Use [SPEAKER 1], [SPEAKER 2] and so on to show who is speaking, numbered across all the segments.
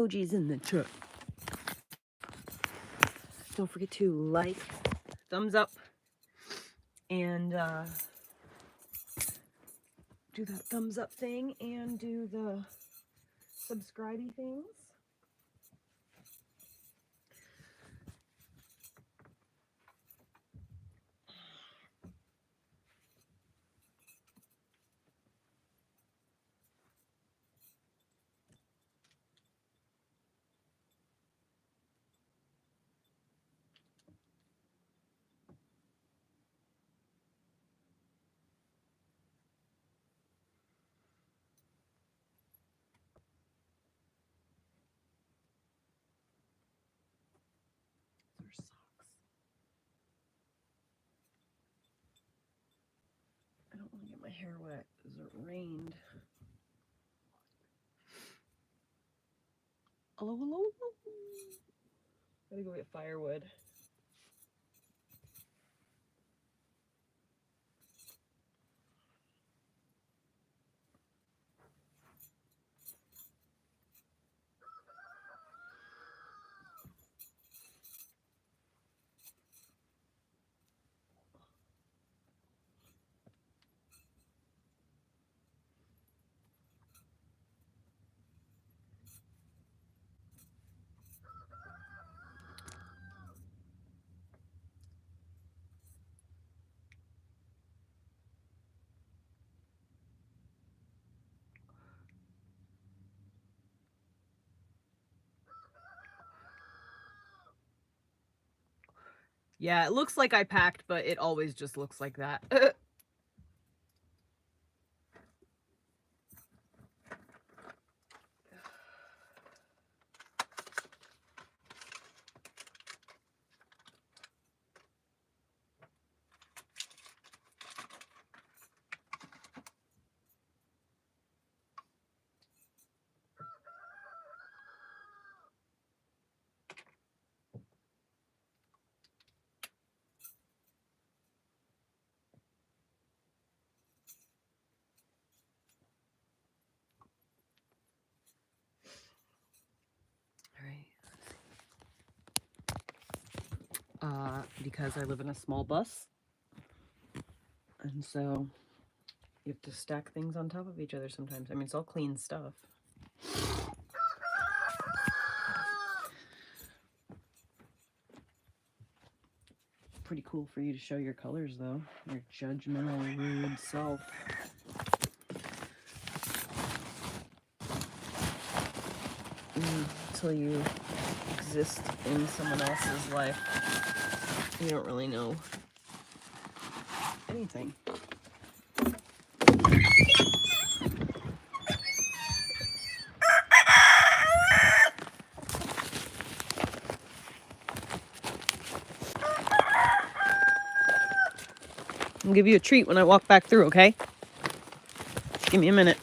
[SPEAKER 1] emojis in the chat. Don't forget to like, thumbs up, and do that thumbs up thing and do the subscribey things. There's socks. I don't want to get my hair wet because it rained. Hello, hello, hello. Gotta go get firewood. Yeah, it looks like I packed, but it always just looks like that. Because I live in a small bus, and so you have to stack things on top of each other sometimes. I mean, it's all clean stuff. Pretty cool for you to show your colors, though. Your judgmental, rude self. Until you exist in someone else's life, you don't really know anything. I'll give you a treat when I walk back through, okay? Just give me a minute.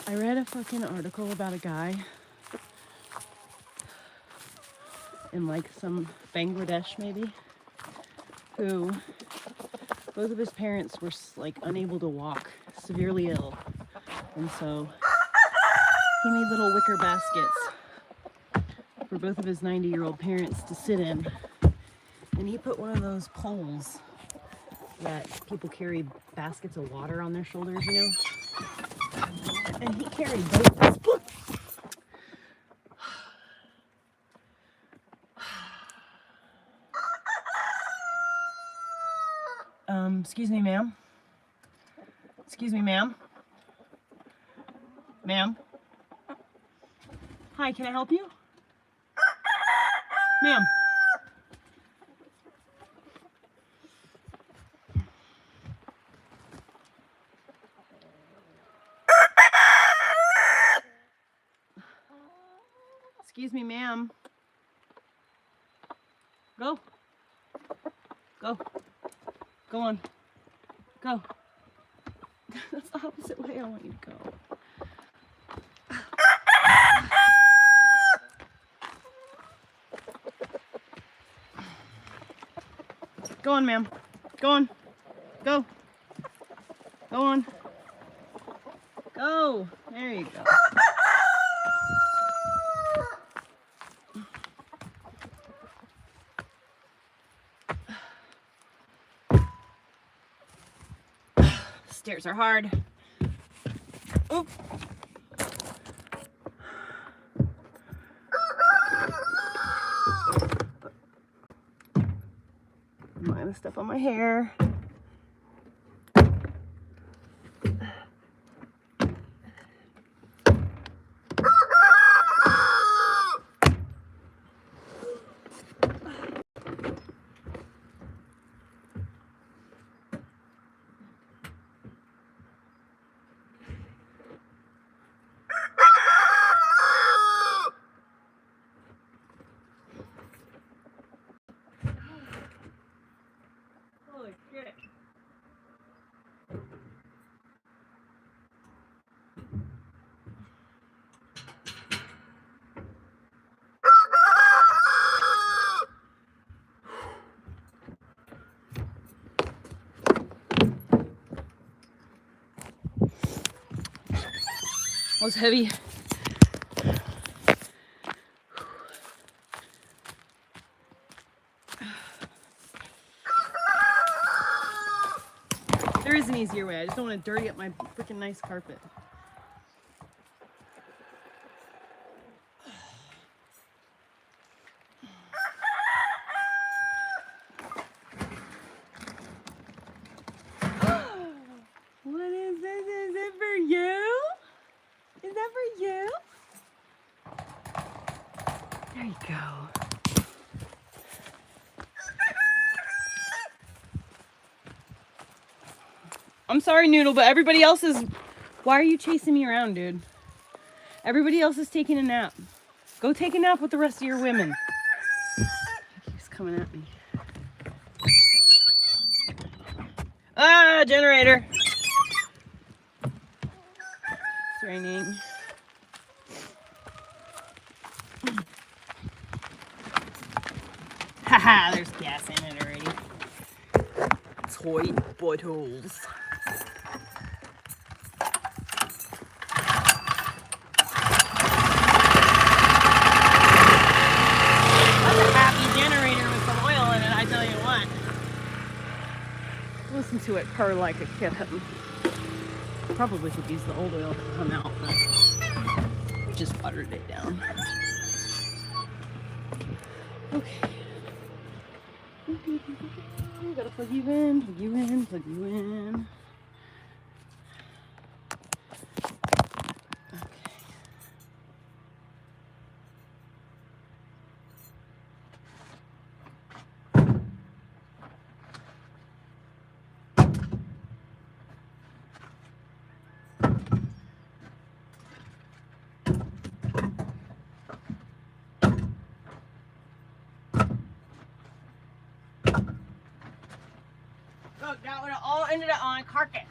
[SPEAKER 1] I read a fucking article about a guy in like some Bangladesh maybe, who both of his parents were like unable to walk, severely ill, and so he made little wicker baskets for both of his 90-year-old parents to sit in, and he put one of those poles that people carry baskets of water on their shoulders, you know, and he carried both. Excuse me, ma'am. Excuse me, ma'am. Ma'am. Hi, can I help you? Ma'am. Excuse me, ma'am. Go. Go. Go on. Go. That's the opposite way I want you to go. Go on, ma'am. Go on. Go. Go on. Go. There you go. Stairs are hard. Oop. I'm not gonna step on my hair. Holy shit. That was heavy. There is an easier way. I just don't want to dirty up my freaking nice carpet. What is this? Is it for you? Is that for you? There you go. I'm sorry, Noodle, but everybody else is... Why are you chasing me around, dude? Everybody else is taking a nap. Go take a nap with the rest of your women. He keeps coming at me. Ah, generator. It's raining. Haha, there's gas in it already. Toy buttholes. That's a happy generator with some oil in it, I tell you what. Listen to it purr like a kitten. Probably could use the old oil to come out, but just watered it down. Okay. Gotta plug you in, plug you in, plug you in. Look, that would have all ended up on carpet.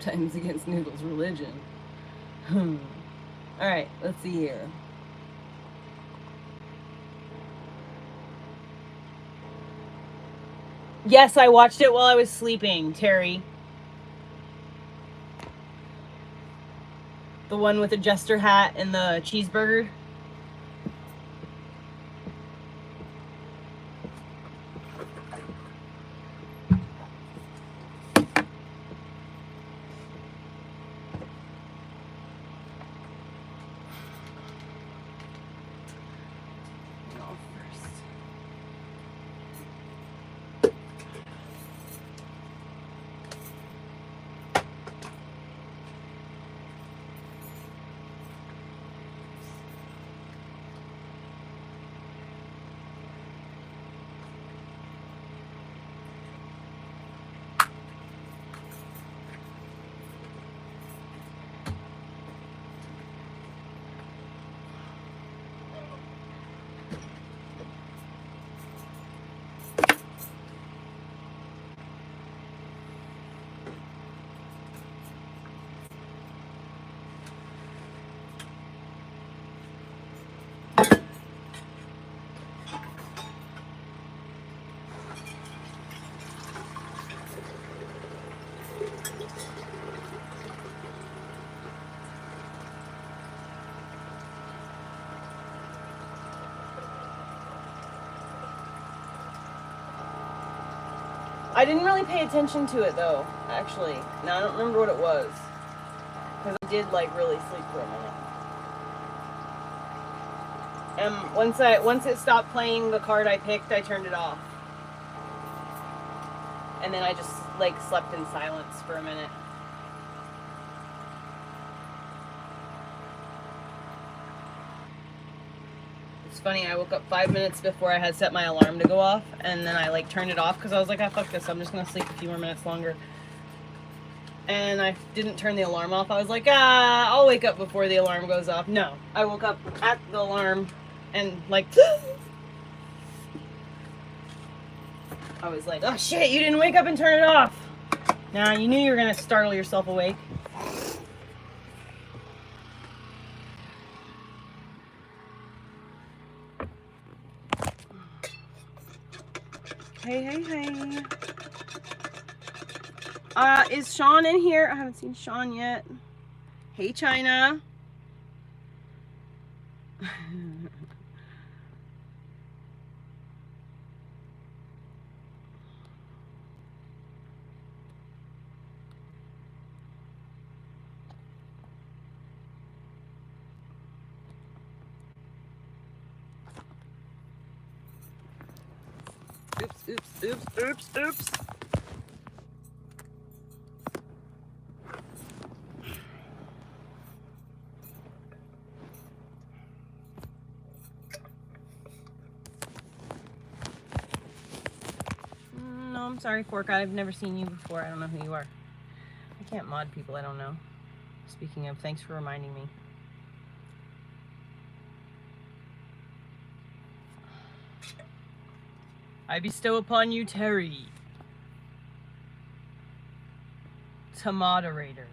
[SPEAKER 1] sometimes against Noodles' religion. Alright, let's see here. Yes, I watched it while I was sleeping, Terry. The one with the jester hat and the cheeseburger. I didn't really pay attention to it though, actually. Now I don't remember what it was. Because I did like really sleep for a minute. Once it stopped playing the card I picked, I turned it off. And then I just like slept in silence for a minute. It's funny, I woke up 5 minutes before I had set my alarm to go off, and then I like turned it off because I was like, ah, fuck this, I'm just gonna sleep a few more minutes longer. And I didn't turn the alarm off. I was like, ah, I'll wake up before the alarm goes off. No, I woke up at the alarm and like, I was like, oh shit, you didn't wake up and turn it off. Nah, you knew you were gonna startle yourself awake. Hey, hey, hey. Is Sean in here? I haven't seen Sean yet. Hey, China. Oops. No, I'm sorry, Fork. I've never seen you before. I don't know who you are. I can't mod people I don't know. Speaking of, thanks for reminding me. I bestow upon you, Terry, to moderator.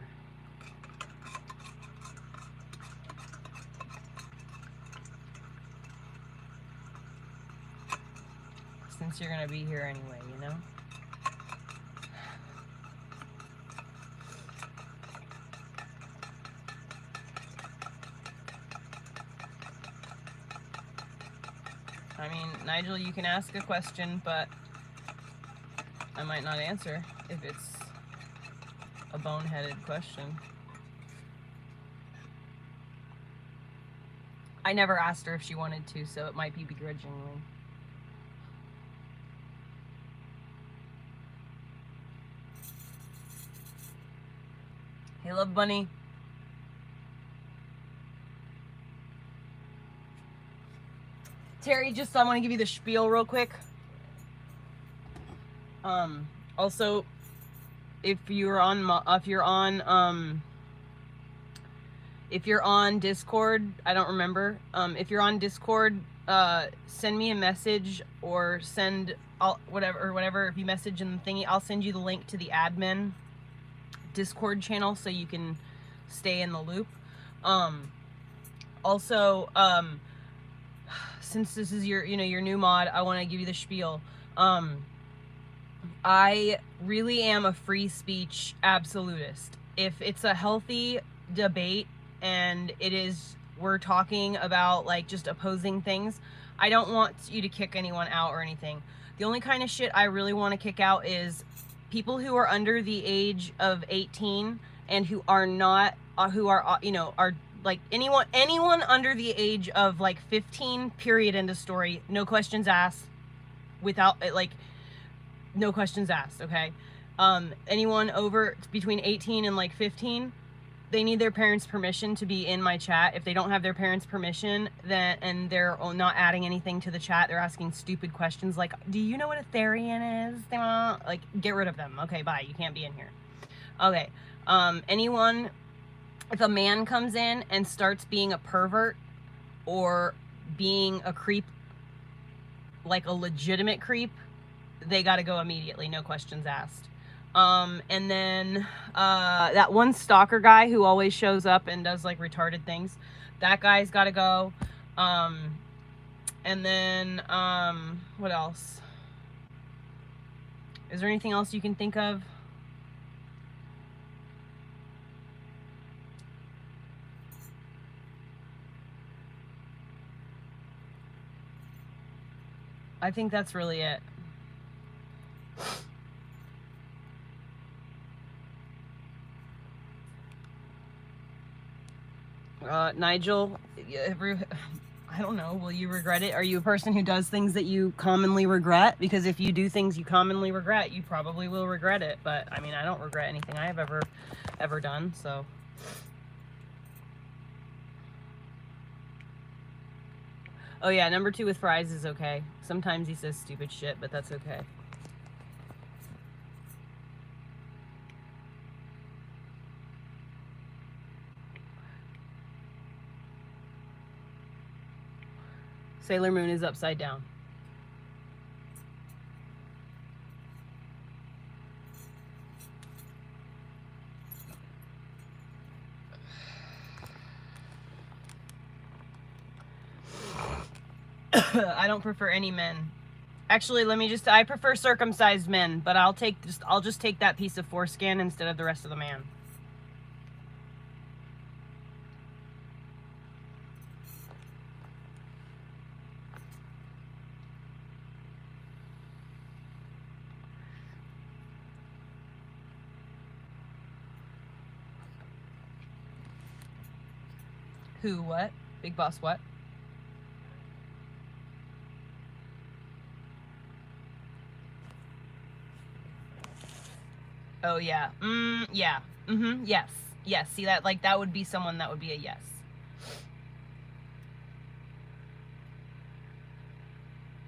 [SPEAKER 1] Since you're gonna be here anyway, you know? I mean, Nigel, you can ask a question, but I might not answer if it's a boneheaded question. I never asked her if she wanted to, so it might be begrudgingly. Hey, Love Bunny. Terry, just I want to give you the spiel real quick. Also, if you're on Discord, I don't remember. If you're on Discord, send me a message or send whatever. If you message in the thingy, I'll send you the link to the admin Discord channel so you can stay in the loop. Also, since this is your, you know, your new mod, I want to give you the spiel. I really am a free speech absolutist. If it's a healthy debate and we're talking about like just opposing things, I don't want you to kick anyone out or anything. The only kind of shit I really want to kick out is people who are under the age of 18 and who are not, you know, are like anyone under the age of like 15, period, end of story, no questions asked, without like, no questions asked, okay? Anyone over between 18 and like 15, they need their parents' permission to be in my chat. If they don't have their parents' permission, then, and they're not adding anything to the chat, they're asking stupid questions like, do you know what a Therian is? Like, get rid of them. Okay, bye, you can't be in here. Okay, anyone, if a man comes in and starts being a pervert or being a creep, like a legitimate creep, they got to go immediately, no questions asked. And then that one stalker guy who always shows up and does like retarded things, that guy's got to go. And then what else? Is there anything else you can think of? I think that's really it. Nigel, I don't know, will you regret it? Are you a person who does things that you commonly regret? Because if you do things you commonly regret, you probably will regret it. But I mean, I don't regret anything I have ever done, so. Oh yeah, number 2 with fries is okay. Sometimes he says stupid shit, but that's okay. Sailor Moon is upside down. I don't prefer any men. Actually, I prefer circumcised men, but I'll just take that piece of foreskin instead of the rest of the man. Who, what? Big Boss what? Oh, yeah. Yeah. Yes. Yes. See that? Like, that would be someone that would be a yes.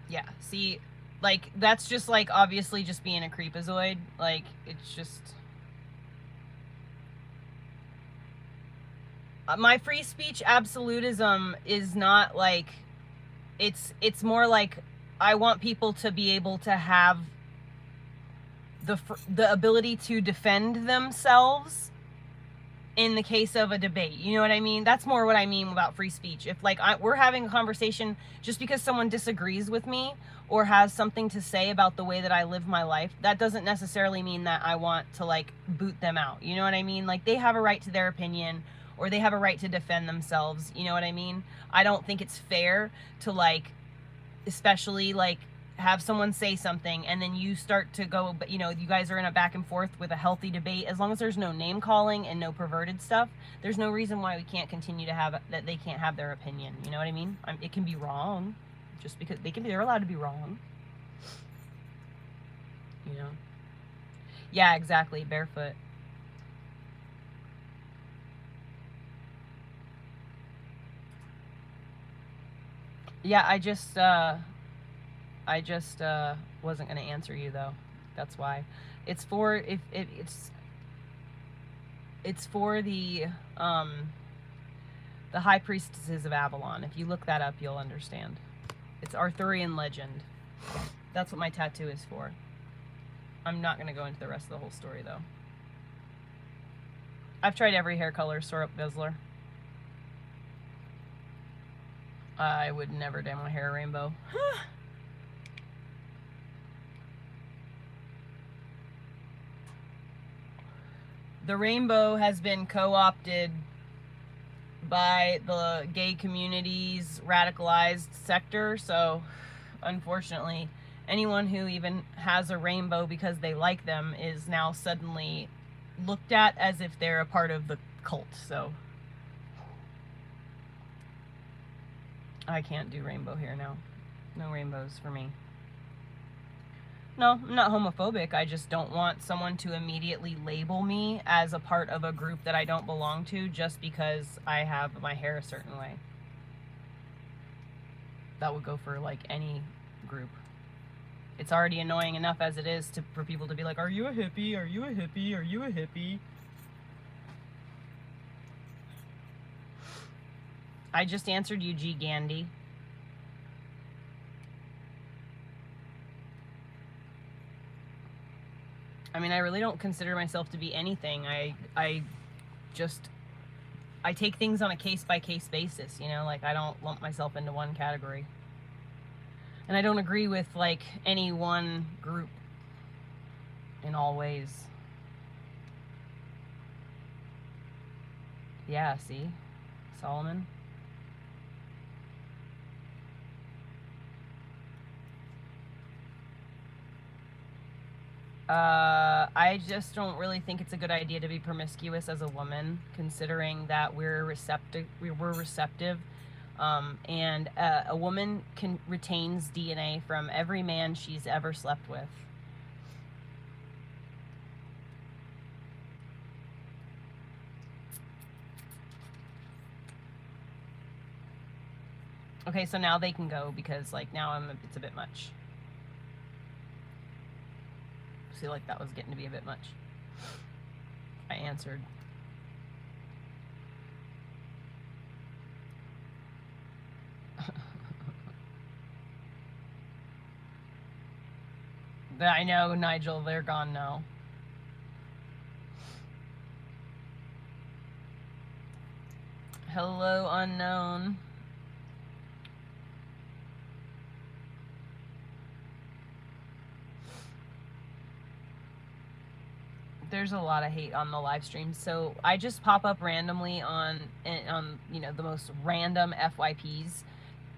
[SPEAKER 1] Yeah. See, like, that's just, like, obviously just being a creepazoid. Like, it's just... my free speech absolutism is not, like... It's more like, I want people to be able to have the ability to defend themselves in the case of a debate. You know what I mean? That's more what I mean about free speech. If like we're having a conversation, just because someone disagrees with me or has something to say about the way that I live my life, that doesn't necessarily mean that I want to like boot them out. You know what I mean? Like, they have a right to their opinion, or they have a right to defend themselves. You know what I mean? I don't think it's fair to like, especially like, have someone say something and then you start to go, but you know, you guys are in a back and forth with a healthy debate. As long as there's no name calling and no perverted stuff, there's no reason why we can't continue to have that. They can't have their opinion. You know what I mean? It can be wrong, just because they're allowed to be wrong. You know? Yeah, exactly. Barefoot. Yeah, I just wasn't going to answer you though. That's why. It's for it's for the high priestesses of Avalon. If you look that up, you'll understand. It's Arthurian legend. That's what my tattoo is for. I'm not going to go into the rest of the whole story though. I've tried every hair color syrup guzzler. I would never dye my hair rainbow. The rainbow has been co-opted by the gay community's radicalized sector, so unfortunately anyone who even has a rainbow because they like them is now suddenly looked at as if they're a part of the cult. So I can't do rainbow hair now. No rainbows for me. No, I'm not homophobic. I just don't want someone to immediately label me as a part of a group that I don't belong to just because I have my hair a certain way. That would go for like any group. It's already annoying enough as it is for people to be like, are you a hippie? Are you a hippie? Are you a hippie? I just answered you, G. Gandhi. I mean, I really don't consider myself to be anything. I take things on a case-by-case basis, you know? Like, I don't lump myself into one category. And I don't agree with, like, any one group in all ways. Yeah, see? Solomon? I just don't really think it's a good idea to be promiscuous as a woman, considering that we're receptive. And a woman retains DNA from every man she's ever slept with. Okay, so now they can go because, like, now it's a bit much. See, like, that was getting to be a bit much. I answered. I know, Nigel, they're gone now. Hello, unknown. There's a lot of hate on the live stream, so I just pop up randomly on you know, the most random FYPs.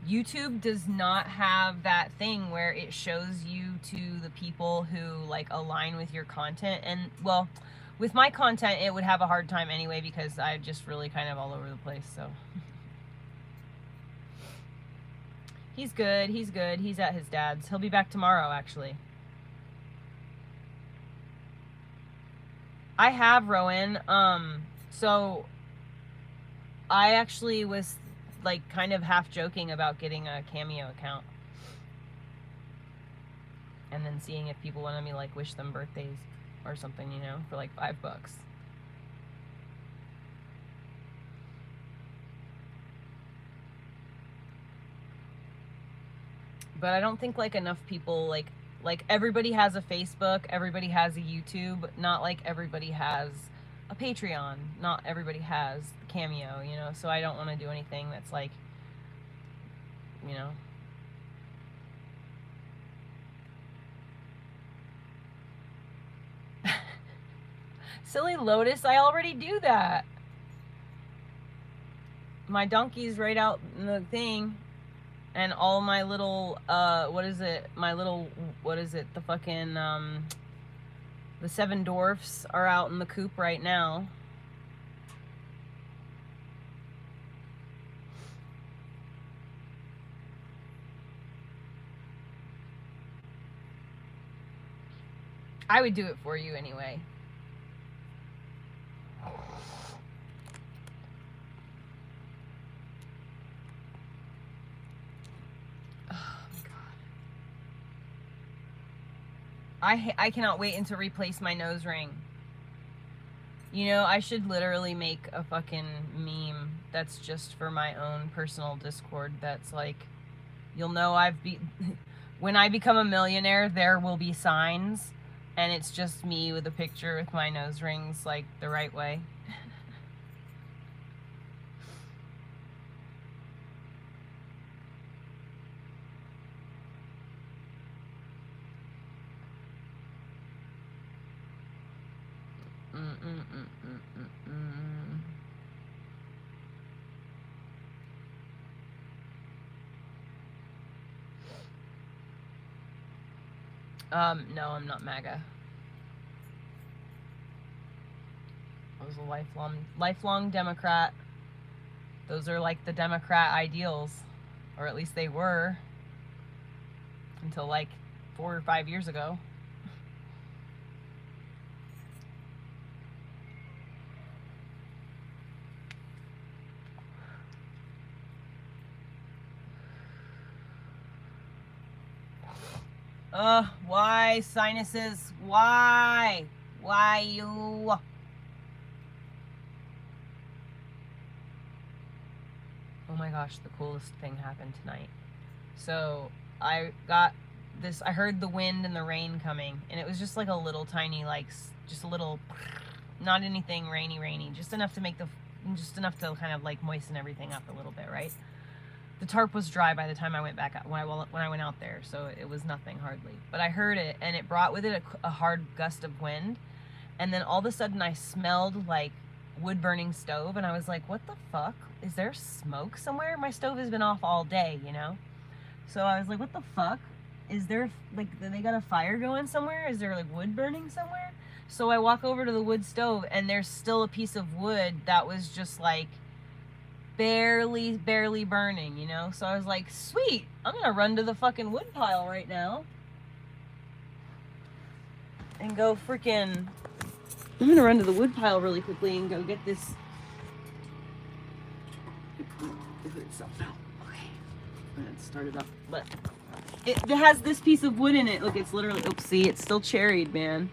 [SPEAKER 1] YouTube does not have that thing where it shows you to the people who, like, align with your content. And, well, with my content it would have a hard time anyway because I'm just really kind of all over the place. So he's good, he's at his dad's. He'll be back tomorrow, actually. I have, Rowan. So I actually was, like, kind of half joking about getting a Cameo account. And then seeing if people wanted me, like, wish them birthdays or something, you know, for like $5. But I don't think, like, enough people, like everybody has a Facebook, everybody has a YouTube, not like everybody has a Patreon, not everybody has Cameo, you know, so I don't want to do anything that's, like, you know. Silly Lotus, I already do that. My donkey's right out in the thing. And all my little, the fucking, the 7 dwarfs are out in the coop right now. I would do it for you anyway. I cannot wait until replace my nose ring. You know, I should literally make a fucking meme that's just for my own personal Discord that's like, you'll know when I become a millionaire, there will be signs, and it's just me with a picture with my nose rings, like, the right way.
[SPEAKER 2] No, I'm not MAGA. I was a lifelong Democrat. Those are like the Democrat ideals, or at least they were until like 4 or 5 years ago. Why sinuses? Why? Why you? Oh my gosh, the coolest thing happened tonight. So I got this, I heard the wind and the rain coming, and it was just like a little tiny, like, just a little, not anything rainy, just enough to kind of like moisten everything up a little bit, right? The tarp was dry by the time I went back out, when I went out there, so it was nothing hardly. But I heard it, and it brought with it a hard gust of wind, and then all of a sudden I smelled like wood burning stove, and I was like, what the fuck? Is there smoke somewhere? My stove has been off all day, you know? So I was like, what the fuck? Is there, like, they got a fire going somewhere? Is there like wood burning somewhere? So I walk over to the wood stove, and there's still a piece of wood that was just like barely burning, you know? So I was like, sweet, I'm gonna run to the fucking wood pile right now and go freaking, I'm gonna run to the wood pile really quickly and go get this. Figure itself out. Okay. I'm gonna start it up. But it has this piece of wood in it. Look, it's literally, oops, see, it's still cherried, man.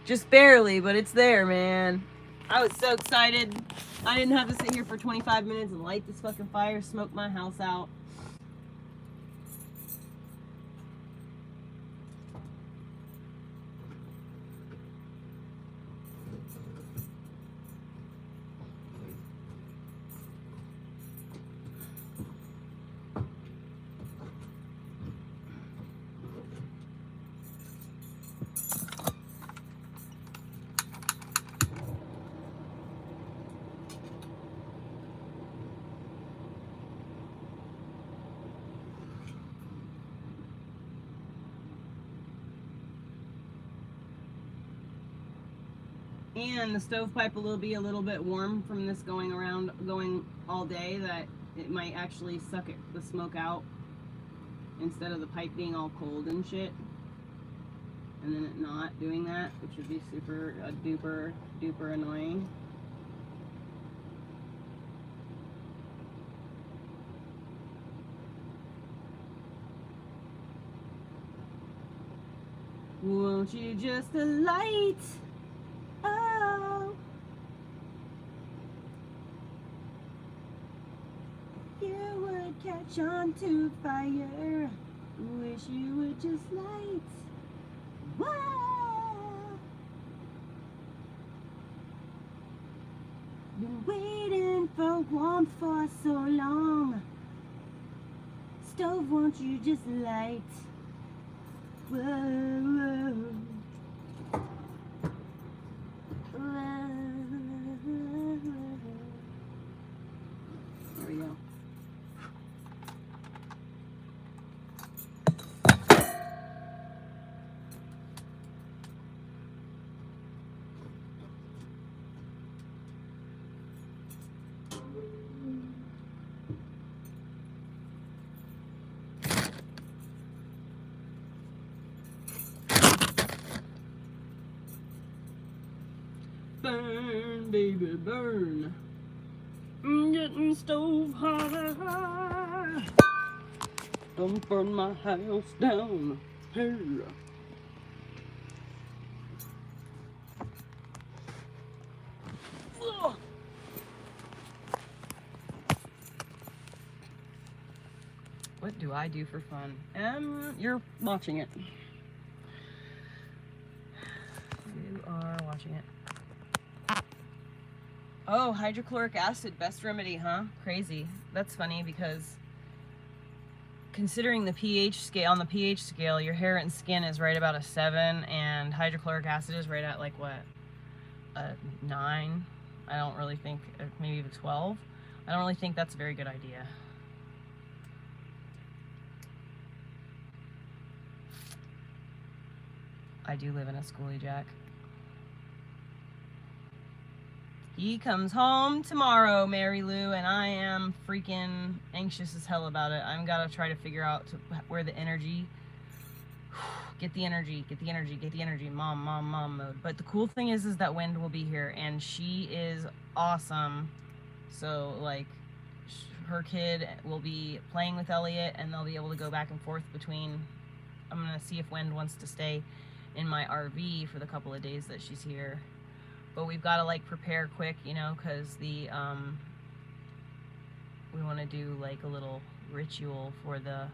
[SPEAKER 2] Just barely, but it's there, man. I was so excited. I didn't have to sit here for 25 minutes and light this fucking fire, smoke my house out. And the stovepipe will be a little bit warm from this going all day, that it might actually suck the smoke out instead of the pipe being all cold and shit. And then it not doing that, which would be super duper annoying. Won't you just light? Oh, you would catch on to fire. Wish you would just light. Whoa. Been waiting for warmth for so long. Stove, won't you just light? Whoa, whoa. There we go. Burn, baby, burn. I'm getting stove high. Don't burn my house down. Hey. What do I do for fun? You're watching it. You are watching it. Oh, hydrochloric acid, best remedy, huh? Crazy. That's funny because considering the pH scale, on the pH scale, your hair and skin is right about a 7, and hydrochloric acid is right at like what, a 9. I don't really think, maybe even 12. I don't really think that's a very good idea. I do live in a schoolie jack. He comes home tomorrow, Mary Lou, and I am freaking anxious as hell about it. I'm gotta try to figure out where the energy, get the energy, get the energy, get the energy, mom mode. But the cool thing is that Wind will be here, and she is awesome. So like, her kid will be playing with Elliot, and they'll be able to go back and forth between. I'm gonna see if Wind wants to stay in my RV for the couple of days that she's here. But we've got to like prepare quick, you know, because the we want to do like a little ritual for the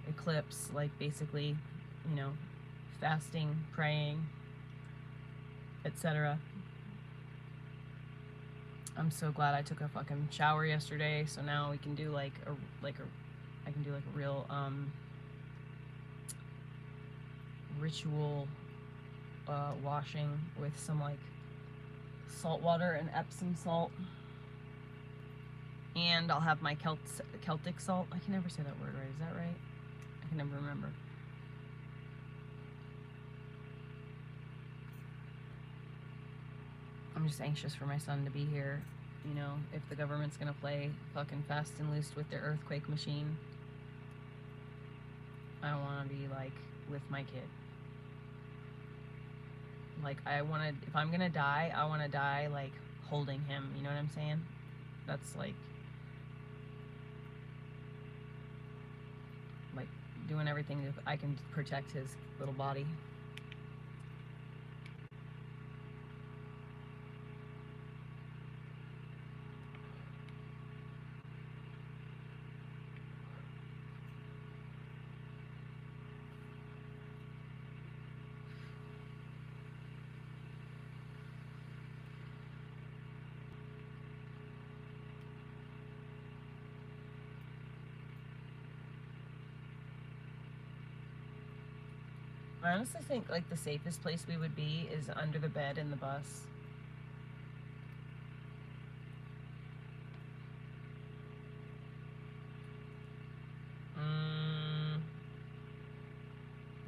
[SPEAKER 2] eclipse, like basically, you know, fasting, praying, etc. I'm so glad I took a fucking shower yesterday, so now we can do like I can do like a real ritual washing with some like salt water and Epsom salt, and I'll have my Celtic salt. I can never say that word right. Is that right? I can never remember. I'm just anxious for my son to be here. You know, if the government's gonna play fucking fast and loose with their earthquake machine, I want to be like with my kid. Like, if I'm gonna die, I want to die like holding him, you know what I'm saying? That's like doing everything that I can to protect his little body. I honestly think like the safest place we would be is under the bed in the bus.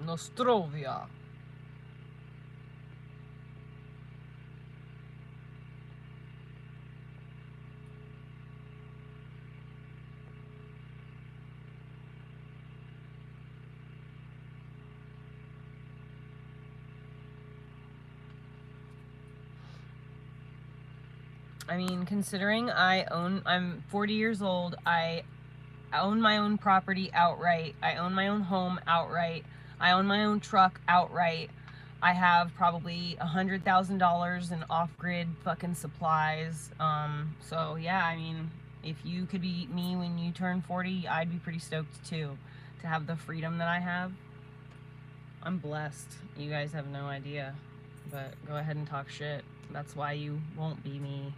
[SPEAKER 2] Nostrovia. I mean, considering I'm 40 years old, I own my own property outright, I own my own home outright, I own my own truck outright, I have probably $100,000 in off-grid fucking supplies, so yeah, I mean, if you could be me when you turn 40, I'd be pretty stoked too, to have the freedom that I have. I'm blessed, you guys have no idea, but go ahead and talk shit. That's why you won't be me.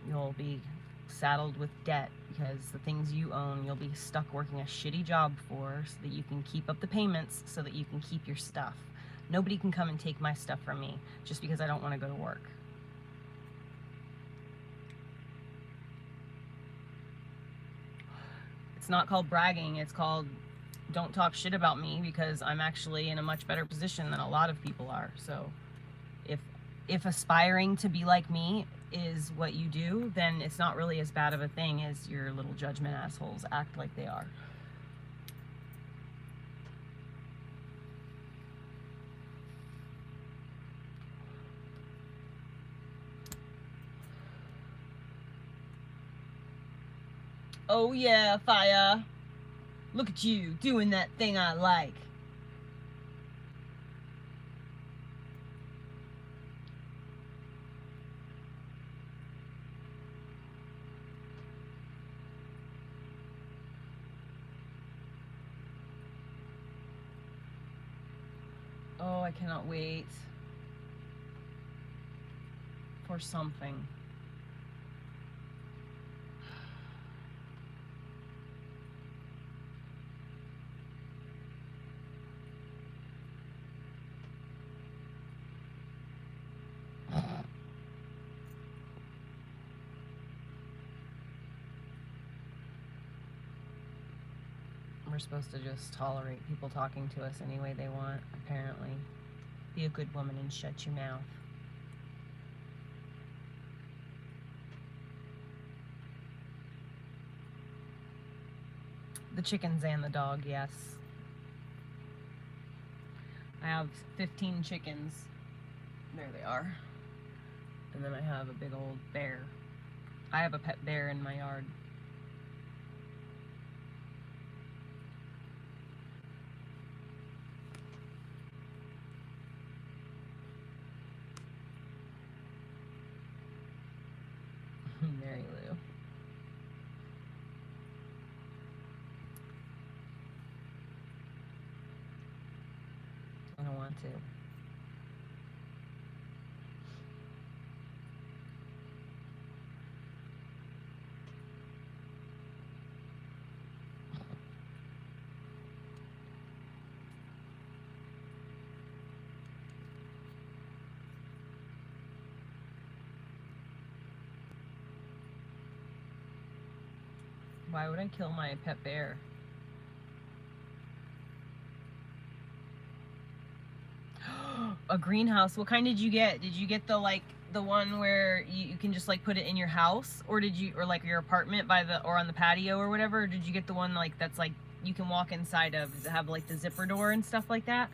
[SPEAKER 2] You'll be saddled with debt because the things you own, you'll be stuck working a shitty job for so that you can keep up the payments so that you can keep your stuff. Nobody can come and take my stuff from me just because I don't want to go to work. It's not called bragging, it's called don't talk shit about me, because I'm actually in a much better position than a lot of people are. So if aspiring to be like me is what you do, then it's not really as bad of a thing as your little judgment assholes act like they are. Oh yeah, fire. Look at you doing that thing I like. Oh, I cannot wait for something. We're supposed to just tolerate people talking to us any way they want, apparently. Be a good woman and shut your mouth. The chickens and the dog, yes. I have 15 chickens. There they are. And then I have a big old bear. I have a pet bear in my yard. Mary Lou. I don't want to. Why would I kill my pet bear? A greenhouse. What kind did you get? Did you get the the one where you can just like put it in your house, or did you, or like your apartment by the, or on the patio or whatever? Or did you get the one like that's like you can walk inside of? Does it have like the zipper door and stuff like that?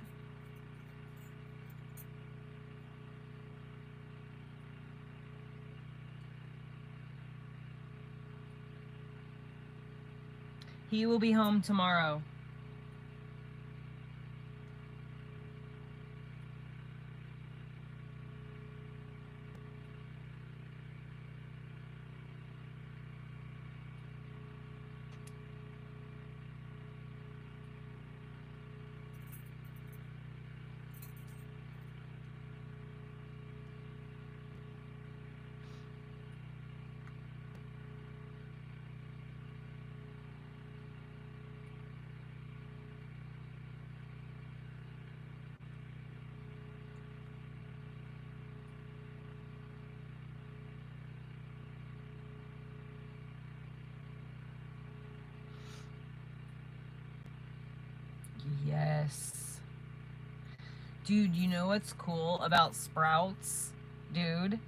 [SPEAKER 2] He will be home tomorrow. Yes. Dude, you know what's cool about sprouts? Dude,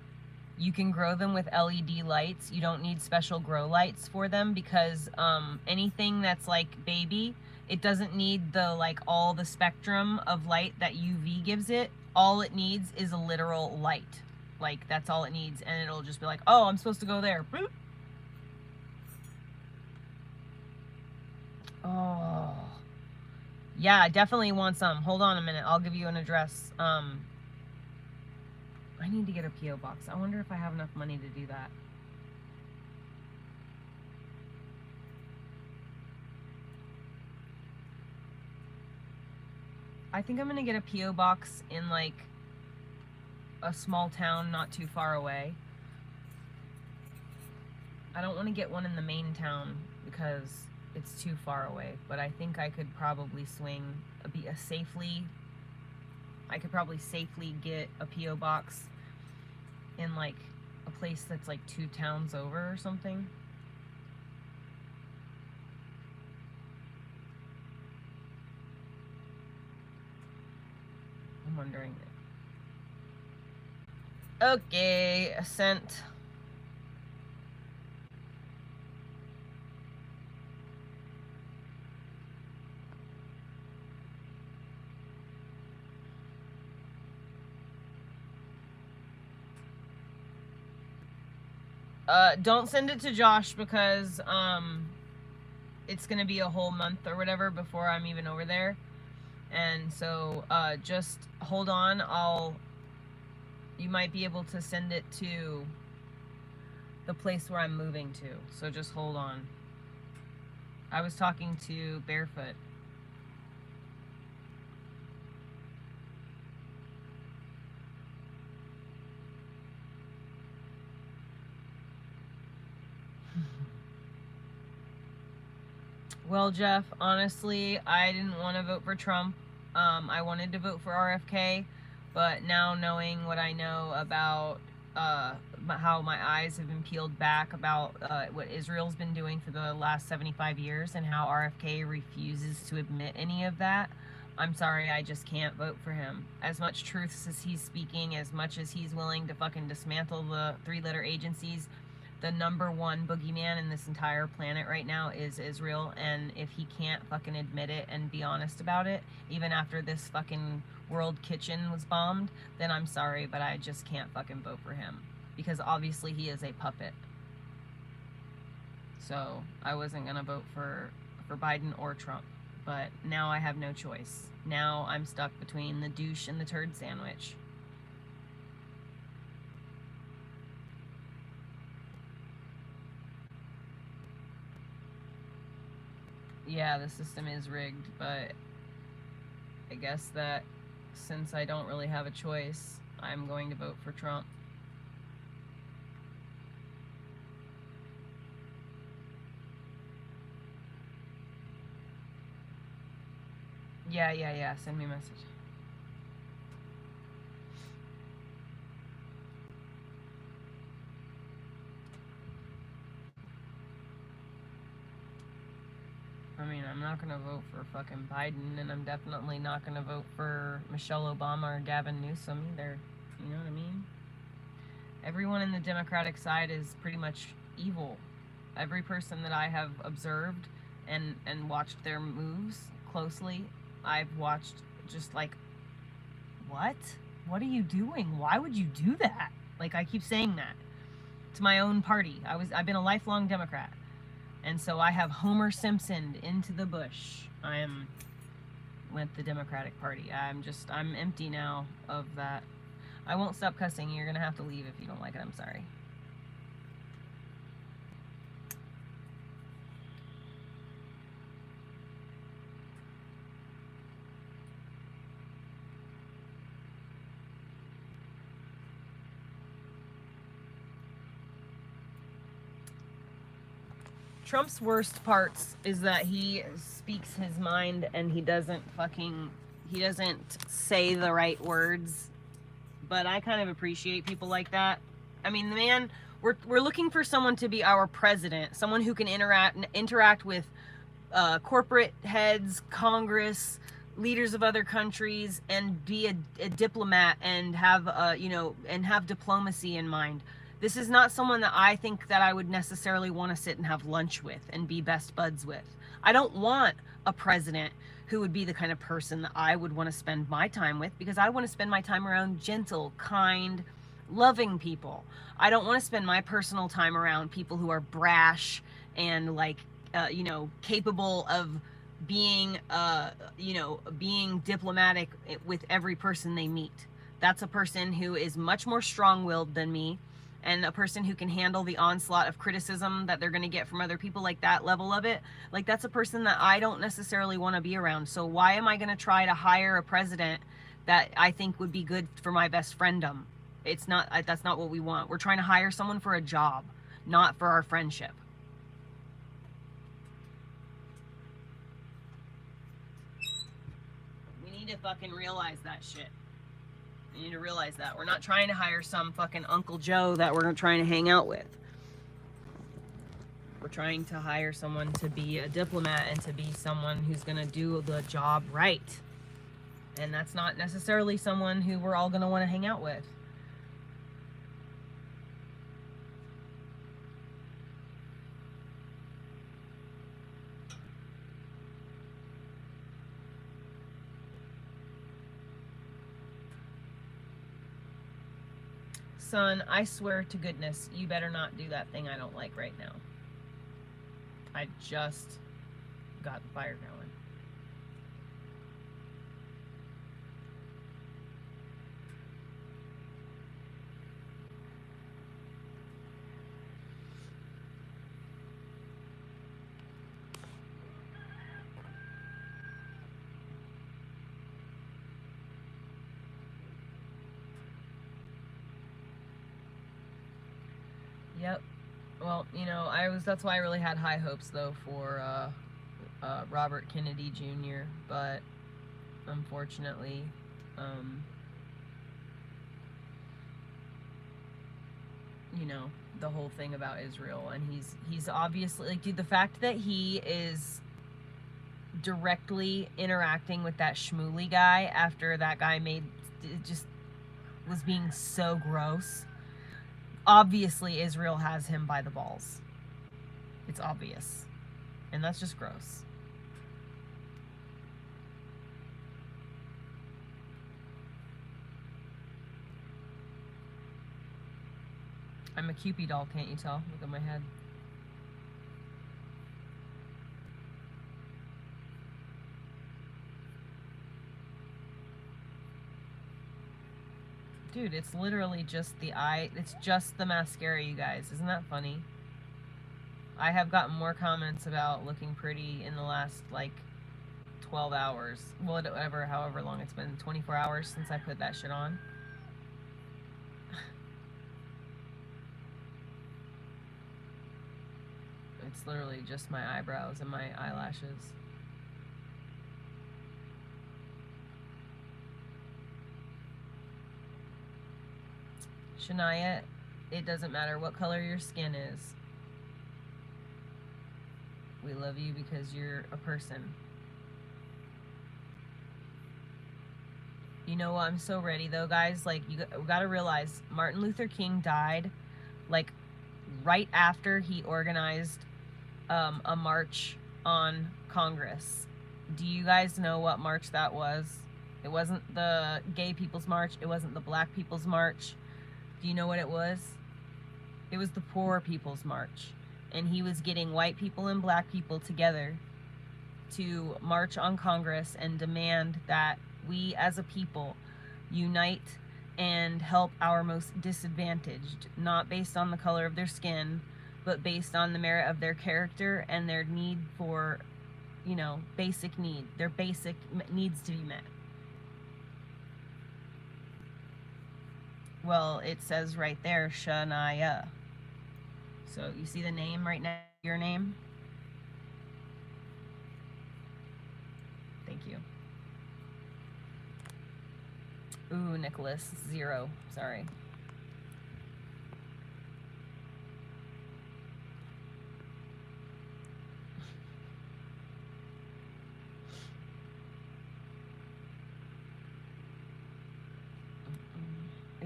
[SPEAKER 2] you can grow them with LED lights. You don't need special grow lights for them because anything that's like baby, it doesn't need the like all the spectrum of light that UV gives it. All it needs is a literal light. Like that's all it needs, and it'll just be like, oh, I'm supposed to go there. Boop. Oh. Yeah, I definitely want some. Hold on a minute. I'll give you an address. I need to get a P.O. box. I wonder if I have enough money to do that. I think I'm going to get a P.O. box in like a small town not too far away. I don't want to get one in the main town because it's too far away, but I think I could probably swing I could probably safely get a P.O. box in like a place that's like 2 towns over or something. I'm wondering. Okay, sent. Don't send it to Josh because it's gonna be a whole month or whatever before I'm even over there, and so just hold on. You might be able to send it to the place where I'm moving to, so just hold on. I was talking to Barefoot. Well, Jeff, honestly, I didn't want to vote for Trump. I wanted to vote for RFK, but now knowing what I know about how my eyes have been peeled back about what Israel's been doing for the last 75 years and how RFK refuses to admit any of that, I'm sorry, I just can't vote for him. As much truth as he's speaking, as much as he's willing to fucking dismantle the three-letter agencies, the number one boogeyman in this entire planet right now is Israel, and if he can't fucking admit it and be honest about it, even after this fucking world kitchen was bombed, then I'm sorry, but I just can't fucking vote for him. Because obviously he is a puppet. So I wasn't gonna vote for Biden or Trump. But now I have no choice. Now I'm stuck between the douche and the turd sandwich. Yeah, the system is rigged, but I guess that since I don't really have a choice, I'm going to vote for Trump. Yeah. Send me a message. I mean, I'm not gonna vote for fucking Biden, and I'm definitely not gonna vote for Michelle Obama or Gavin Newsom either. You know what I mean? Everyone in the Democratic side is pretty much evil. Every person that I have observed and watched their moves closely, I've watched just like, what? What are you doing? Why would you do that? Like, I keep saying that to my own party. I've been a lifelong Democrat. And so I have Homer Simpsoned into the bush. I am with the Democratic Party. I'm empty now of that. I won't stop cussing. You're gonna have to leave if you don't like it. I'm sorry. Trump's worst parts is that he speaks his mind and he doesn't say the right words. But I kind of appreciate people like that. I mean, the man, we're looking for someone to be our president, someone who can interact with corporate heads, Congress, leaders of other countries, and be a diplomat and have and have diplomacy in mind. This is not someone that I think that I would necessarily want to sit and have lunch with and be best buds with. I don't want a president who would be the kind of person that I would want to spend my time with, because I want to spend my time around gentle, kind, loving people. I don't want to spend my personal time around people who are brash and capable of being being diplomatic with every person they meet. That's a person who is much more strong-willed than me, and a person who can handle the onslaught of criticism that they're going to get from other people, like that level of it. Like, that's a person that I don't necessarily want to be around. So why am I going to try to hire a president that I think would be good for my best friendom? It's not, that's not what we want. We're trying to hire someone for a job, not for our friendship. We need to fucking realize that shit. You need to realize that. We're not trying to hire some fucking Uncle Joe that we're trying to hang out with. We're trying to hire someone to be a diplomat and to be someone who's going to do the job right. And that's not necessarily someone who we're all going to want to hang out with. Son, I swear to goodness, you better not do that thing I don't like right now. I just got the fire going. Yep. Well, that's why I really had high hopes, though, for Robert Kennedy Jr., but unfortunately, you know, the whole thing about Israel, and he's obviously, like, dude, the fact that he is directly interacting with that Shmuley guy after that guy just was being so gross. Obviously, Israel has him by the balls. It's obvious. And that's just gross. I'm a Cupid doll, can't you tell? Look at my head. Dude, it's literally just the eye. It's just the mascara, you guys. Isn't that funny? I have gotten more comments about looking pretty in the last, like, 12 hours. Well, whatever, however long it's been. 24 hours since I put that shit on. It's literally just my eyebrows and my eyelashes. Shania, it doesn't matter what color your skin is. We love you because you're a person. You know what? I'm so ready though, guys. Like, you gotta realize Martin Luther King died, like, right after he organized a march on Congress. Do you guys know what march that was? It wasn't the gay people's march. It wasn't the black people's march. Do you know what it was? It was the poor people's march. And he was getting white people and black people together to march on Congress and demand that we as a people unite and help our most disadvantaged, not based on the color of their skin, but based on the merit of their character and their need for, you know, basic need. Their basic needs to be met. Well, it says right there, Shania. So you see the name right now, your name? Thank you. Ooh, Nicholas, 0. Sorry.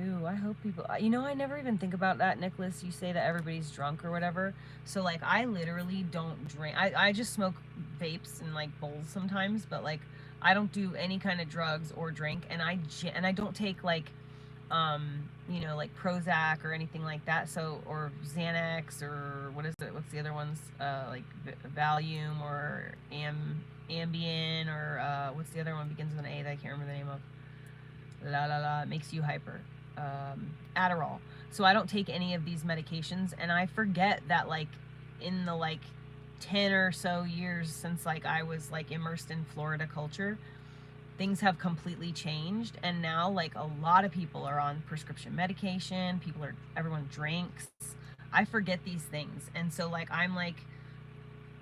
[SPEAKER 2] Ooh, I hope people, you know, I never even think about that, Nicholas. You say that everybody's drunk or whatever. So, like, I literally don't drink. I just smoke vapes and, like, bowls sometimes, but, like, I don't do any kind of drugs or drink. And I don't take, like, you know, like Prozac or anything like that. So, or Xanax or what is it? What's the other ones? Like Valium or Ambien or what's the other one begins with an A that I can't remember the name of? It makes you hyper. Adderall. So I don't take any of these medications, and I forget that, like, in the, like, 10 or so years since, like, I was, like, immersed in Florida culture, things have completely changed, and now, like, a lot of people are on prescription medication, everyone drinks. I forget these things, and so, like, I'm, like,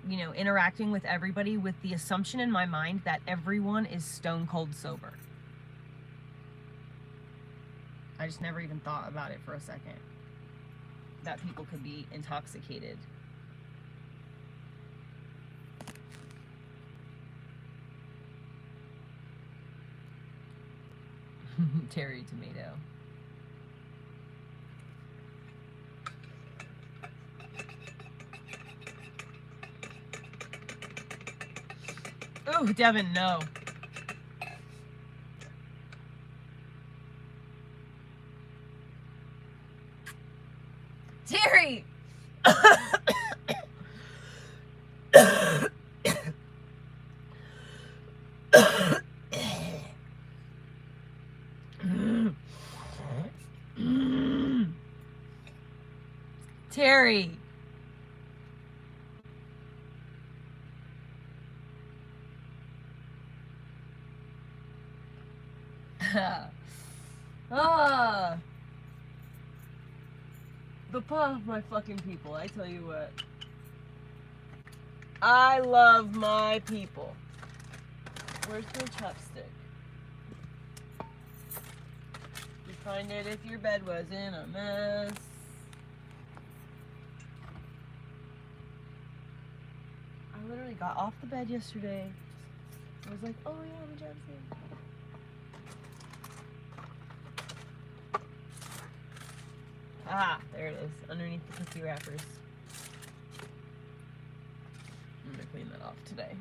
[SPEAKER 2] you know, interacting with everybody with the assumption in my mind that everyone is stone cold sober. I just never even thought about it for a second, that people could be intoxicated. Terry Tomato. Oh, Devin, no. Terry! Terry! The paw of my fucking people, I tell you what. I love my people. Where's my chopstick? You find it if your bed was in a mess. I literally got off the bed yesterday. I was like, oh yeah, I'm a jumpsuit. Ah, there it is, underneath the cookie wrappers. I'm gonna clean that off today.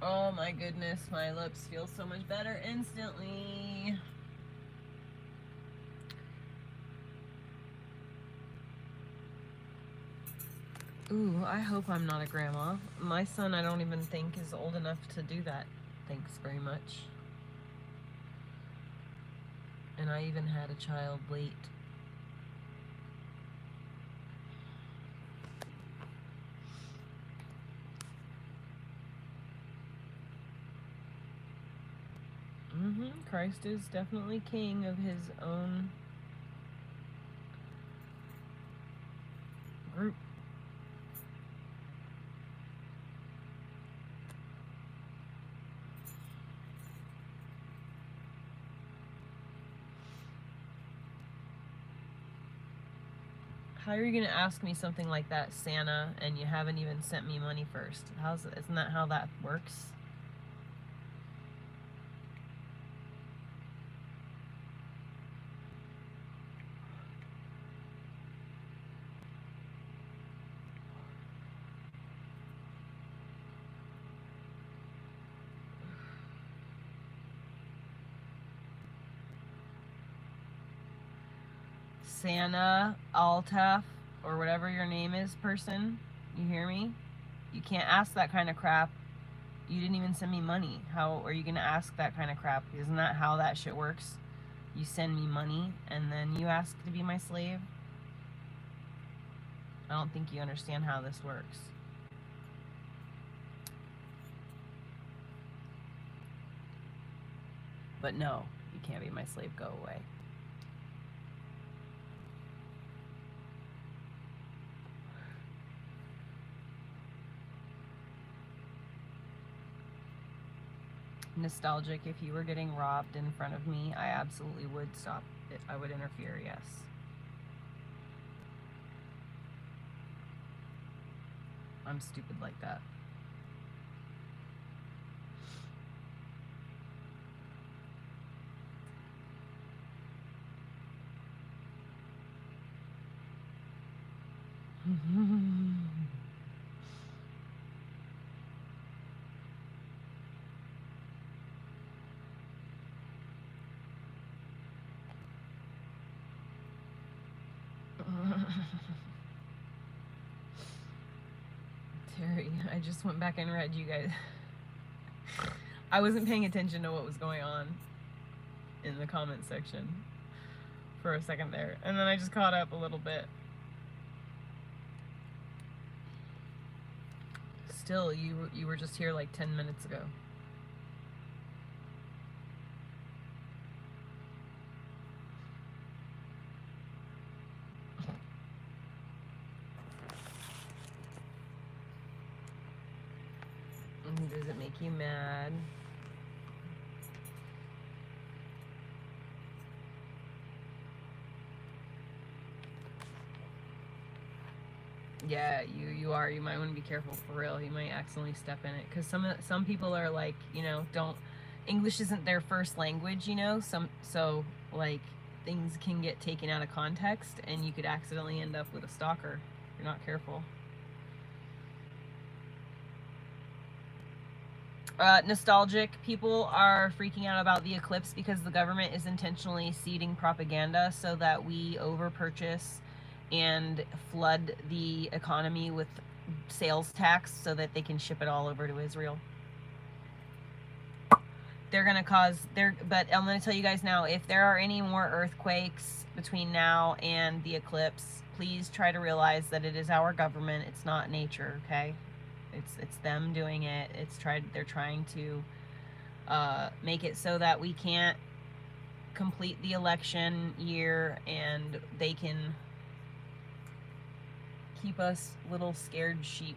[SPEAKER 2] Oh my goodness, my lips feel so much better instantly. Ooh, I hope I'm not a grandma. My son, I don't even think is old enough to do that. Thanks very much. And I even had a child late. Christ is definitely king of his own group. How are you gonna ask me something like that, Santa, and you haven't even sent me money first? Isn't that how that works? Santa, Altaf, or whatever your name is, person, you hear me? You can't ask that kind of crap. You didn't even send me money. How are you gonna ask that kind of crap? Isn't that how that shit works? You send me money and then you ask to be my slave? I don't think you understand how this works. But no, you can't be my slave. Go away. Nostalgic, if you were getting robbed in front of me, I absolutely would stop it. I would interfere, yes. I'm stupid like that. Terry, I just went back and read you guys. I wasn't paying attention to what was going on in the comment section for a second there, and then I just caught up a little bit. Still, you were just here like 10 minutes ago. Does it make you mad? Yeah, you are. You might want to be careful for real. You might accidentally step in it, because some people are like, you know, English isn't their first language, you know. So like things can get taken out of context, and you could accidentally end up with a stalker if you're not careful. Nostalgic people are freaking out about the eclipse because the government is intentionally seeding propaganda so that we over purchase and flood the economy with sales tax so that they can ship it all over to Israel. They're gonna but I'm gonna tell you guys now, if there are any more earthquakes between now and the eclipse, please try to realize that it is our government, it's not nature, okay? It's them doing it. They're trying to make it so that we can't complete the election year, and they can keep us little scared sheep.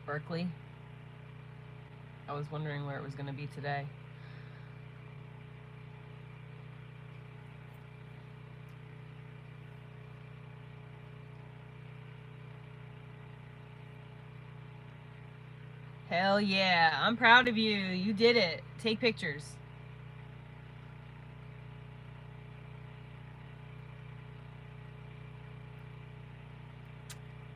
[SPEAKER 2] Berkeley. I was wondering where it was going to be today. Hell yeah, I'm proud of you. You did it. Take pictures.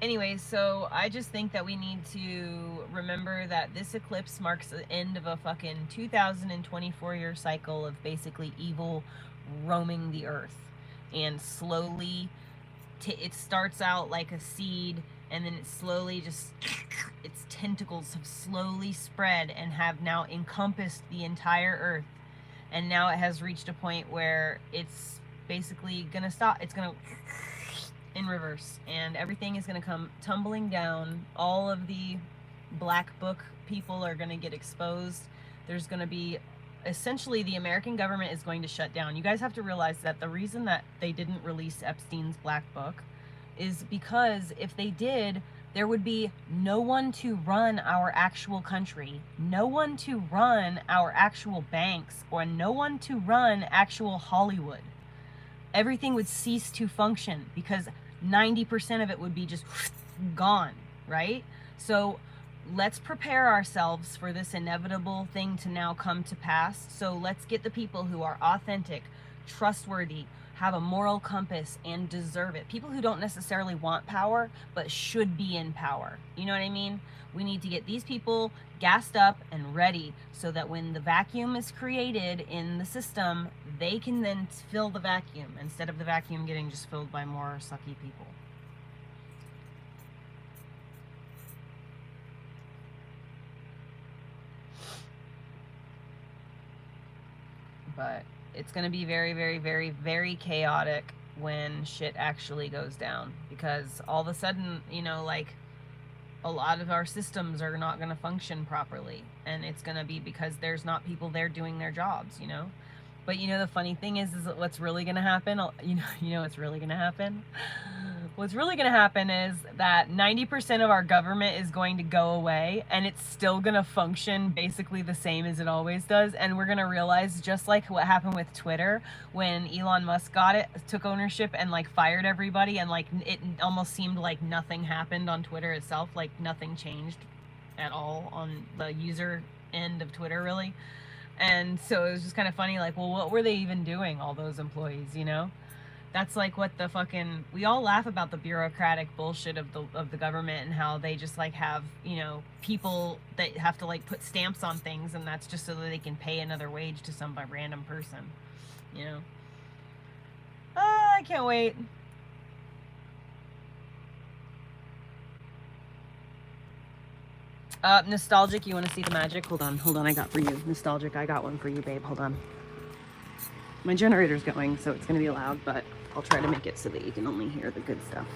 [SPEAKER 2] Anyways, so I just think that we need to remember that this eclipse marks the end of a fucking 2024 year cycle of basically evil roaming the earth. And slowly, it starts out like a seed, and then it slowly just, its tentacles have slowly spread and have now encompassed the entire earth. And now it has reached a point where it's basically gonna stop. It's gonna in reverse, and everything is going to come tumbling down. All of the black book people are going to get exposed. There's going to be, essentially, the American government is going to shut down. You guys have to realize that the reason that they didn't release Epstein's black book is because if they did, there would be no one to run our actual country, no one to run our actual banks, or no one to run actual Hollywood. Everything would cease to function because 90% of it would be just gone, right? So let's prepare ourselves for this inevitable thing to now come to pass. So let's get the people who are authentic, trustworthy, have a moral compass, and deserve it. People who don't necessarily want power, but should be in power. You know what I mean? We need to get these people gassed up and ready so that when the vacuum is created in the system, they can then fill the vacuum instead of the vacuum getting just filled by more sucky people. But it's going to be very, very, very, very chaotic when shit actually goes down, because all of a sudden, you know, like, a lot of our systems are not going to function properly, and it's going to be because there's not people there doing their jobs, you know. But you know, the funny thing is what's really going to happen, you know what's really going to happen? What's really going to happen is that 90% of our government is going to go away, and it's still going to function basically the same as it always does. And we're going to realize, just like what happened with Twitter when Elon Musk took ownership and like fired everybody, and like it almost seemed like nothing happened on Twitter itself, like nothing changed at all on the user end of Twitter, really. And so it was just kind of funny, like, well, what were they even doing, all those employees, you know? That's like what the fucking, we all laugh about the bureaucratic bullshit of the government and how they just like have, you know, people that have to like put stamps on things, and that's just so that they can pay another wage to some random person, you know? I can't wait. Nostalgic, you want to see the magic? Hold on, I got for you. Nostalgic, I got one for you, babe. Hold on. My generator's going, so it's going to be loud, but I'll try to make it so that you can only hear the good stuff.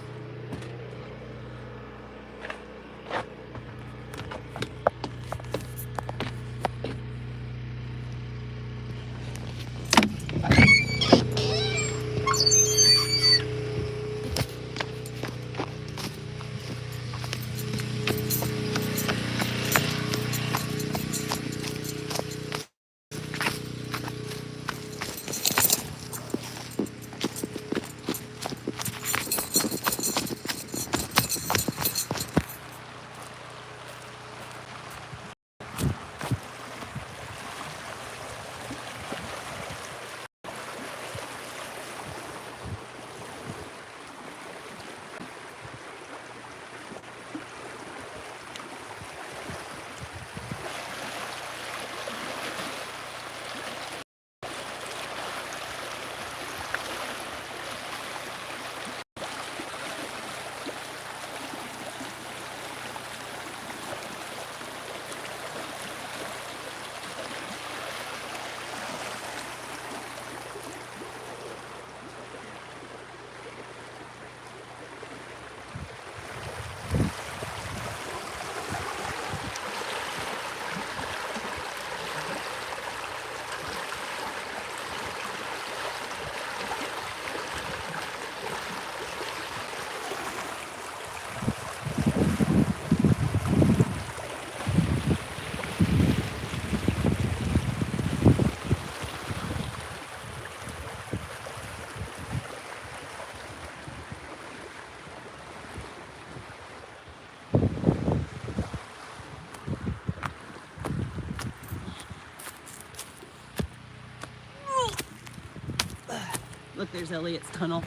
[SPEAKER 1] Look, there's Elliot's tunnel.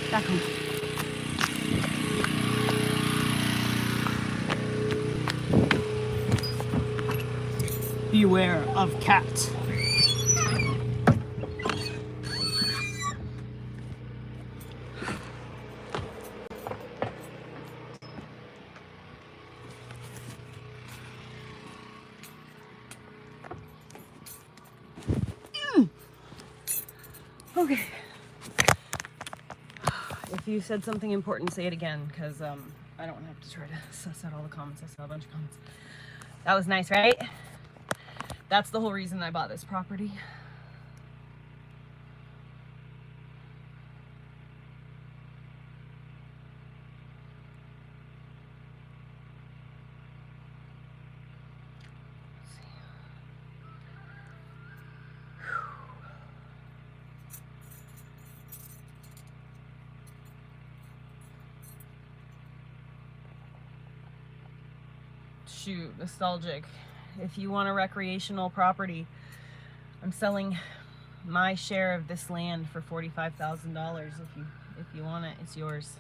[SPEAKER 1] Back home. Beware of cat. Okay. If you said something important, say it again, because I don't have to try to suss out all the comments. I saw a bunch of comments. That was nice, right? That's the whole reason I bought this property. Shoot, nostalgic. If you want a recreational property, I'm selling my share of this land for $45,000. If you want it, it's yours.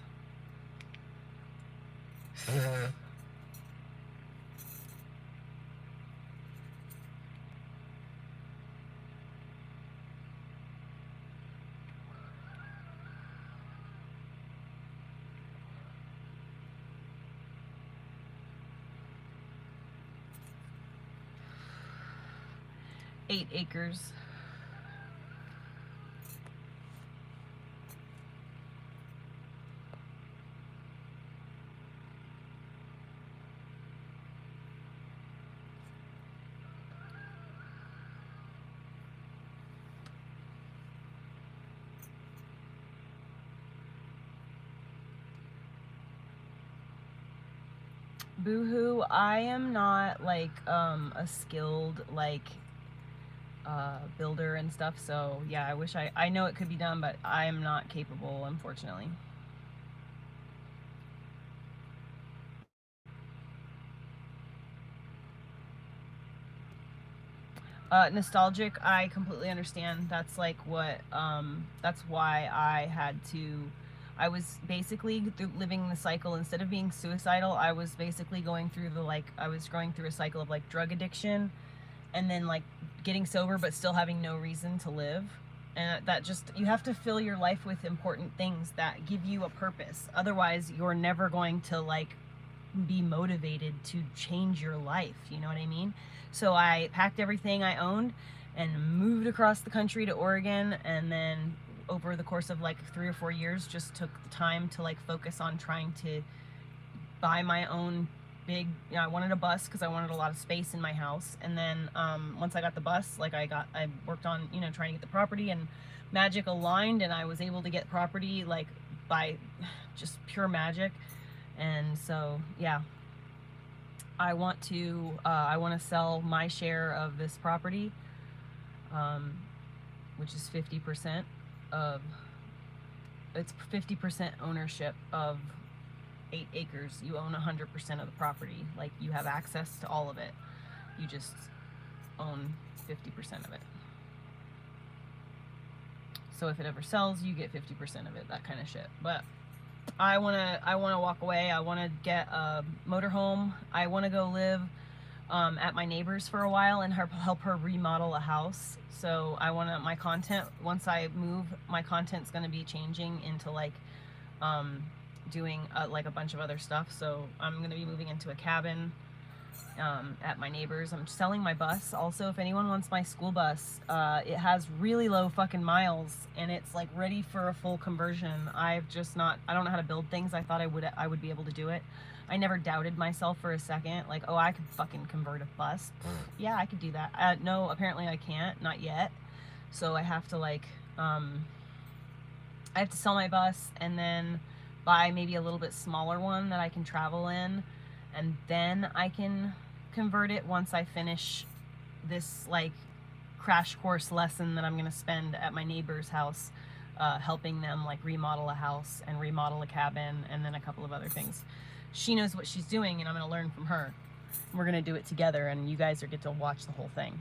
[SPEAKER 1] Eight acres. Boohoo, I am not like a skilled like builder and stuff, so yeah, I wish I know it could be done, but I am not capable, unfortunately. Nostalgic, I completely understand. That's like what that's why I was basically living the cycle. Instead of being suicidal, I was basically going through a cycle of like drug addiction, and then like getting sober but still having no reason to live. And that just, you have to fill your life with important things that give you a purpose. Otherwise, you're never going to like be motivated to change your life, you know what I mean? So I packed everything I owned and moved across the country to Oregon, and then over the course of like 3 or 4 years just took the time to like focus on trying to buy my own big, you know, I wanted a bus because I wanted a lot of space in my house. And then once I got the bus, like I worked on, you know, trying to get the property, and magic aligned, and I was able to get property like by just pure magic. And so yeah, I want to sell my share of this property, which is 50% of, it's 50% ownership of 8 acres. You own 100% of the property. Like, you have access to all of it. You just own 50% of it. So if it ever sells, you get 50% of it, that kind of shit. But I wanna walk away. I wanna get a motorhome. I wanna go live at my neighbor's for a while and help her remodel a house. So I want my content, once I move, my content's gonna be changing into like doing like a bunch of other stuff. So I'm gonna be moving into a cabin at my neighbor's. I'm selling my bus also. If anyone wants my school bus, it has really low fucking miles and it's like ready for a full conversion. I don't know how to build things. I thought I would be able to do it. I never doubted myself for a second, like, oh, I could fucking convert a bus. Yeah, I could do that. No, apparently I can't, not yet. So I have to like, I have to sell my bus and then buy maybe a little bit smaller one that I can travel in, and then I can convert it once I finish this like crash course lesson that I'm gonna spend at my neighbor's house
[SPEAKER 2] helping them like remodel a house and remodel a cabin and then a couple of other things. She knows what she's doing, and I'm going to learn from her. We're going to do it together, and you guys are get to watch the whole thing.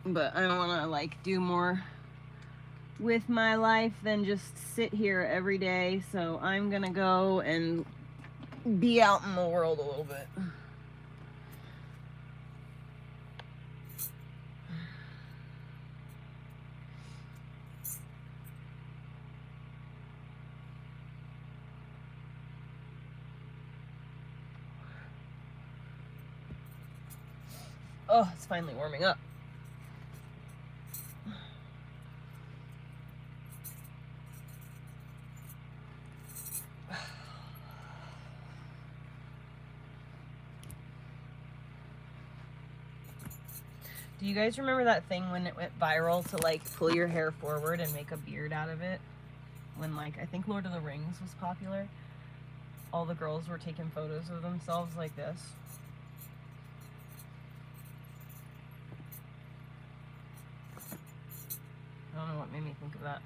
[SPEAKER 2] But I want to like do more with my life than just sit here every day, so I'm gonna go and be out in the world a little bit. Oh, it's finally warming up. Do you guys remember that thing when it went viral to like pull your hair forward and make a beard out of it? When like, I think Lord of the Rings was popular. All the girls were taking photos of themselves like this. I don't know what made me think of that.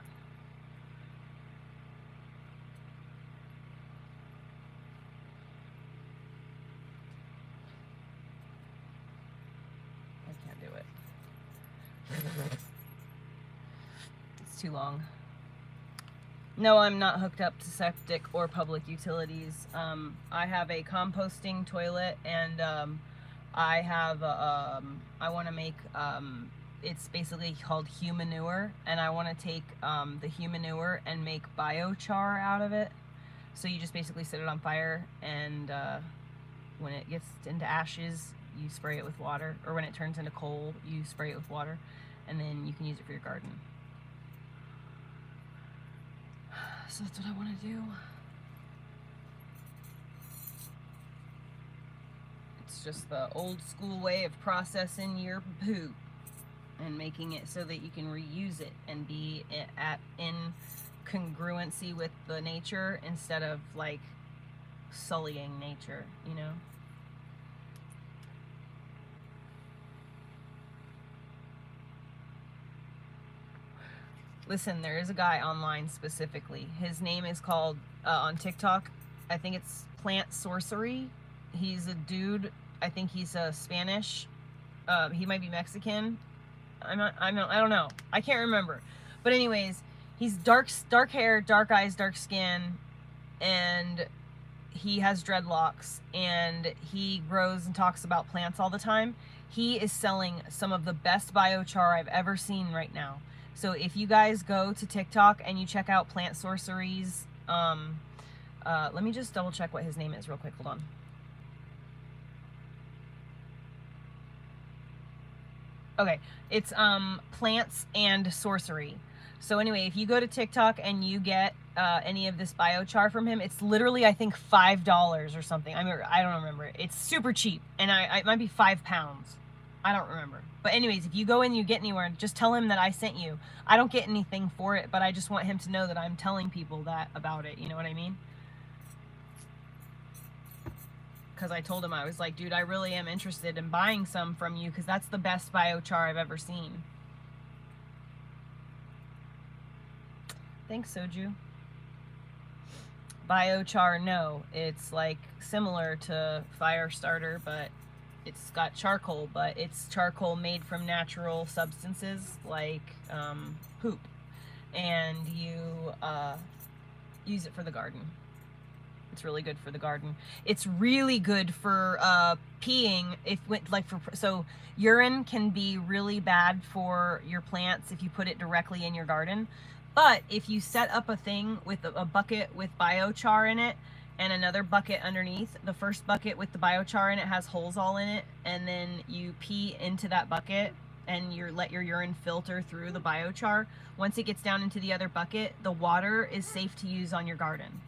[SPEAKER 2] I can't do it. It's too long. No, I'm not hooked up to septic or public utilities. I have a composting toilet, and I have I want to make it's basically called humanure, and I want to take the humanure and make biochar out of it. So you just basically set it on fire, and when it gets into ashes, you spray it with water, or when it turns into coal, you spray it with water, and then you can use it for your garden. So that's what I want to do. It's just the old school way of processing your poop and making it so that you can reuse it and be in congruency with the nature instead of like sullying nature, you know? Listen, there is a guy online specifically. His name is called, on TikTok, I think it's Plant Sorcery. He's a dude, I think he's Spanish. He might be Mexican. I don't know. I can't remember. But anyways, he's dark hair, dark eyes, dark skin, and he has dreadlocks, and he grows and talks about plants all the time. He is selling some of the best biochar I've ever seen right now. So if you guys go to TikTok and you check out Plant Sorceries, let me just double check what his name is real quick. Hold on. Okay, it's Plants and Sorcery. So anyway, if you go to TikTok and you get any of this biochar from him, it's literally, I think, $5 or something. I mean, I don't remember. It's super cheap, and it might be 5 pounds. I don't remember. But anyways, if you go in and you get anywhere, just tell him that I sent you. I don't get anything for it, but I just want him to know that I'm telling people that about it. You know what I mean? Because I told him, I was like, dude, I really am interested in buying some from you because that's the best biochar I've ever seen. Thanks, Soju. Biochar, no. It's like similar to fire starter, but it's got charcoal, but it's charcoal made from natural substances like poop, and you use it for the garden. It's really good for the garden. It's really good for peeing. So urine can be really bad for your plants if you put it directly in your garden. But if you set up a thing with a bucket with biochar in it and another bucket underneath, the first bucket with the biochar in it has holes all in it, and then you pee into that bucket and you let your urine filter through the biochar. Once it gets down into the other bucket, the water is safe to use on your garden.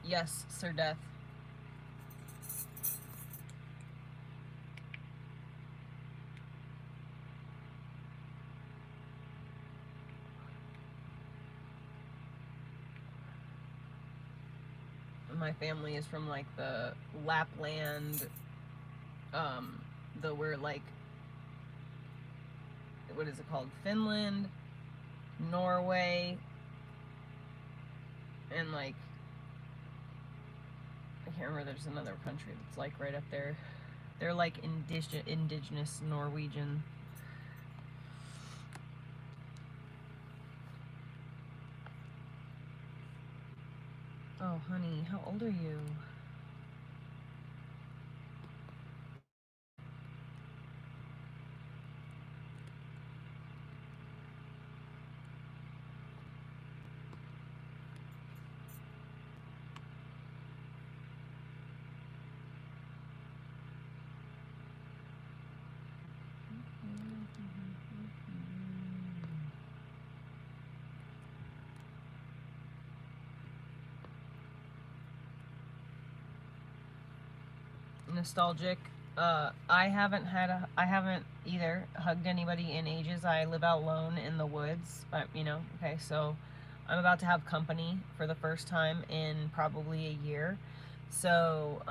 [SPEAKER 2] Yes, Sir Death. My family is from like the Lapland, where like, what is it called? Finland, Norway, and like, I can't remember, there's another country that's like right up there. They're like indigenous Norwegian. Oh, honey, how old are you? Nostalgic. I haven't either hugged anybody in ages. I live out alone in the woods, but you know, okay, so I'm about to have company for the first time in probably a year. So,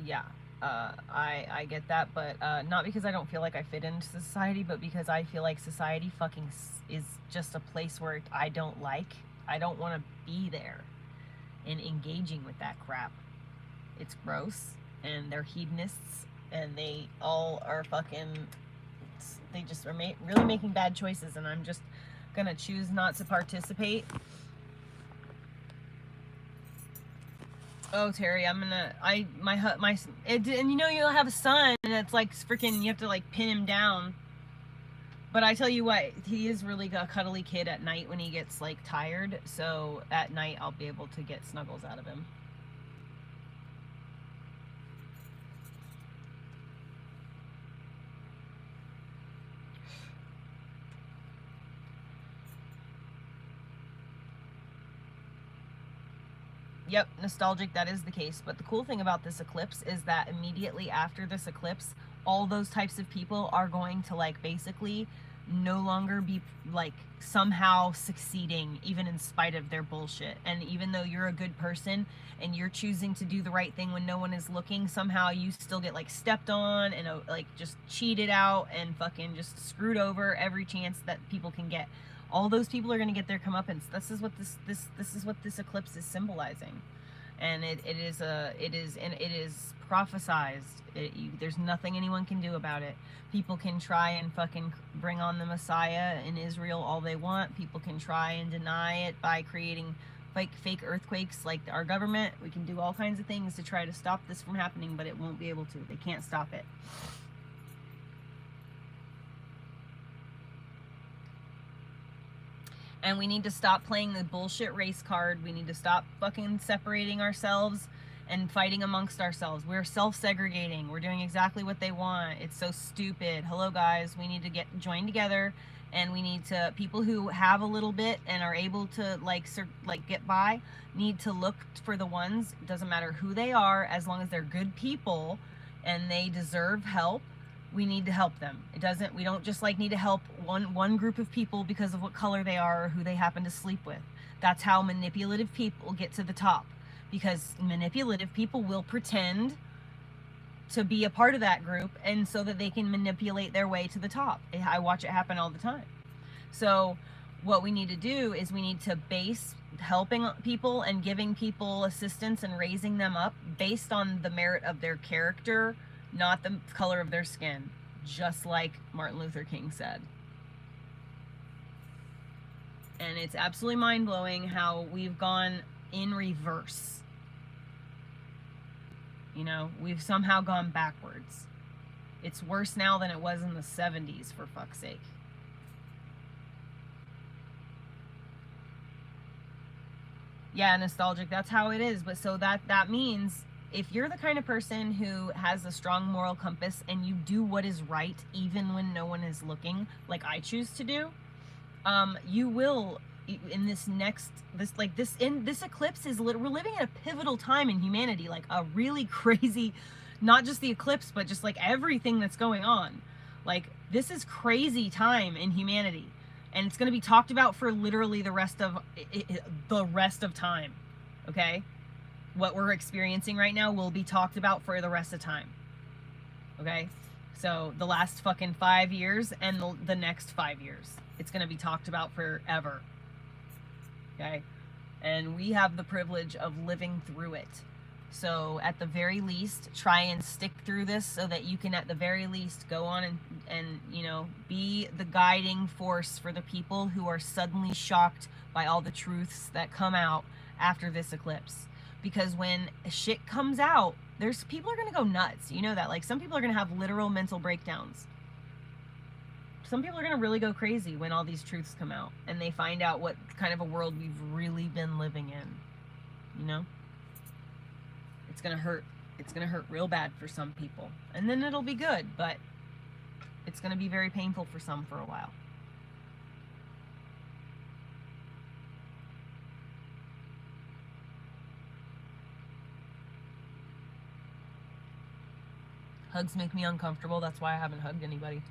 [SPEAKER 2] yeah, I get that, but not because I don't feel like I fit into society, but because I feel like society fucking is just a place where I don't like. I don't want to be there and engaging with that crap. It's gross, and they're hedonists, and they all are fucking, they just are really making bad choices, and I'm just gonna choose not to participate. Oh, Terry, I'm gonna, and you know you'll have a son, and it's like freaking, you have to like pin him down. But I tell you what, he is really a cuddly kid at night when he gets like tired, so at night I'll be able to get snuggles out of him. Yep, nostalgic, that is the case. But the cool thing about this eclipse is that immediately after this eclipse, all those types of people are going to like basically no longer be like somehow succeeding even in spite of their bullshit. And even though you're a good person and you're choosing to do the right thing when no one is looking, somehow you still get like stepped on and like just cheated out and fucking just screwed over every chance that people can get. All those people are going to get their comeuppance. This is what this eclipse is symbolizing, and it is prophesized. There's nothing anyone can do about it. People can try and fucking bring on the Messiah in Israel all they want. People can try and deny it by creating fake earthquakes like our government. We can do all kinds of things to try to stop this from happening, but it won't be able to. They can't stop it. And we need to stop playing the bullshit race card. We need to stop fucking separating ourselves and fighting amongst ourselves. We're self-segregating. We're doing exactly what they want. It's so stupid. Hello, guys. We need to join together, and we need to, people who have a little bit and are able to like get by, need to look for the ones, it doesn't matter who they are, as long as they're good people and they deserve help. We need to help them. We don't just like need to help one group of people because of what color they are or who they happen to sleep with. That's how manipulative people get to the top, because manipulative people will pretend to be a part of that group, and so that they can manipulate their way to the top. I watch it happen all the time. So what we need to do is we need to base helping people and giving people assistance and raising them up based on the merit of their character, not the color of their skin, just like Martin Luther King said. And it's absolutely mind-blowing how we've gone in reverse. You know, we've somehow gone backwards. It's worse now than it was in the 70s, for fuck's sake. Yeah, nostalgic, that's how it is. But so that means if you're the kind of person who has a strong moral compass and you do what is right even when no one is looking, like I choose to do, you will in this eclipse is we're living in a pivotal time in humanity, like a really crazy, not just the eclipse, but just like everything that's going on. Like, this is crazy time in humanity, and it's going to be talked about for literally the rest of time. Okay, what we're experiencing right now will be talked about for the rest of time. Okay, so the last fucking 5 years and the next 5 years, it's going to be talked about forever. Okay, and we have the privilege of living through it. So at the very least, try and stick through this so that you can at the very least go on and you know, be the guiding force for the people who are suddenly shocked by all the truths that come out after this eclipse. Because when shit comes out, there's people are going to go nuts. You know that. Like, some people are going to have literal mental breakdowns. Some people are going to really go crazy when all these truths come out and they find out what kind of a world we've really been living in. You know? It's going to hurt. It's going to hurt real bad for some people. And then it'll be good, but it's going to be very painful for some for a while. Hugs make me uncomfortable. That's why I haven't hugged anybody.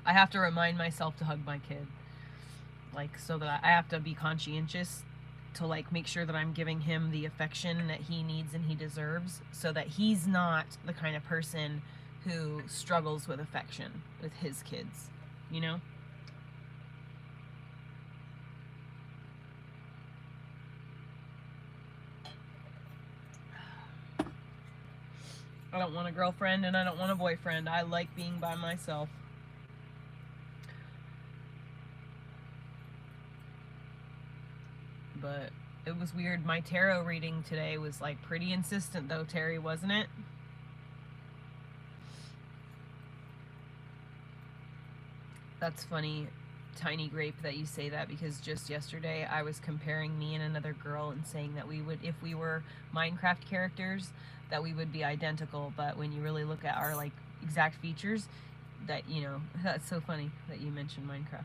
[SPEAKER 2] I have to remind myself to hug my kid. Like, so that I have to be conscientious to, like, make sure that I'm giving him the affection that he needs and he deserves, so that he's not the kind of person who struggles with affection with his kids, you know? I don't want a girlfriend and I don't want a boyfriend. I like being by myself. But it was weird. My tarot reading today was like pretty insistent though, Terry, wasn't it? That's funny, Tiny Grape, that you say that, because just yesterday I was comparing me and another girl and saying that we would, if we were Minecraft characters, that we would be identical, but when you really look at our like exact features, that, you know, that's so funny that you mentioned Minecraft.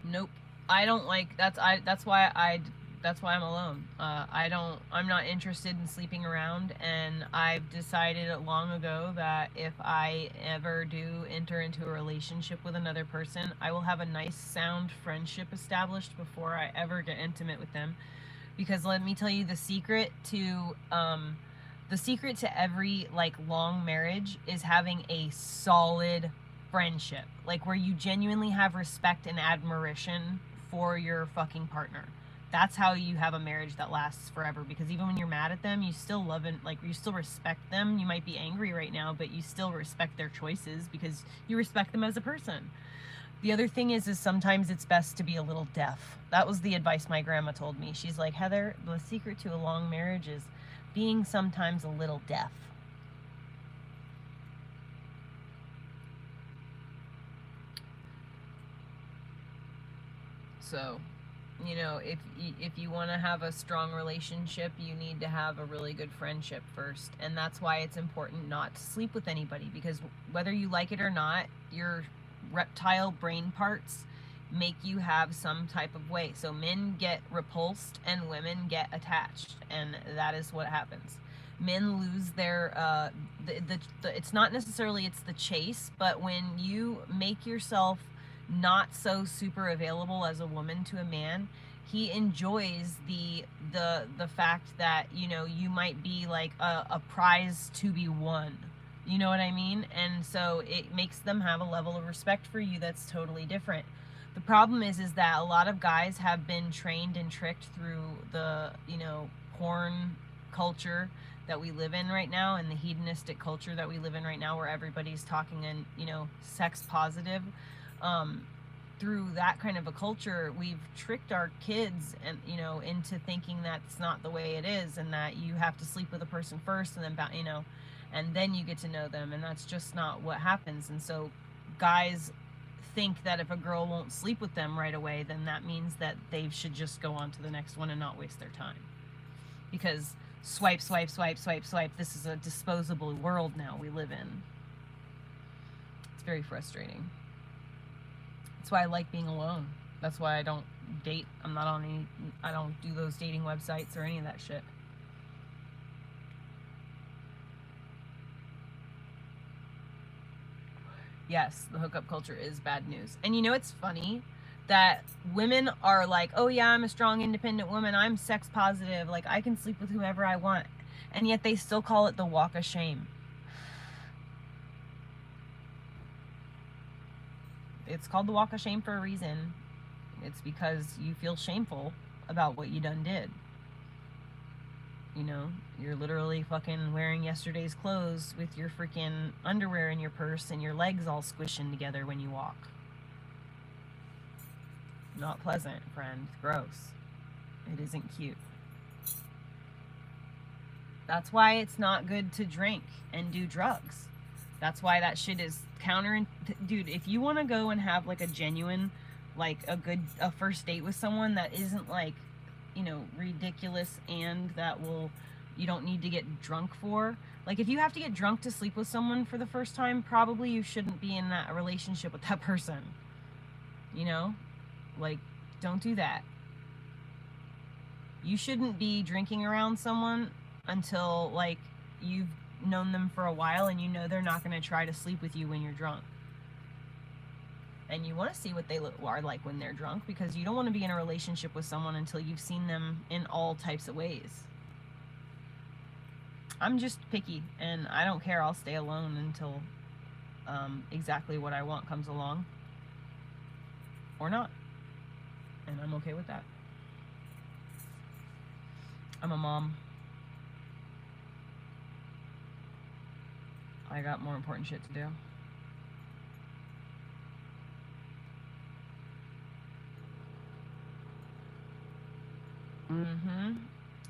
[SPEAKER 2] Nope. I don't like, that's why I'm alone. I'm not interested in sleeping around, and I've decided long ago that if I ever do enter into a relationship with another person, I will have a nice sound friendship established before I ever get intimate with them. Because let me tell you, the secret to every like long marriage is having a solid friendship, like where you genuinely have respect and admiration for your fucking partner. That's how you have a marriage that lasts forever, because even when you're mad at them, you still love and like you still respect them. You might be angry right now, but you still respect their choices because you respect them as a person. The other thing is sometimes it's best to be a little deaf. That was the advice my grandma told me. She's like, Heather, the secret to a long marriage is being sometimes a little deaf. So, you know, if you want to have a strong relationship, you need to have a really good friendship first. And that's why it's important not to sleep with anybody, because whether you like it or not, your reptile brain parts make you have some type of way. So men get repulsed and women get attached, and that is what happens. Men lose their it's not necessarily it's the chase, but when you make yourself not so super available as a woman to a man, he enjoys the fact that, you know, you might be like a prize to be won. You know what I mean? And so it makes them have a level of respect for you that's totally different. The problem is that a lot of guys have been trained and tricked through the, you know, porn culture that we live in right now, and the hedonistic culture that we live in right now, where everybody's talking and, you know, sex positive. Through that kind of a culture, we've tricked our kids and, you know, into thinking that's not the way it is, and that you have to sleep with a person first and then, you know, and then you get to know them, and that's just not what happens. And so guys think that if a girl won't sleep with them right away, then that means that they should just go on to the next one and not waste their time. Because swipe, swipe, swipe, swipe, swipe, this is a disposable world now we live in. It's very frustrating. That's why I like being alone. That's why I don't date. I'm not on any, I don't do those dating websites or any of that shit. Yes, the hookup culture is bad news. And you know, it's funny that women are like, oh yeah, I'm a strong, independent woman. I'm sex positive. Like, I can sleep with whoever I want. And yet they still call it the walk of shame. It's called the walk of shame for a reason. It's because you feel shameful about what you done did. You know, you're literally fucking wearing yesterday's clothes with your freaking underwear in your purse and your legs all squishing together when you walk. Not pleasant, friend. Gross. It isn't cute. That's why it's not good to drink and do drugs. That's why that shit is dude, if you want to go and have like a genuine, like a first date with someone that isn't like, you know, ridiculous and that you don't need to get drunk for. Like, if you have to get drunk to sleep with someone for the first time, probably you shouldn't be in that relationship with that person. You know? Like, don't do that. You shouldn't be drinking around someone until, like, you've known them for a while and you know they're not going to try to sleep with you when you're drunk. And you want to see what they are like when they're drunk, because you don't want to be in a relationship with someone until you've seen them in all types of ways. I'm just picky, and I don't care. I'll stay alone until exactly what I want comes along. Or not. And I'm okay with that. I'm a mom. I got more important shit to do.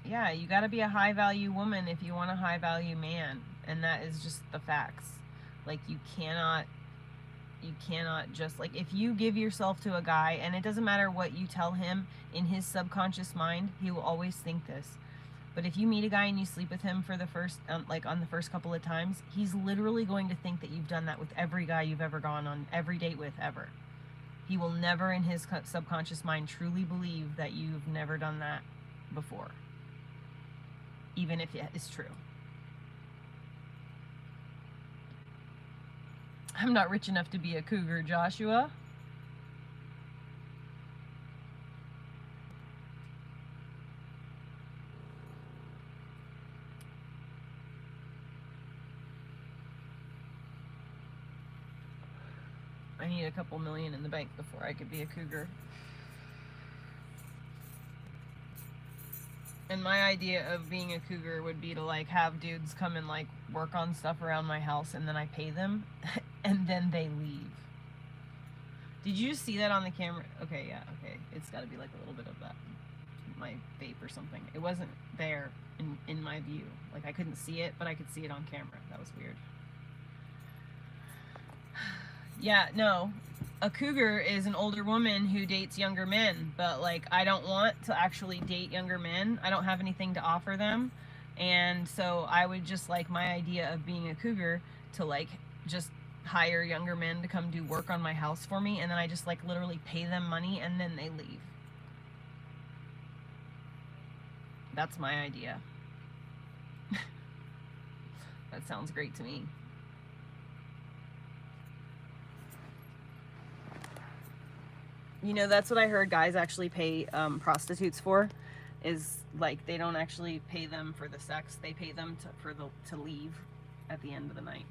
[SPEAKER 2] Yeah, you got to be a high value woman if you want a high value man, and that is just the facts. Like, you cannot just, like, if you give yourself to a guy, and it doesn't matter what you tell him, in his subconscious mind he will always think this. But if you meet a guy and you sleep with him for the first like on the first couple of times, he's literally going to think that you've done that with every guy you've ever gone on every date with ever. He will never in his subconscious mind truly believe that you've never done that before, even if it's true. I'm not rich enough to be a cougar, Joshua. I need a couple million in the bank before I could be a cougar. And my idea of being a cougar would be to, like, have dudes come and, like, work on stuff around my house, and then I pay them and then they leave. Did you see that on the camera? Okay, yeah, okay. It's got to be like a little bit of that, my vape or something. It wasn't there in my view. Like, I couldn't see it, but I could see it on camera. That was weird. Yeah, no. A cougar is an older woman who dates younger men, but, like, I don't want to actually date younger men. I don't have anything to offer them. And so I would just like my idea of being a cougar to, like, just hire younger men to come do work on my house for me, and then I just, like, literally pay them money and then they leave. That's my idea. That sounds great to me. You know, that's what I heard guys actually pay prostitutes for, is, like, they don't actually pay them for the sex, they pay them to leave at the end of the night.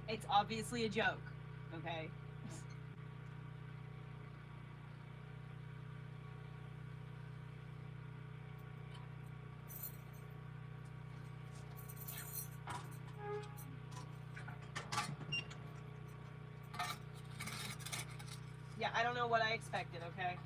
[SPEAKER 2] It's obviously a joke, okay? Yeah, I don't know what I expected, okay?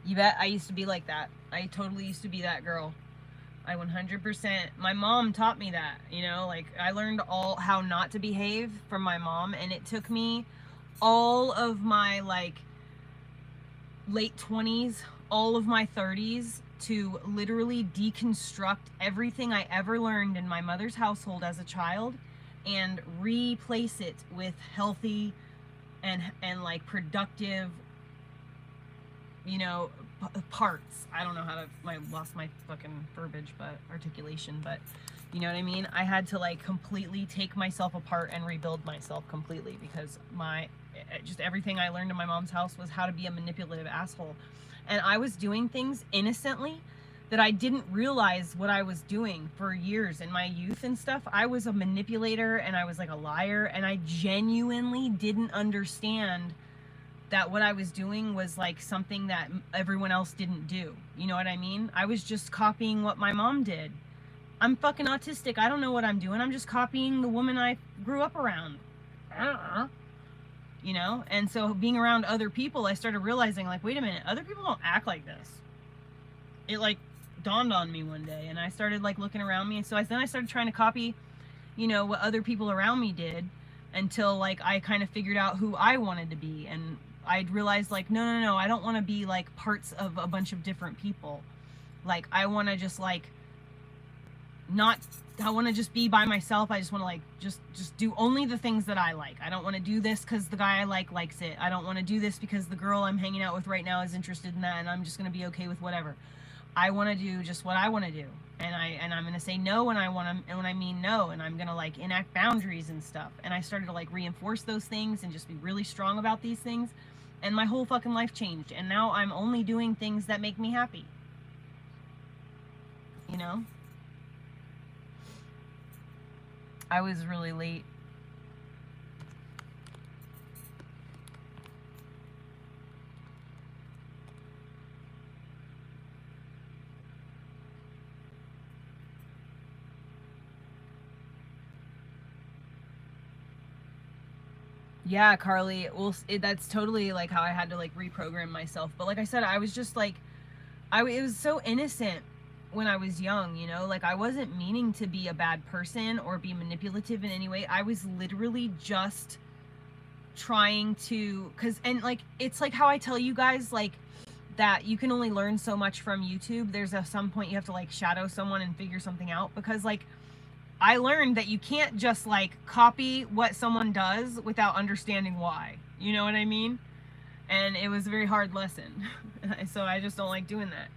[SPEAKER 2] You bet I used to be like that. I totally used to be that girl. I 100%, my mom taught me that, you know, like I learned all how not to behave from my mom, and it took me all of my like late 20s, all of my 30s to literally deconstruct everything I ever learned in my mother's household as a child and replace it with healthy and like productive, you know, parts. I don't know how to, I lost my fucking verbiage, but articulation, but you know what I mean? I had to like completely take myself apart and rebuild myself completely, because just everything I learned in my mom's house was how to be a manipulative asshole. And I was doing things innocently that I didn't realize what I was doing for years in my youth and stuff. I was a manipulator and I was like a liar, and I genuinely didn't understand that what I was doing was like something that everyone else didn't do. You know what I mean? I was just copying what my mom did. I'm fucking autistic. I don't know what I'm doing. I'm just copying the woman I grew up around. You know? And so being around other people, I started realizing like, wait a minute, other people don't act like this. It like dawned on me one day, and I started like looking around me. And so then I started trying to copy, you know, what other people around me did, until like I kind of figured out who I wanted to be. And I'd realized like, no, I don't want to be like parts of a bunch of different people. Like I want to just like I want to just be by myself. I just want to like just do only the things that I like. I don't want to do this because the guy I likes it. I don't want to do this because the girl I'm hanging out with right now is interested in that, and I'm just going to be okay with whatever. I want to do just what I want to do, and I'm going to say no when I want to, and when I mean no, and I'm going to like enact boundaries and stuff. And I started to like reinforce those things and just be really strong about these things, and my whole fucking life changed. And now I'm only doing things that make me happy. You know? I was really late. Yeah, Carly, well, that's totally like how I had to like reprogram myself. But like I said, I was just like, it was so innocent when I was young, you know, like I wasn't meaning to be a bad person or be manipulative in any way. I was literally just trying to, and like, it's like how I tell you guys, like, that you can only learn so much from YouTube. There's some point you have to like shadow someone and figure something out, because like, I learned that you can't just like copy what someone does without understanding why. You know what I mean? And it was a very hard lesson. So I just don't like doing that.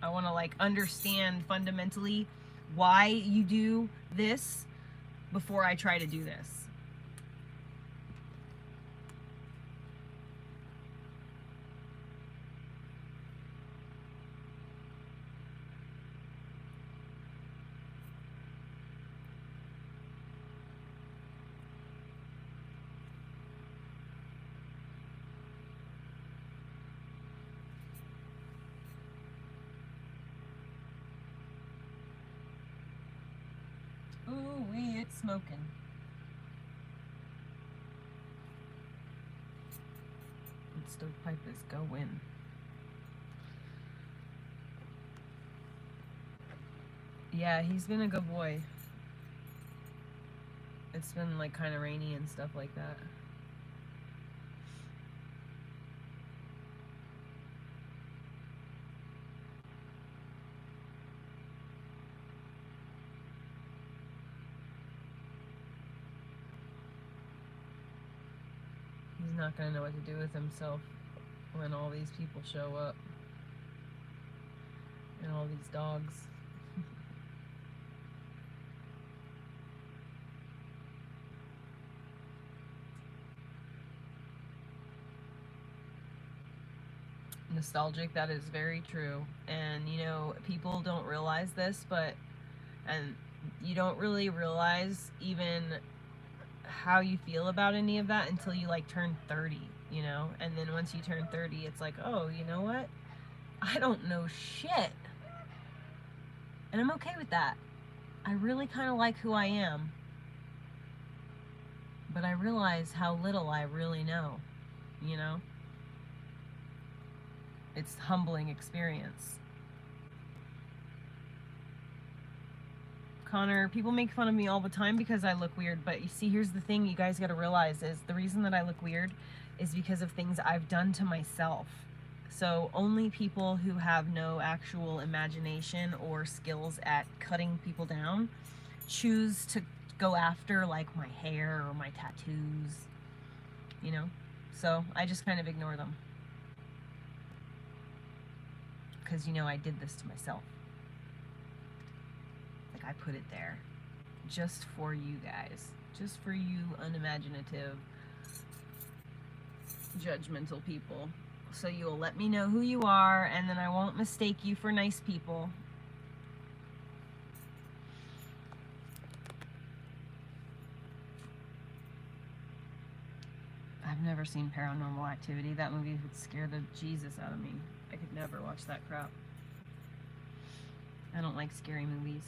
[SPEAKER 2] I want to like understand fundamentally why you do this before I try to do this. Ooh, it's smoking. The stovepipe is going. Yeah, he's been a good boy. It's been like kind of rainy and stuff like that. He's not gonna know what to do with himself when all these people show up. And all these dogs. Nostalgic, that is very true. And you know, people don't realize this, and you don't really realize even how you feel about any of that until you like turn 30, you know? And then once you turn 30, it's like, oh, you know what? I don't know shit. And I'm okay with that. I really kind of like who I am. But I realize how little I really know, you know? It's a humbling experience. Connor, people make fun of me all the time because I look weird, but you see, here's the thing you guys got to realize is the reason that I look weird is because of things I've done to myself. So only people who have no actual imagination or skills at cutting people down choose to go after like my hair or my tattoos, you know? So I just kind of ignore them. Because, you know, I did this to myself. Like, I put it there. Just for you guys. Just for you unimaginative, judgmental people. So you'll let me know who you are, and then I won't mistake you for nice people. I've never seen Paranormal Activity. That movie would scare the Jesus out of me. I could never watch that crap. I don't like scary movies.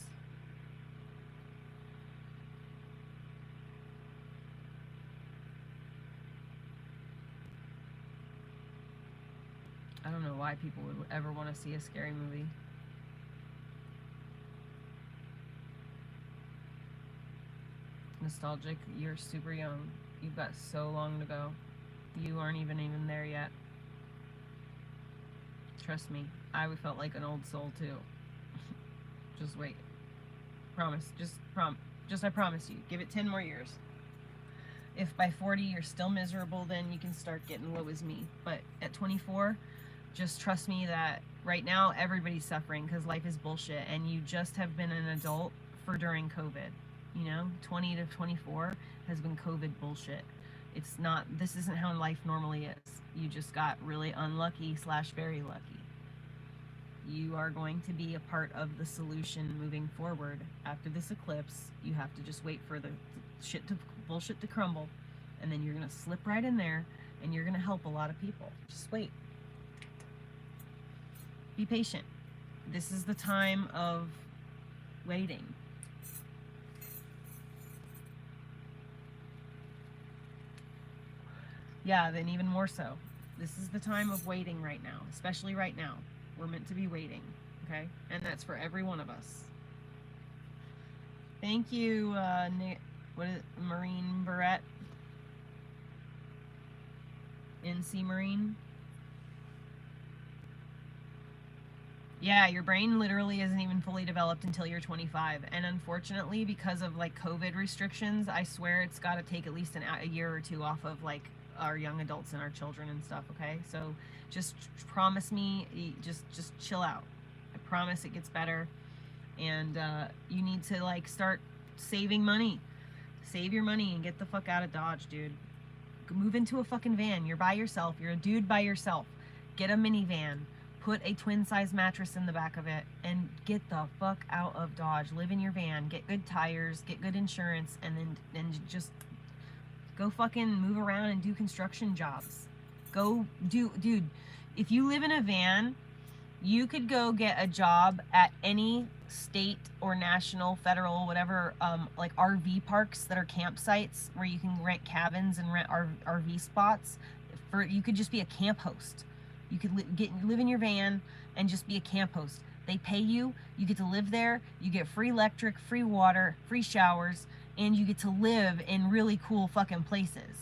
[SPEAKER 2] I don't know why people would ever want to see a scary movie. Nostalgic, you're super young. You've got so long to go. You aren't even there yet. Trust me, I felt like an old soul too. Just wait. Promise. I promise you. Give it 10 more years. If by 40 you're still miserable, then you can start getting woe is me. But at 24, just trust me that right now everybody's suffering because life is bullshit, and you just have been an adult for during COVID. You know, 20 to 24 has been COVID bullshit. It's not, this isn't how life normally is. You just got really unlucky / very lucky. You are going to be a part of the solution moving forward. After this eclipse, you have to just wait for the bullshit to crumble, and then you're gonna slip right in there, and you're gonna help a lot of people. Just wait. Be patient. This is the time of waiting. Yeah, then even more so. This is the time of waiting right now, especially right now. We're meant to be waiting, okay? And that's for every one of us. Thank you, Marine Barrett. NC Marine. Yeah, your brain literally isn't even fully developed until you're 25. And unfortunately, because of like COVID restrictions, I swear it's got to take at least a year or two off of like our young adults and our children and stuff, okay? So just promise me, just chill out. I promise it gets better. And you need to like start saving money. Save your money and get the fuck out of Dodge, dude. Move into a fucking van. You're by yourself. You're a dude by yourself. Get a minivan. Put a twin-size mattress in the back of it and get the fuck out of Dodge. Live in your van. Get good tires. Get good insurance. And then just go fucking move around and do construction jobs. Go do, dude, if you live in a van, you could go get a job at any state or national, federal, whatever, like RV parks that are campsites where you can rent cabins and rent RV spots. You could just be a camp host. You could live in your van and just be a camp host. They pay you, you get to live there, you get free electric, free water, free showers, and you get to live in really cool fucking places.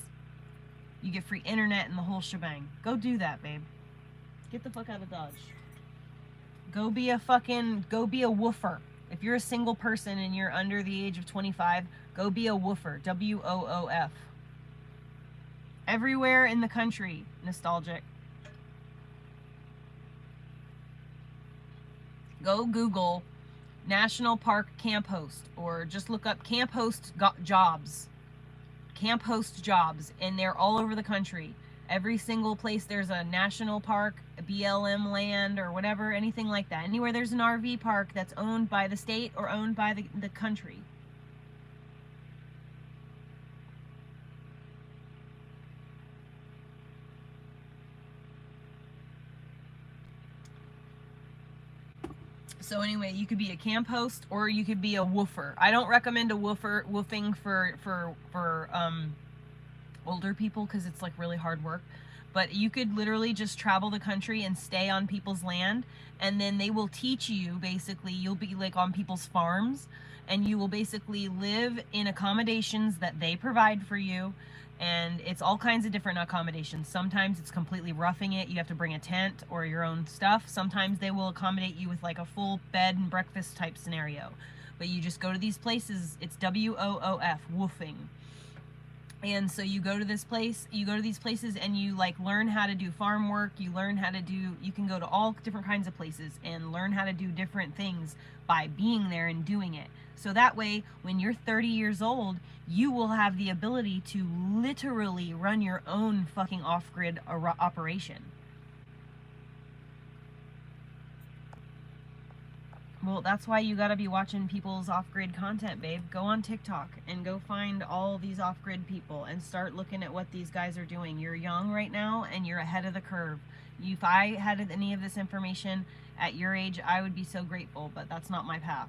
[SPEAKER 2] You get free internet and the whole shebang. Go do that, babe. Get the fuck out of Dodge. Go be a woofer. If you're a single person and you're under the age of 25, go be a woofer. WOOF. Everywhere in the country, nostalgic. Go Google National Park Camp Host, or just look up Camp Host jobs. Camp Host jobs, and they're all over the country. Every single place there's a national park, a BLM land or whatever, anything like that. Anywhere there's an RV park that's owned by the state or owned by the country. So anyway, you could be a camp host or you could be a woofer. I don't recommend woofing for older people because it's like really hard work. But you could literally just travel the country and stay on people's land, and then they will teach you, basically, you'll be like on people's farms, and you will basically live in accommodations that they provide for you. And it's all kinds of different accommodations. Sometimes it's completely roughing it. You have to bring a tent or your own stuff. Sometimes they will accommodate you with like a full bed and breakfast type scenario. But you just go to these places. It's WOOF, woofing. And so you go to this place, you go to these places and you like learn how to do farm work. You learn how to do, you can go to all different kinds of places and learn how to do different things by being there and doing it. So that way, when you're 30 years old, you will have the ability to literally run your own fucking off-grid operation. Well, that's why you gotta be watching people's off-grid content, babe. Go on TikTok and go find all these off-grid people and start looking at what these guys are doing. You're young right now and you're ahead of the curve. If I had any of this information at your age, I would be so grateful, but that's not my path.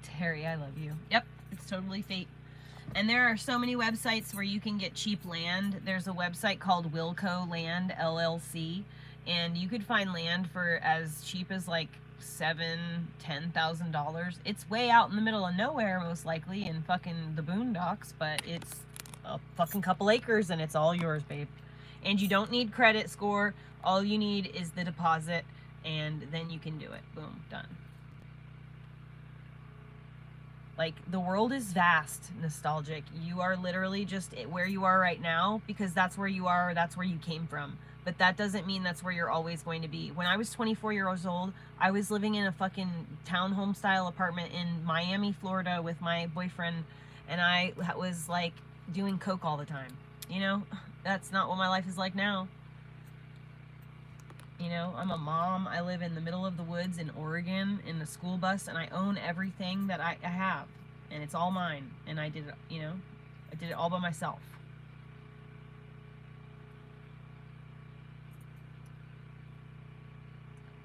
[SPEAKER 2] Terry, I love you. Yep, it's totally fate. And there are so many websites where you can get cheap land. There's a website called Wilco Land LLC, and you could find land for as cheap as like $7,000-$10,000. It's way out in the middle of nowhere, most likely, in fucking the boondocks, but it's a fucking couple acres and it's all yours, babe. And you don't need credit score. All you need is the deposit, and then you can do it. Boom, done. Like, the world is vast, nostalgic. You are literally just where you are right now because that's where you are, that's where you came from. But that doesn't mean that's where you're always going to be. When I was 24 years old, I was living in a fucking townhome style apartment in Miami, Florida with my boyfriend, and I was like doing coke all the time. You know, that's not what my life is like now. You know, I'm a mom. I live in the middle of the woods in Oregon in the school bus, and I own everything that I have, and it's all mine. And I did it, you know, I did it all by myself.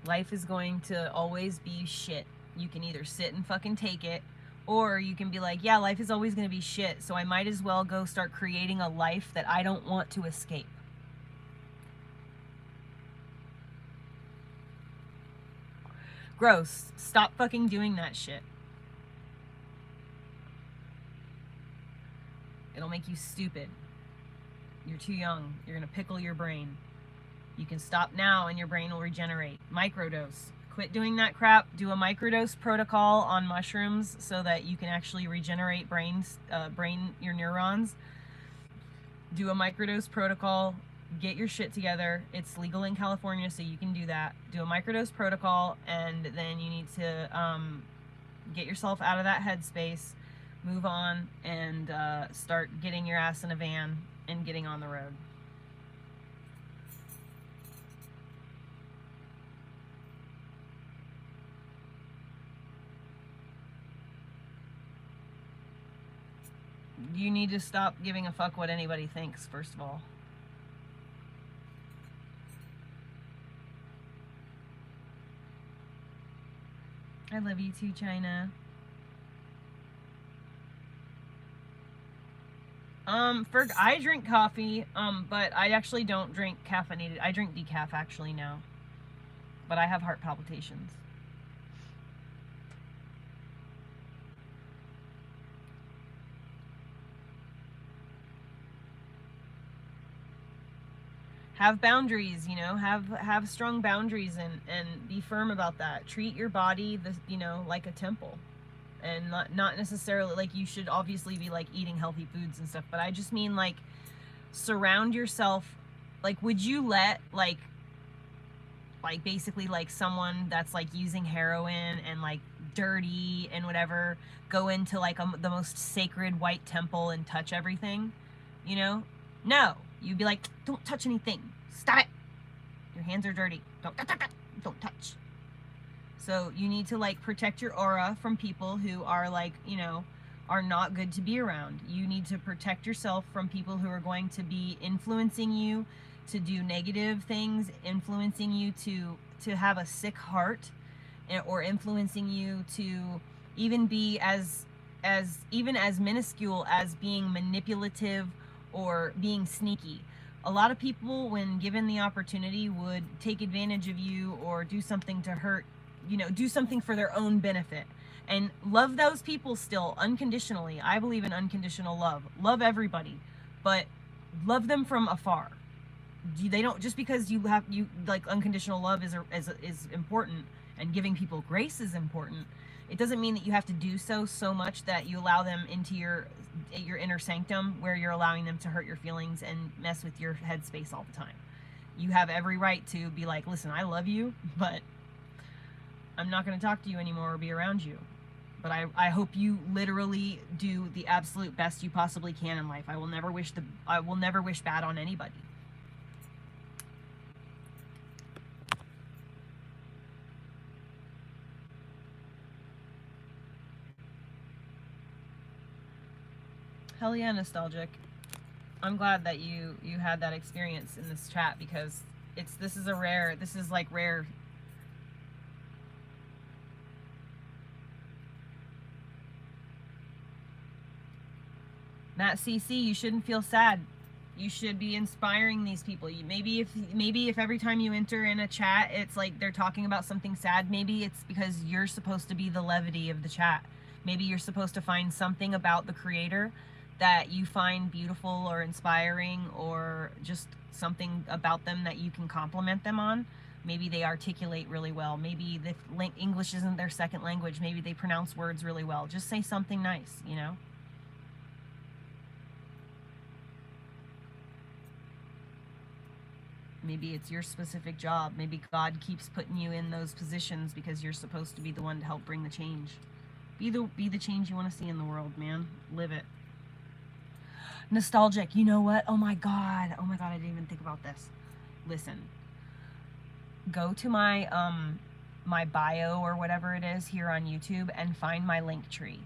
[SPEAKER 2] Life is going to always be shit. You can either sit and fucking take it, or you can be like, yeah, life is always going to be shit, so I might as well go start creating a life that I don't want to escape. Gross. Stop fucking doing that shit. It'll make you stupid. You're too young. You're gonna pickle your brain. You can stop now and your brain will regenerate. Microdose. Quit doing that crap. Do a microdose protocol on mushrooms so that you can actually regenerate your neurons. Do a microdose protocol. Get your shit together. It's legal in California, so you can do that. Do a microdose protocol, and then you need to get yourself out of that headspace, move on, and start getting your ass in a van and getting on the road. You need to stop giving a fuck what anybody thinks, first of all. I love you too, China. I drink coffee, but I actually don't drink caffeinated. I drink decaf actually now. But I have heart palpitations. Have boundaries, you know, have strong boundaries and be firm about that. Treat your body, you know, like a temple. And not necessarily like you should obviously be like eating healthy foods and stuff, but I just mean like surround yourself. Like, would you let like basically like someone that's like using heroin and like dirty and whatever go into like the most sacred white temple and touch everything? You know? No. You'd be like, don't touch anything. Stop it. Your hands are dirty. Don't touch. So you need to like protect your aura from people who are like, you know, are not good to be around. You need to protect yourself from people who are going to be influencing you to do negative things, influencing you to have a sick heart, or influencing you to even be as minuscule as being manipulative or being sneaky. A lot of people, when given the opportunity, would take advantage of you or do something to hurt, you know, do something for their own benefit. And love those people still unconditionally. I believe in unconditional love. Love everybody, but love them from afar. They don't, just because you like unconditional love is important, and giving people grace is important, it doesn't mean that you have to do so much that you allow them into your inner sanctum, where you're allowing them to hurt your feelings and mess with your headspace all the time. You have every right to be like, listen, I love you, but I'm not going to talk to you anymore or be around you. But I hope you literally do the absolute best you possibly can in life. I will never wish bad on anybody. Hell yeah, nostalgic. I'm glad that you had that experience in this chat, because this is like rare. Matt CC, you shouldn't feel sad. You should be inspiring these people. Maybe if every time you enter in a chat, it's like they're talking about something sad, maybe it's because you're supposed to be the levity of the chat. Maybe you're supposed to find something about the creator that you find beautiful or inspiring, or just something about them that you can compliment them on. Maybe they articulate really well. Maybe the English isn't their second language. Maybe they pronounce words really well. Just say something nice, you know? Maybe it's your specific job. Maybe God keeps putting you in those positions because you're supposed to be the one to help bring the change. Be the change you want to see in the world, man. Live it. Nostalgic, you know what? Oh my god, I didn't even think about this. Listen, go to my my bio or whatever it is here on YouTube and find my link tree.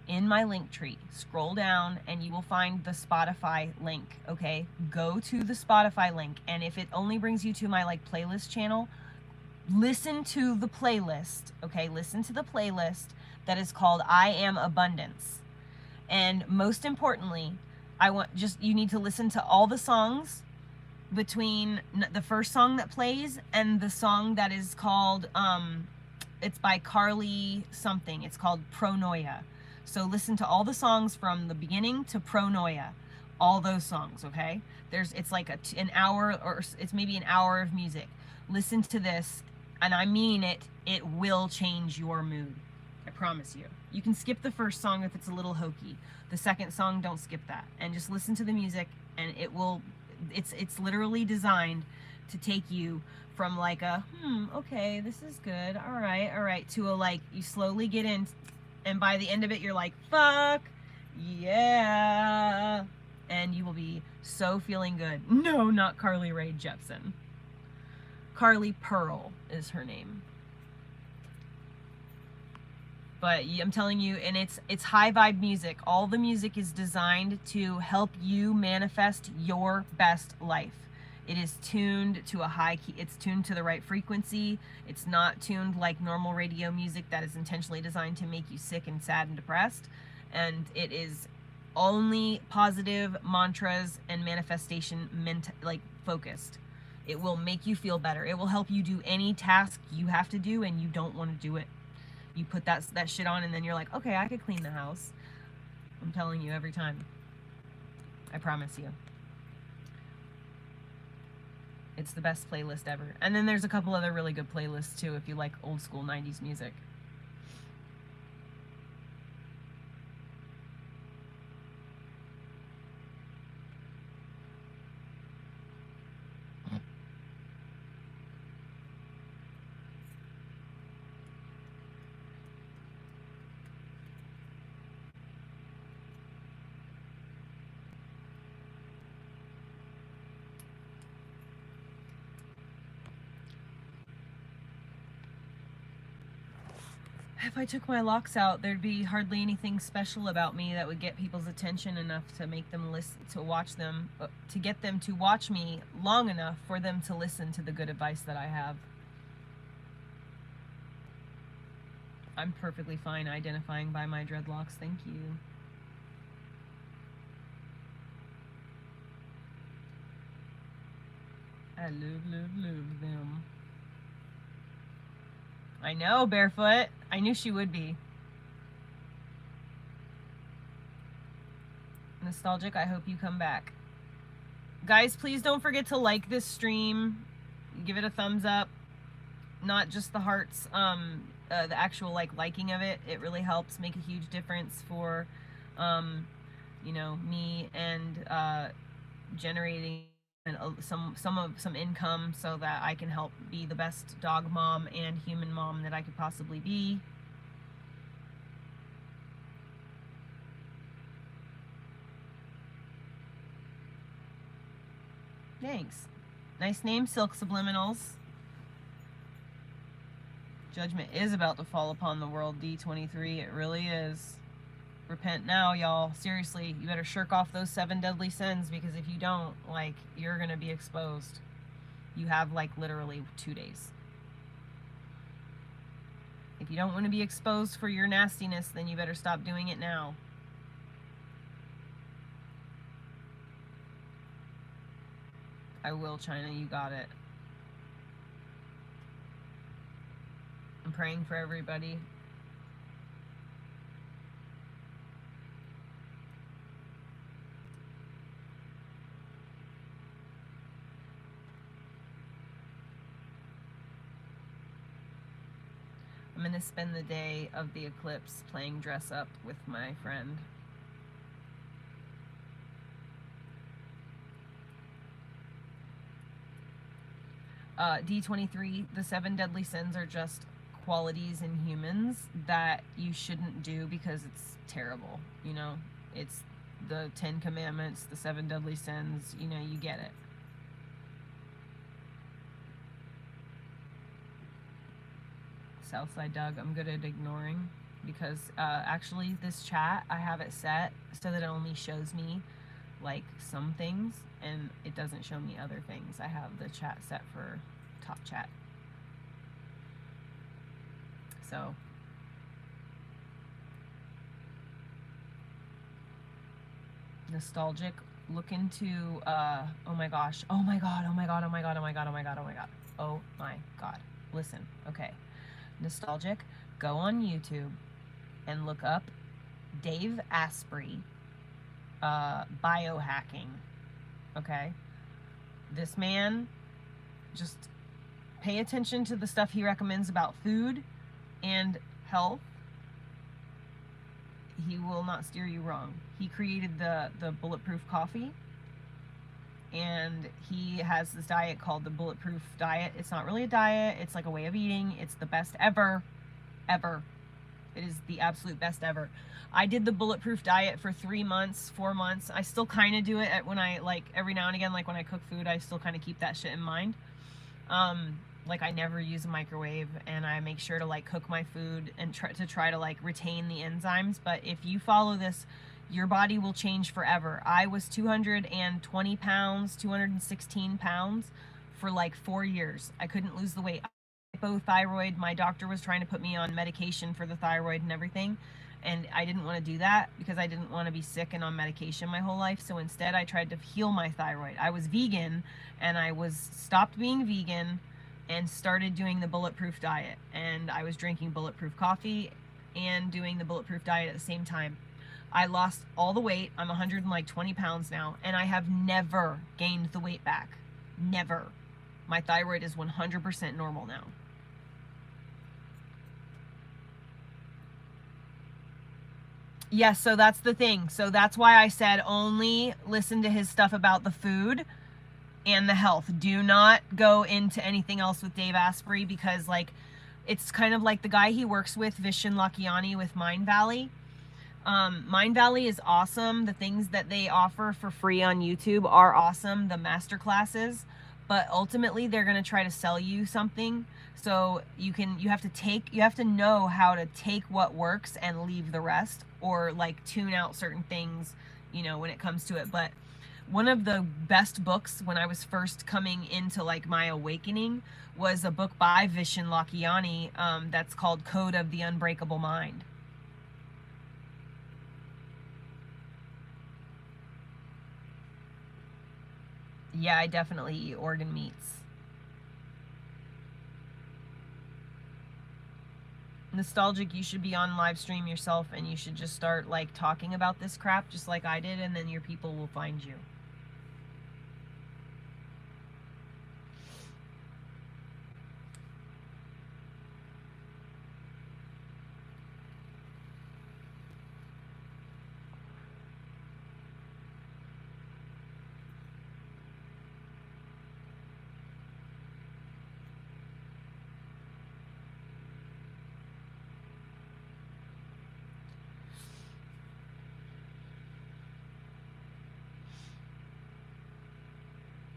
[SPEAKER 2] In my link tree, scroll down and you will find the Spotify link. Okay, go to the Spotify link, and if it only brings you to my like playlist channel, listen to the playlist. Okay, listen to the playlist that is called I Am Abundance. And most importantly, you need to listen to all the songs between the first song that plays and the song that is called, it's by Carly something. It's called Pronoia. So listen to all the songs from the beginning to Pronoia. All those songs, okay? It's like an hour, or it's maybe an hour of music. Listen to this, and I mean it, it will change your mood. I promise you. You can skip the first song if it's a little hokey. The second song, don't skip that. And just listen to the music, and it's literally designed to take you from like a, okay, this is good, all right, to a like, you slowly get in, and by the end of it, you're like, fuck, yeah. And you will be so feeling good. No, not Carly Rae Jepsen. Carly Pearl is her name. But I'm telling you, and it's high vibe music. All the music is designed to help you manifest your best life. It is tuned to a high key. It's tuned to the right frequency. It's not tuned like normal radio music that is intentionally designed to make you sick and sad and depressed. And it is only positive mantras and manifestation focused. It will make you feel better. It will help you do any task you have to do and you don't want to do it. You put that shit on, and then you're like, okay, I could clean the house. I'm telling you every time. I promise you. It's the best playlist ever. And then there's a couple other really good playlists too if you like old school 90s music. if I took my locks out, there'd be hardly anything special about me that would get people's attention enough to make them listen, to watch them, to get them to watch me long enough for them to listen to the good advice that I have. I'm perfectly fine identifying by my dreadlocks, thank you. I love them. I know, Barefoot. I knew she would be. Nostalgic, I hope you come back. Guys, please don't forget to like this stream. Give it a thumbs up. Not just the hearts, the actual like liking of it. It really helps make a huge difference for, you know, me and generating some income so that I can help be the best dog mom and human mom that I could possibly be. Thanks. Nice name, Silk Subliminals. Judgment is about to fall upon the world, D23. It really is. Repent now, y'all. Seriously, you better shirk off those 7 deadly sins, because if you don't, like, you're gonna be exposed. You have, like, literally 2 days. If you don't want to be exposed for your nastiness, then you better stop doing it now. I will, China, you got it. I'm praying for everybody. I'm gonna spend the day of the eclipse playing dress up with my friend. D23, the 7 deadly sins are just qualities in humans that you shouldn't do because it's terrible, you know? It's the 10 commandments, the 7 deadly sins, you know, you get it. Southside Doug, I'm good at ignoring, because actually this chat, I have it set so that it only shows me like some things and it doesn't show me other things. I have the chat set for top chat. So nostalgic, look into oh my gosh, oh my god, oh my god, oh my god, oh my god, oh my god, oh my god, oh my god. Listen, okay. Nostalgic, go on YouTube and look up Dave Asprey biohacking. Okay, this man, just pay attention to the stuff he recommends about food and health. He will not steer you wrong. He created the bulletproof coffee, and he has this diet called the bulletproof diet. It's not really a diet, it's like a way of eating. It's the best ever. It is the absolute best ever. I did the bulletproof diet for 3 months, 4 months. I still kind of do it when I, like, every now and again, like when I cook food, I still kind of keep that shit in mind. Like, I never use a microwave, and I make sure to like cook my food and try to like retain the enzymes. But if you follow this, your body will change forever. I was 220 pounds, 216 pounds for like 4 years. I couldn't lose the weight. Hypothyroid, my doctor was trying to put me on medication for the thyroid and everything, and I didn't want to do that because I didn't want to be sick and on medication my whole life. So instead I tried to heal my thyroid. I was vegan, and I stopped being vegan and started doing the bulletproof diet, and I was drinking bulletproof coffee and doing the bulletproof diet at the same time. I lost all the weight. I'm 120 pounds now, and I have never gained the weight back. Never. My thyroid is 100% normal now. Yes, so that's the thing. So that's why I said only listen to his stuff about the food and the health. Do not go into anything else with Dave Asprey, because like it's kind of like the guy he works with, Vishen Lakhiani, with Mind Valley. Mind Valley is awesome. The things that they offer for free on YouTube are awesome, the master classes, but ultimately they're going to try to sell you something. So you have to know how to take what works and leave the rest, or like tune out certain things, you know, when it comes to it. But one of the best books when I was first coming into like my awakening was a book by Vishen Lakhiani that's called Code of the Unbreakable Mind. Yeah, I definitely eat organ meats. Nostalgic, you should be on live stream yourself, and you should just start like talking about this crap just like I did, and then your people will find you.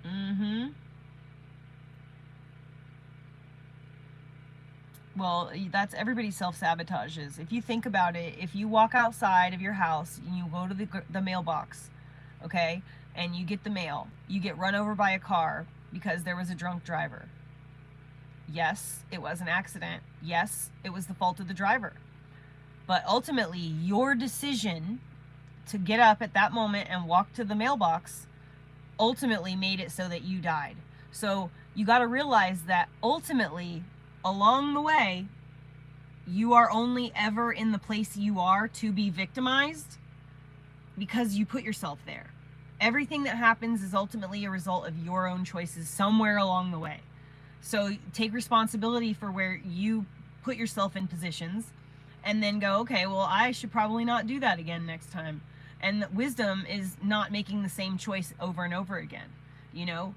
[SPEAKER 2] Mm-hmm. Well, that's everybody self-sabotages. If you think about it, if you walk outside of your house and you go to the mailbox, okay, and you get the mail, you get run over by a car because there was a drunk driver. Yes, it was an accident. Yes, it was the fault of the driver. But ultimately, your decision to get up at that moment and walk to the mailbox ultimately made it so that you died. So you got to realize that ultimately, along the way, you are only ever in the place you are to be victimized because you put yourself there. Everything that happens is ultimately a result of your own choices somewhere along the way. So take responsibility for where you put yourself in positions, and then go, okay, well, I should probably not do that again next time. And wisdom is not making the same choice over and over again. You know,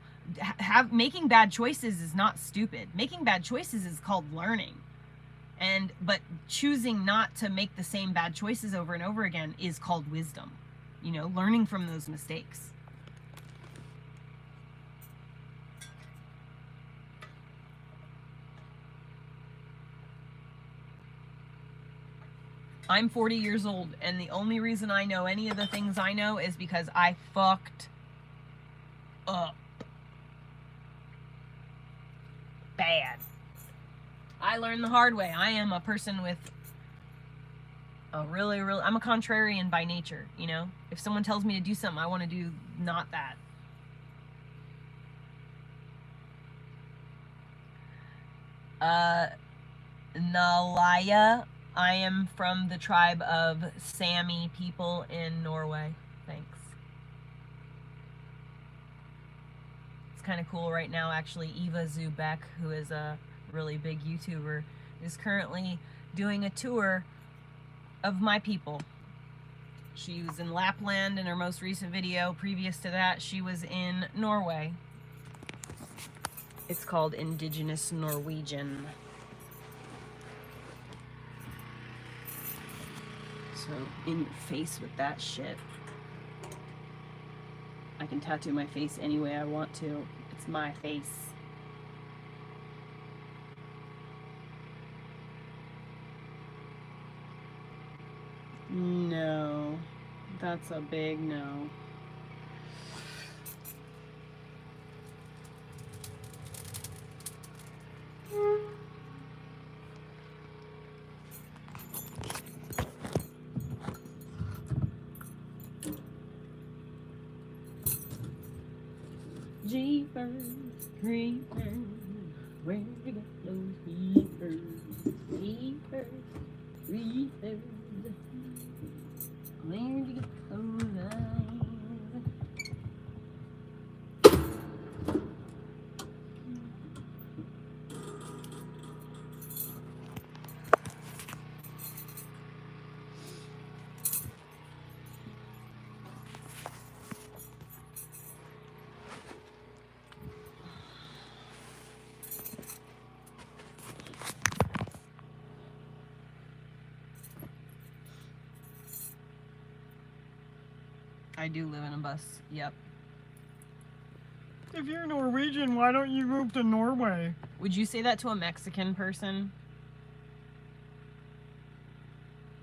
[SPEAKER 2] making bad choices is not stupid. Making bad choices is called learning. But choosing not to make the same bad choices over and over again is called wisdom. You know, learning from those mistakes. I'm 40 years old, and the only reason I know any of the things I know is because I fucked up. Bad. I learned the hard way. I am a person with a really, I'm a contrarian by nature, you know? If someone tells me to do something, I want to do not that. Nalaya. I am from the tribe of Sami people in Norway. Thanks. It's kind of cool right now, actually. Eva Zubek, who is a really big YouTuber, is currently doing a tour of my people. She was in Lapland in her most recent video. Previous to that, she was in Norway. It's called Indigenous Norwegian. So, in your face with that shit. I can tattoo my face any way I want to. It's my face. No. That's a big no. Jeepers, creepers, where you get those jeepers? Jeepers, creepers, where you get those eyes? I do live in a bus, yep.
[SPEAKER 3] If you're Norwegian, why don't you move to Norway?
[SPEAKER 2] Would you say that to a Mexican person?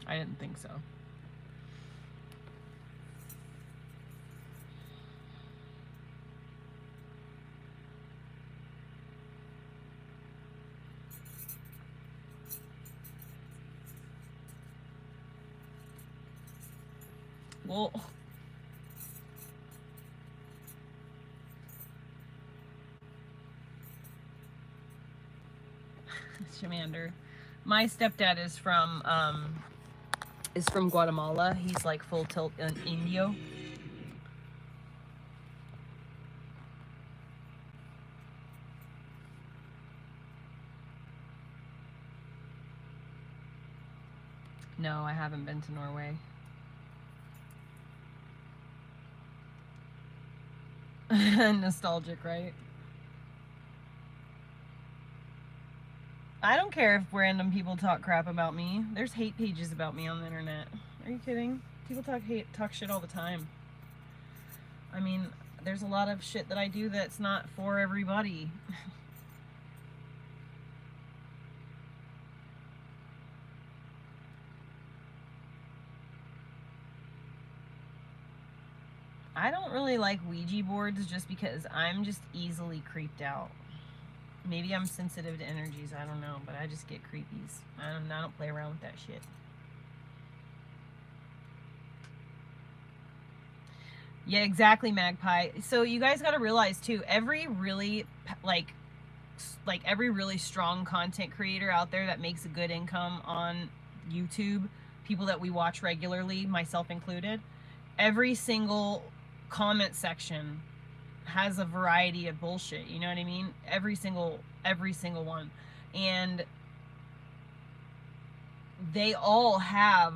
[SPEAKER 2] I didn't think so. Well, Shamander. My stepdad is from Guatemala. He's like full tilt Indio. No, I haven't been to Norway. Nostalgic, right? I don't care if random people talk crap about me. There's hate pages about me on the internet. Are you kidding? People talk shit all the time. I mean, there's a lot of shit that I do that's not for everybody. I don't really like Ouija boards just because I'm just easily creeped out. Maybe I'm sensitive to energies, I don't know, but I just get creepies. I don't play around with that shit. Yeah, exactly, Magpie. So you guys got to realize too, every really every really strong content creator out there that makes a good income on YouTube, people that we watch regularly, myself included, every single comment section has a variety of bullshit, you know what I mean? Every single one. And they all have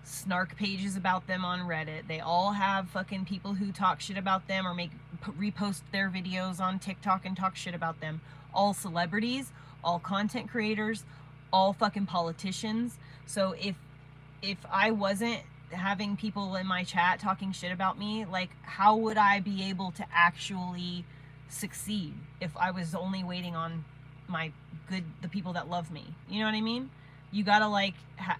[SPEAKER 2] snark pages about them on Reddit. They all have fucking people who talk shit about them or repost their videos on TikTok and talk shit about them. All celebrities, all content creators, all fucking politicians. So if I wasn't having people in my chat talking shit about me, like, how would I be able to actually succeed if I was only waiting on the people that love me? You know what I mean? You gotta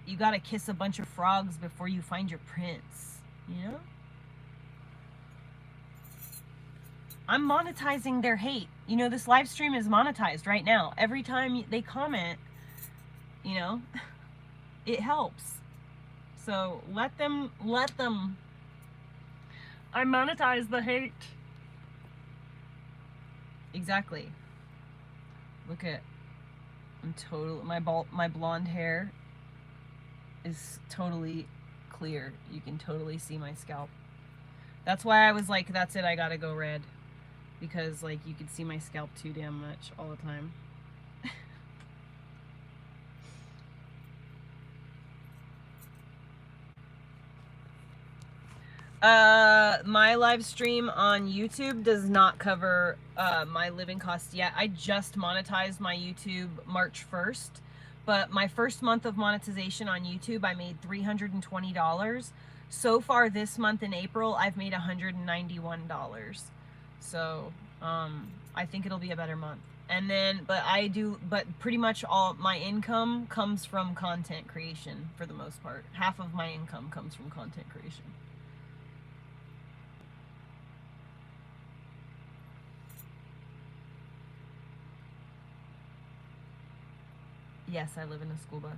[SPEAKER 2] you gotta kiss a bunch of frogs before you find your prince, you know? I'm monetizing their hate. You know, this live stream is monetized right now. Every time they comment, you know, it helps. So let them.
[SPEAKER 3] I monetize the hate.
[SPEAKER 2] Exactly. Look at, my blonde hair is totally clear. You can totally see my scalp. That's why I was like, that's it, I gotta go red. Because like you could see my scalp too damn much all the time. My live stream on YouTube does not cover my living costs yet. I just monetized my YouTube March 1st, but my first month of monetization on YouTube, I made $320. So far this month in April, I've made $191. So, I think it'll be a better month. And then, but pretty much all my income comes from content creation for the most part. Half of my income comes from content creation. Yes, I live in a school bus.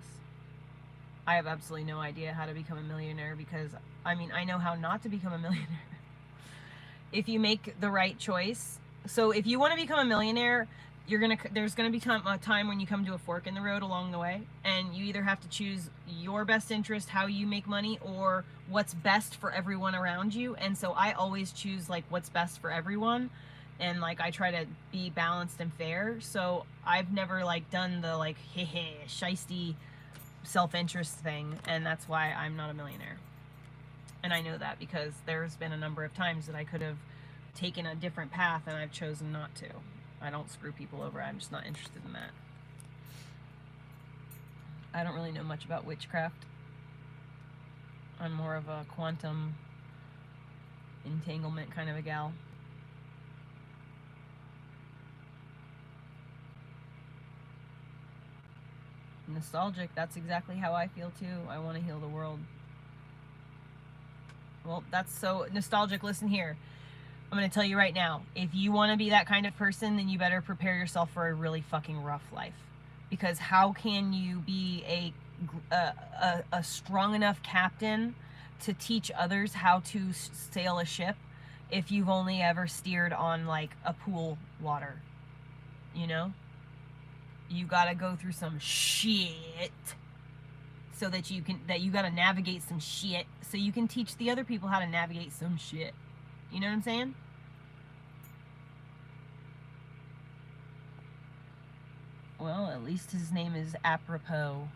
[SPEAKER 2] I have absolutely no idea how to become a millionaire because, I mean, I know how not to become a millionaire. If you make the right choice. So if you want to become a millionaire, there's gonna become a time when you come to a fork in the road along the way, and you either have to choose your best interest, how you make money, or what's best for everyone around you. And so I always choose like what's best for everyone, and like I try to be balanced and fair. So I've never like done the like shiesty self-interest thing, and that's why I'm not a millionaire. And I know that because there's been a number of times that I could have taken a different path and I've chosen not to. I don't screw people over. I'm just not interested in that. I don't really know much about witchcraft. I'm more of a quantum entanglement kind of a gal. Nostalgic, that's exactly how I feel too. I want to heal the world. Well, that's so nostalgic. Listen here. I'm going to tell you right now. If you want to be that kind of person, then you better prepare yourself for a really fucking rough life. Because how can you be a strong enough captain to teach others how to sail a ship if you've only ever steered on like a pool water? You know? You gotta go through some shit so that you gotta navigate some shit so you can teach the other people how to navigate some shit. You know what I'm saying? Well, at least his name is apropos.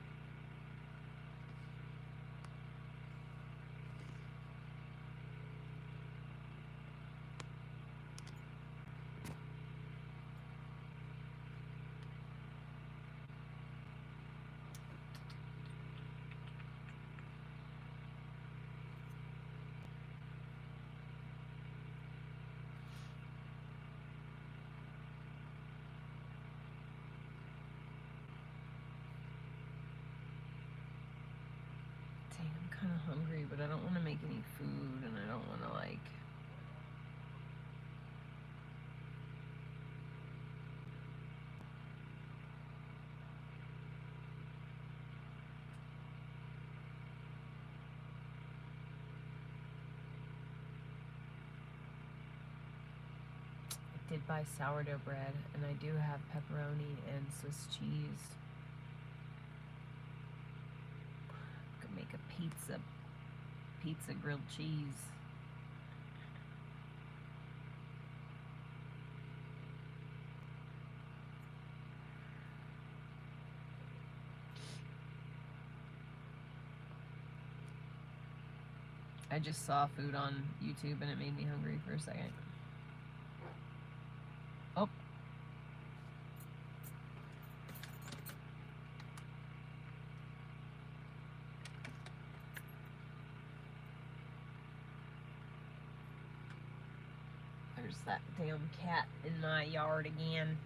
[SPEAKER 2] I'm kind of hungry, but I don't want to make any food, and I don't want to like... I did buy sourdough bread, and I do have pepperoni and Swiss cheese. Could make a pizza grilled cheese. I just saw food on YouTube and it made me hungry for a second. Oh. There's that damn cat in my yard again.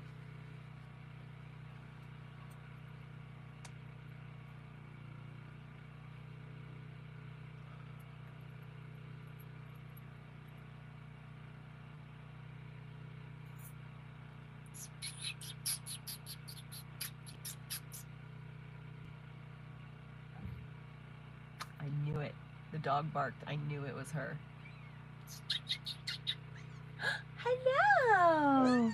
[SPEAKER 2] I knew it. The dog barked. I knew it was her. Hello!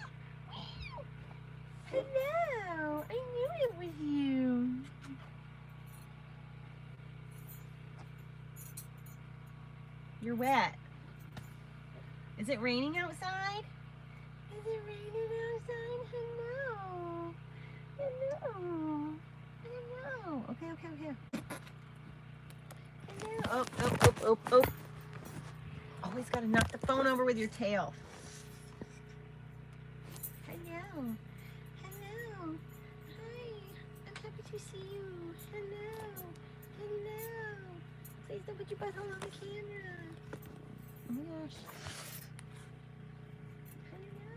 [SPEAKER 2] Hello! I knew it was you. You're wet. Is it raining outside? Is it raining outside? Hello. Hello. Hello. Okay, okay, okay. Hello. Oh. Always gotta knock the phone over with your tail. Hello. Hello. Hi. I'm happy to see you. Hello. Hello. Please don't put your butthole on the camera. Oh my gosh. Hello.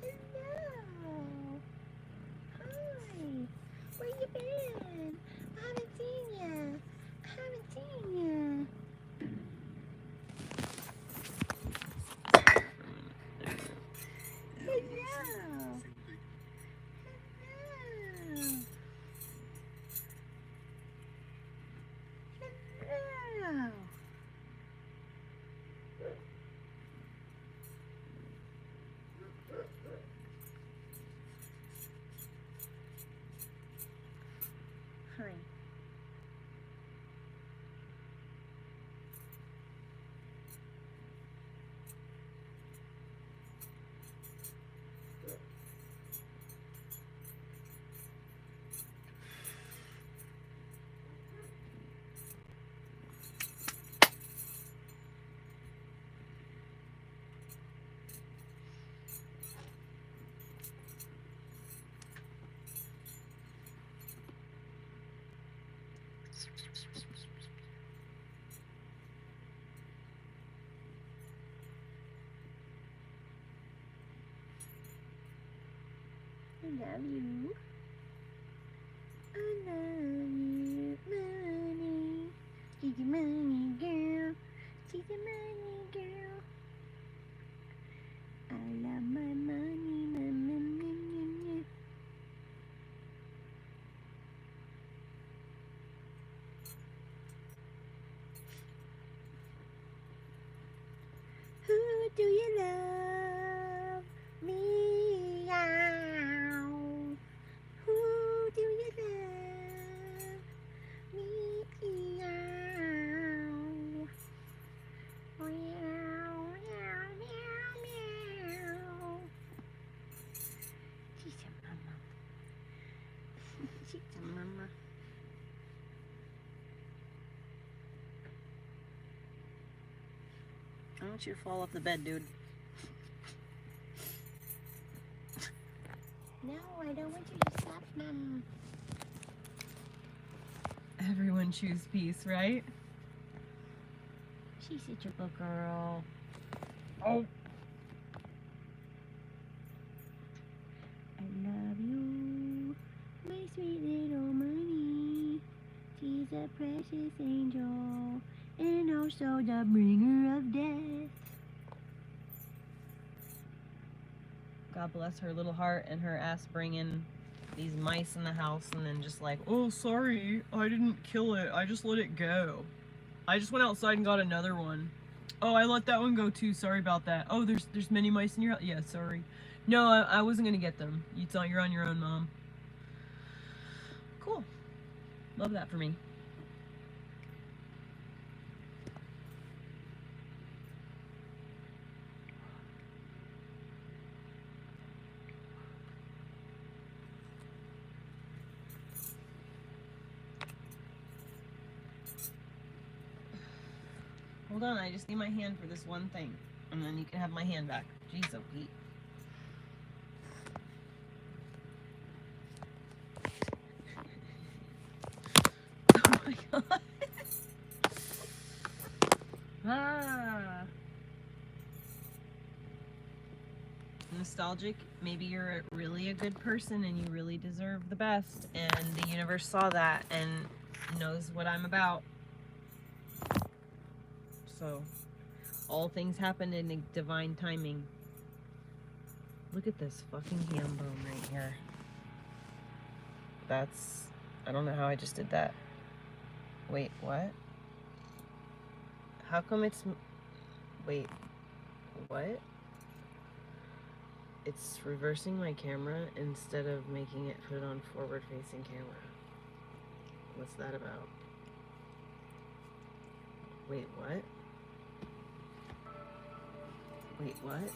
[SPEAKER 2] Hello. Hello. Hi. Where you been? I haven't seen you. I haven't seen you. Hello. Hello. Hi. love you. I love you, money. She's a money girl. She's a money girl. I love my money, my money. Who do you love? Meow. Who do you love? Meow. Meow, meow, meow, meow. She's a mama. She's a mama.
[SPEAKER 1] I want you to fall off the bed, dude.
[SPEAKER 2] No, I don't want you to stop, Mom.
[SPEAKER 1] Everyone choose peace, right?
[SPEAKER 2] She's such a good girl.
[SPEAKER 3] Oh,
[SPEAKER 2] I love you, my sweet little money. She's a precious angel, and also the bringer of death.
[SPEAKER 1] God bless her little heart and her ass bringing these mice in the house and then just like, oh, sorry, I didn't kill it. I just let it go. I just went outside and got another one. Oh, I let that one go too. Sorry about that. Oh, there's many mice in your house. Yeah, sorry. No, I wasn't gonna get them. You're on your own, Mom. Cool. Love that for me. Hold on, I just need my hand for this one thing. And then you can have my hand back. Jeez, oh Pete. Oh my god.
[SPEAKER 2] Ah.
[SPEAKER 1] Nostalgic, maybe you're really a good person and you really deserve the best. And the universe saw that and knows what I'm about. So, all things happen in a divine timing. Look at this fucking ham bone right here. That's... I don't know how I just did that. Wait, what? How come it's... Wait, what? It's reversing my camera instead of making it put it on forward-facing camera. What's that about? Wait, what? Wait, what?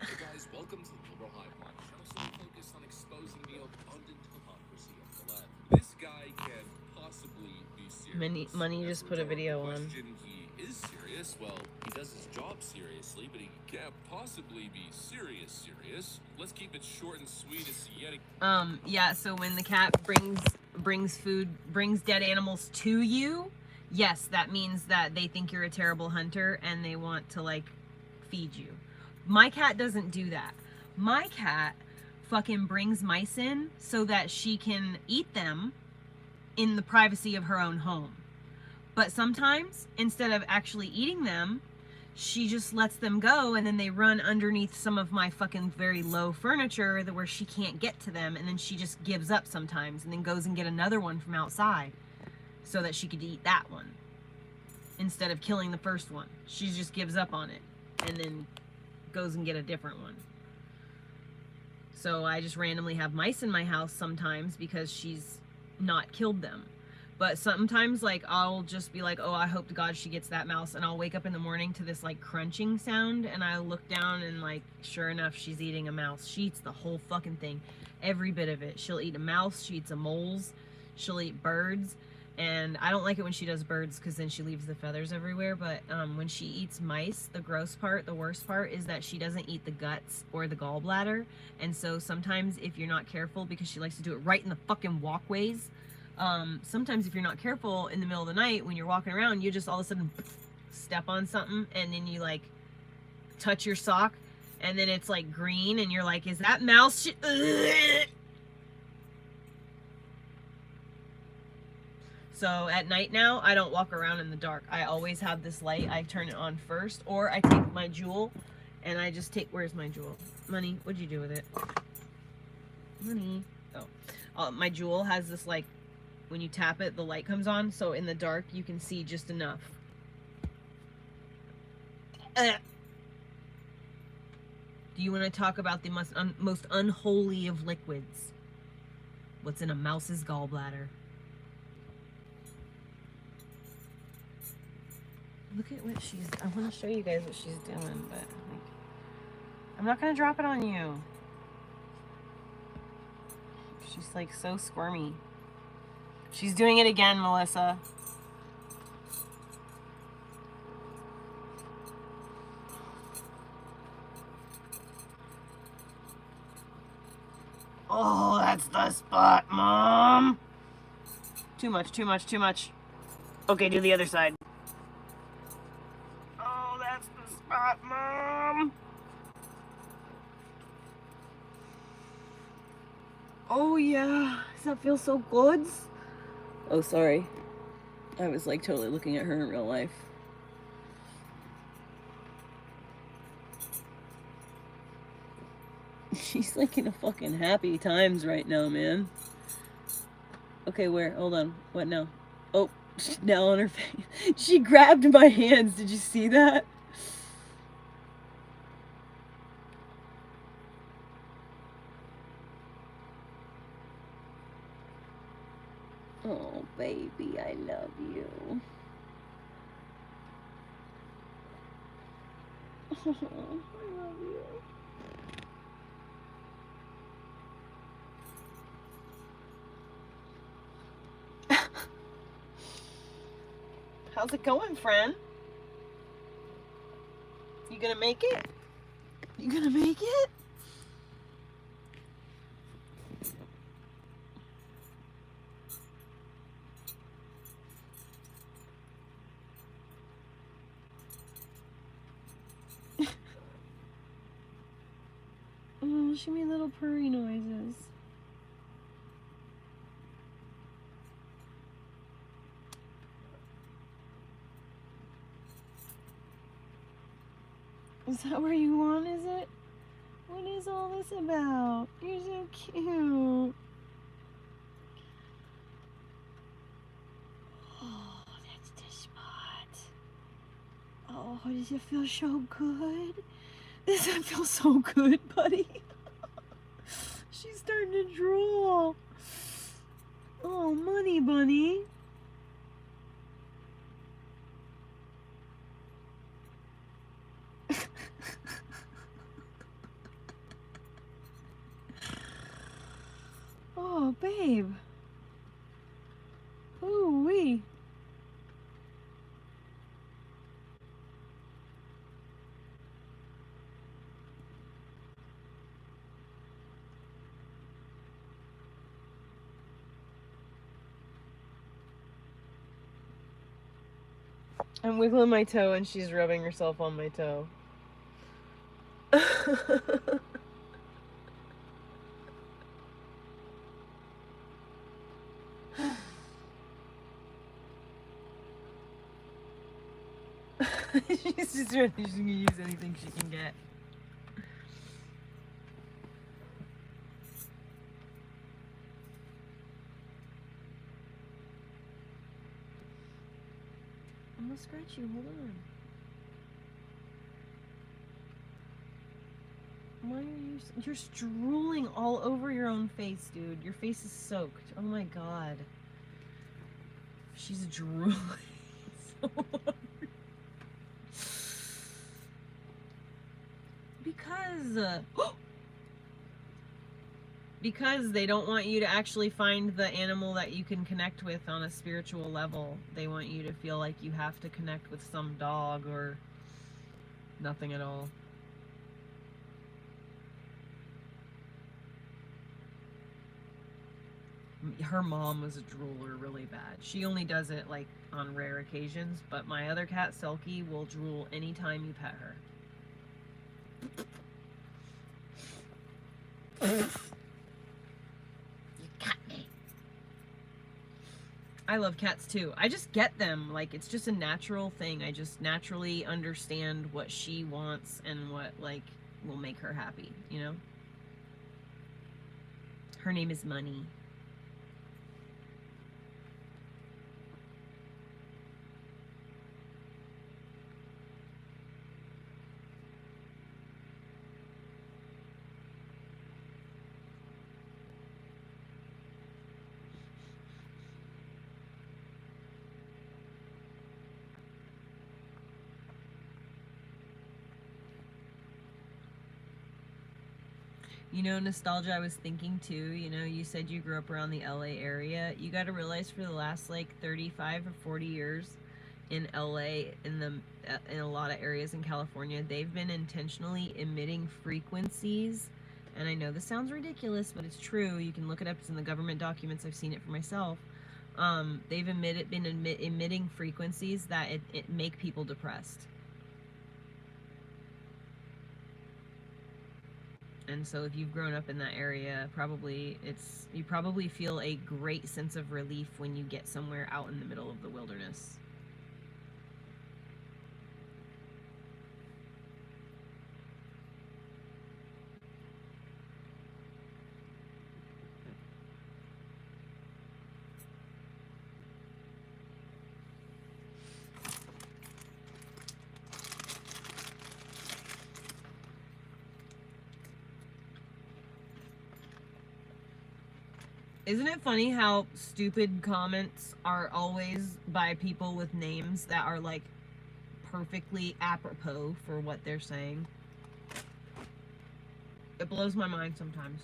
[SPEAKER 4] Hey guys, welcome to the Liberal Hive Mind Show, so we focus on exposing the abundant hypocrisy of the left. This guy can possibly be serious.
[SPEAKER 1] Money just put a video on.
[SPEAKER 4] He is serious. Well, he does his job seriously, but he can't possibly be serious. Let's keep it short and sweet as yet.
[SPEAKER 1] Yeah, so when the cat brings dead animals to you, yes, that means that they think you're a terrible hunter and they want to, like, feed you. My cat doesn't do that. My cat fucking brings mice in so that she can eat them in the privacy of her own home. But sometimes, instead of actually eating them, she just lets them go and then they run underneath some of my fucking very low furniture where she can't get to them, and then she just gives up sometimes and then goes and get another one from outside so that she could eat that one instead of killing the first one. She just gives up on it and then goes and get a different one. So I just randomly have mice in my house sometimes because she's not killed them. But sometimes, like, I'll just be like, oh, I hope to God she gets that mouse. And I'll wake up in the morning to this, like, crunching sound. And I look down and, like, sure enough, she's eating a mouse. She eats the whole fucking thing. Every bit of it. She'll eat a mouse. She eats a moles. She'll eat birds. And I don't like it when she does birds because then she leaves the feathers everywhere. But when she eats mice, the gross part, the worst part is that she doesn't eat the guts or the gallbladder. And so sometimes if you're not careful, because she likes to do it right in the fucking walkways, sometimes if you're not careful in the middle of the night when you're walking around, you just all of a sudden step on something and then you like touch your sock
[SPEAKER 2] and then it's like green, and you're like, is that mouse shit? So at night now, I don't walk around in the dark. I always have this light. I turn it on first, or I take my jewel, and I just take, where's my jewel? Money, what'd you do with it? Money. Oh. My jewel has this, like, when you tap it, the light comes on, so in the dark, you can see just enough. Do you want to talk about the most unholy of liquids? What's in a mouse's gallbladder? Look at what she's... I want to show you guys what she's doing, but... like, I'm not going to drop it on you. She's, like, so squirmy. She's doing it again, Melissa. Oh, that's the spot, Mom. Too much, too much, too much. Okay, do the other side. Oh, that's the spot, Mom. Oh, yeah. Does that feel so good? Oh, sorry. I was, like, totally looking at her in real life. She's like in a fucking happy times right now, man. Okay, where? Hold on. What now? Oh, now on her face. She grabbed my hands. Did you see that? Oh, baby, I love you. Oh, I love you. How's it going, friend? You gonna make it? You gonna make it? Oh, she made little purry noises. Is that where you want, is it? What is all this about? You're so cute. Oh, that's the spot. Oh, does it feel so good? Does it feel so good, buddy? She's starting to drool. Oh, money bunny. Oh, babe. Ooh-wee. I'm wiggling my toe and she's rubbing herself on my toe. She's just ready. She's gonna use anything she can get. I'm gonna scratch you. Hold on. Why are you? You're drooling all over your own face, dude. Your face is soaked. Oh my god. She's drooling so hard. Because they don't want you to actually find the animal that you can connect with on a spiritual level. They want you to feel like you have to connect with some dog or nothing at all. Her mom was a drooler really bad. She only does it like on rare occasions, but my other cat, Selkie, will drool anytime you pet her. got me. I love cats too. I just get them. Like, it's just a natural thing. I just naturally understand what she wants and what, like, will make her happy, you know? Her name is Money. You know, nostalgia, I was thinking too, you know, you said you grew up around the LA area. You got to realize for the last like 35 or 40 years in LA, in a lot of areas in California, they've been intentionally emitting frequencies. And I know this sounds ridiculous, but it's true. You can look it up. It's in the government documents. I've seen it for myself. They've been emitting frequencies that it make people depressed. And so if you've grown up in that area, you probably feel a great sense of relief when you get somewhere out in the middle of the wilderness. Isn't it funny how stupid comments are always by people with names that are like perfectly apropos for what they're saying? It blows my mind sometimes.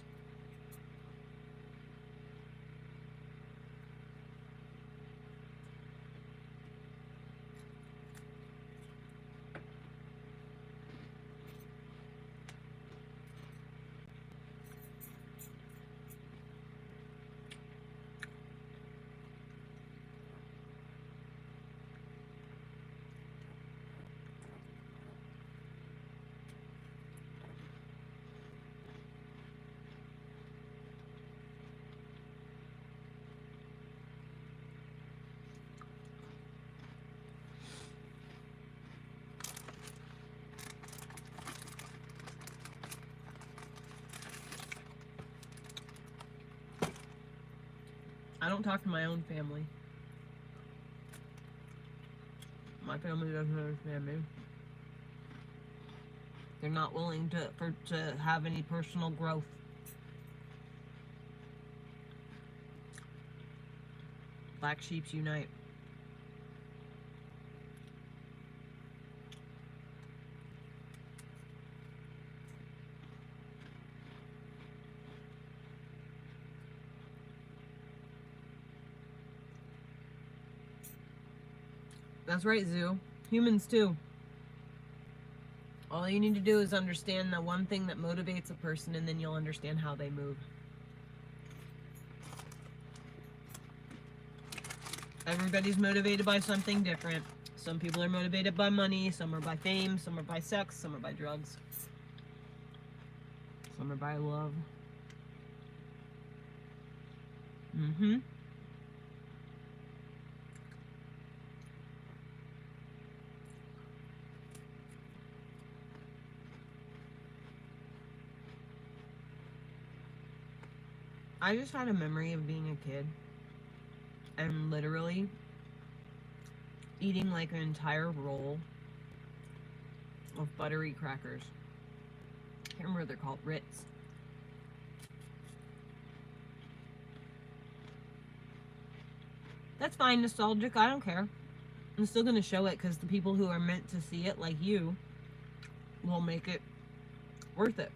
[SPEAKER 2] I don't talk to my own family. My family doesn't understand me. They're not willing to have any personal growth. Black sheeps unite. That's right, Zoo. Humans too. All you need to do is understand the one thing that motivates a person, and then you'll understand how they move. Everybody's motivated by something different. Some people are motivated by money, some are by fame, some are by sex, some are by drugs. Some are by love. Mm-hmm. I just had a memory of being a kid and literally eating like an entire roll of buttery crackers. I can't remember what they're called, Ritz. That's fine, nostalgic, I don't care. I'm still gonna show it because the people who are meant to see it, like you, will make it worth it.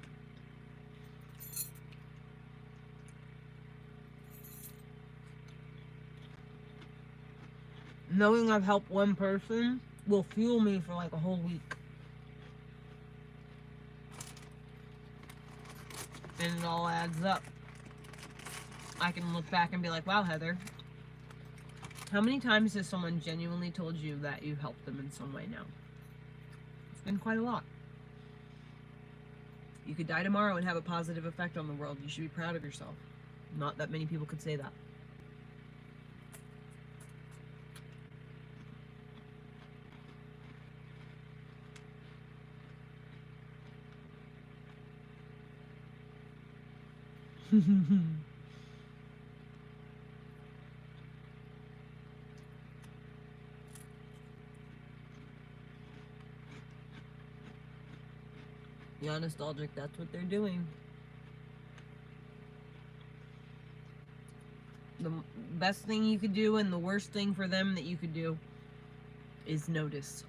[SPEAKER 2] Knowing I've helped one person will fuel me for like a whole week. And it all adds up. I can look back and be like, wow, Heather, how many times has someone genuinely told you that you've helped them in some way now? It's been quite a lot. You could die tomorrow and have a positive effect on the world. You should be proud of yourself. Not that many people could say that. Yeah, nostalgic, that's what they're doing. The best thing you could do and the worst thing for them that you could do is notice.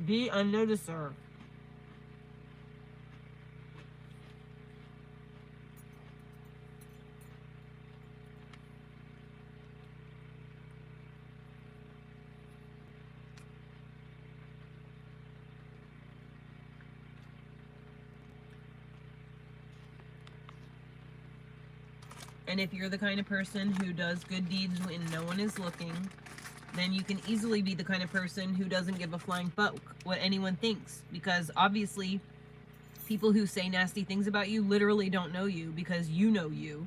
[SPEAKER 2] Be a noticer. And if you're the kind of person who does good deeds when no one is looking, then you can easily be the kind of person who doesn't give a flying fuck what anyone thinks. Because obviously, people who say nasty things about you literally don't know you, because you know you.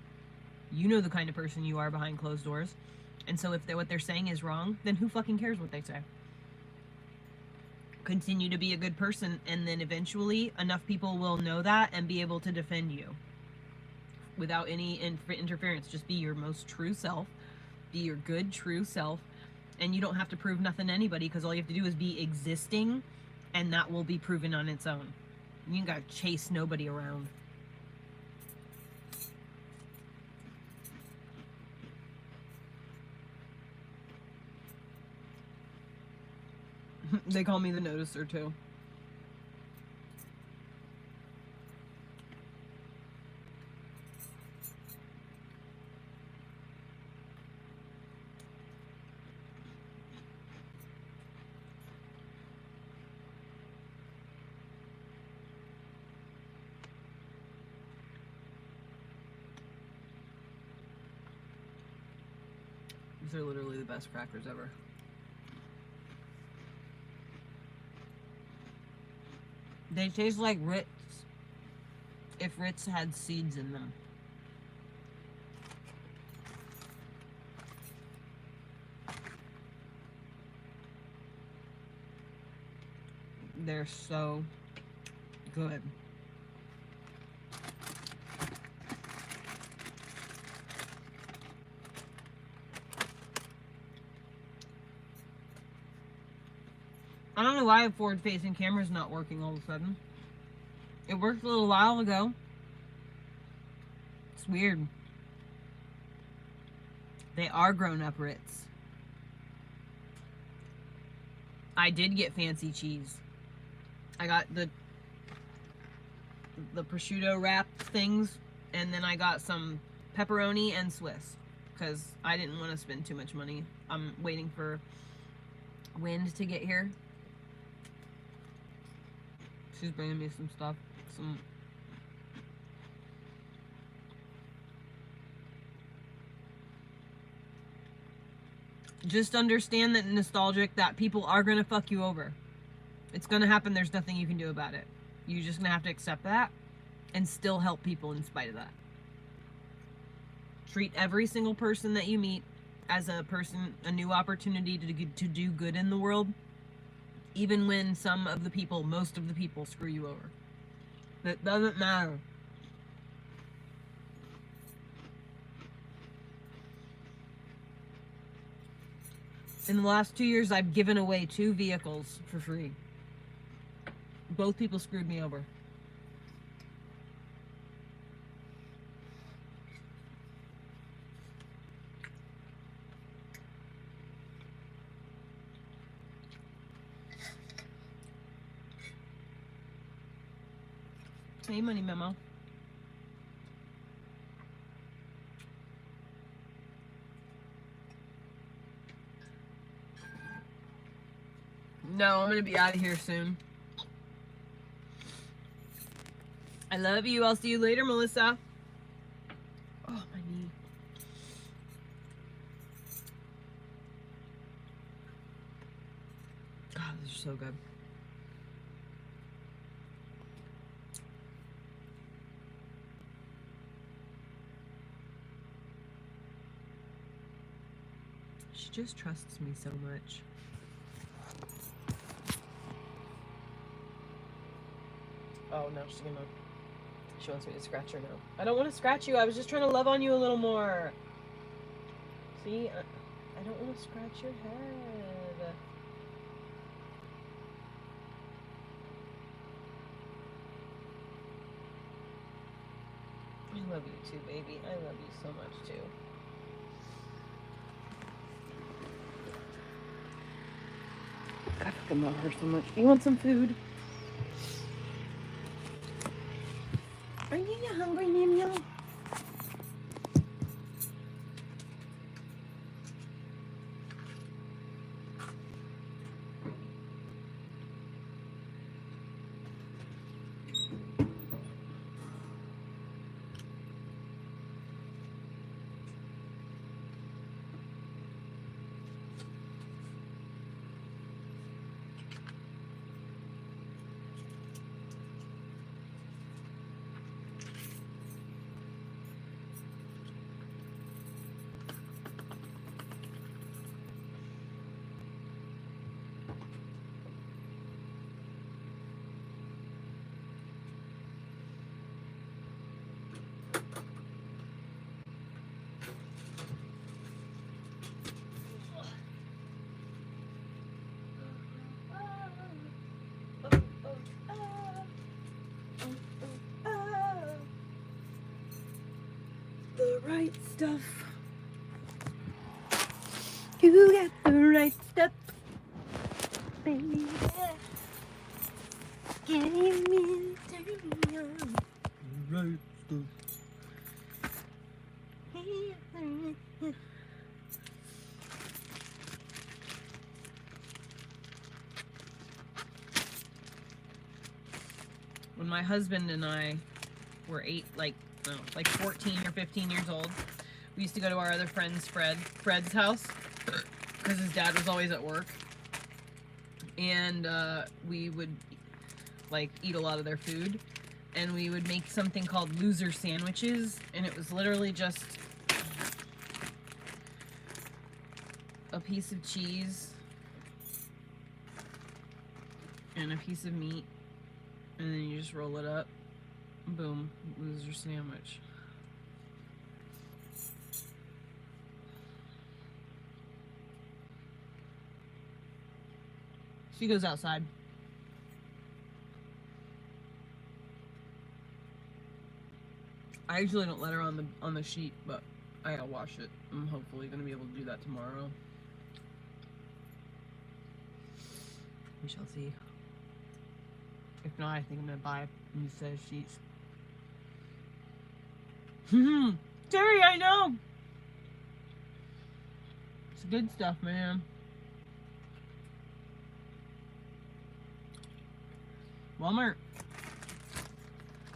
[SPEAKER 2] You know the kind of person you are behind closed doors. And so if what they're saying is wrong, then who fucking cares what they say? Continue to be a good person, and then eventually enough people will know that and be able to defend you. Without any interference. Just be your most true self. Be your good, true self. And you don't have to prove nothing to anybody, because all you have to do is be existing, and that will be proven on its own. You ain't gotta chase nobody around. They call me the noticer too. These are literally the best crackers ever. They taste like Ritz if Ritz had seeds in them. They're so good. I don't know why a forward-facing camera's not working all of a sudden. It worked a little while ago. It's weird. They are grown-up Ritz. I did get fancy cheese. I got the prosciutto wrapped things, and then I got some pepperoni and Swiss, because I didn't want to spend too much money. I'm waiting for Wind to get here. She's bringing me some stuff. Just understand that nostalgic, that people are gonna fuck you over. It's gonna happen. There's nothing you can do about it. You're just gonna have to accept that and still help people in spite of that. Treat every single person that you meet as a person, a new opportunity to do good in the world, even when some of the people, most of the people, screw you over. That doesn't matter. In the last 2 years, I've given away 2 vehicles for free. Both people screwed me over. Hey, Money Memo. No, I'm gonna be out of here soon. I love you. I'll see you later, Melissa. Oh, my knee. God, these are so good. She just trusts me so much. Oh no, she wants me to scratch her now. I don't want to scratch you. I was just trying to love on you a little more. See, I don't want to scratch your head. I love you too, baby. I love you so much too. I fucking love her so much. You want some food? Are you hungry, Nino? The right stuff. You got the right stuff, baby. Give me turn on. Right stuff. When my husband and I were 14 or 15 years old, we used to go to our other friend's Fred's house because his dad was always at work, and we would eat a lot of their food, and we would make something called loser sandwiches, and it was literally just a piece of cheese and a piece of meat, and then you just roll it up. Boom, loser sandwich. She goes outside. I usually don't let her on the sheet, but I gotta wash it. I'm hopefully gonna be able to do that tomorrow. We shall see. If not, I think I'm gonna buy a new set of sheets. Terry, I know! It's good stuff, man. Walmart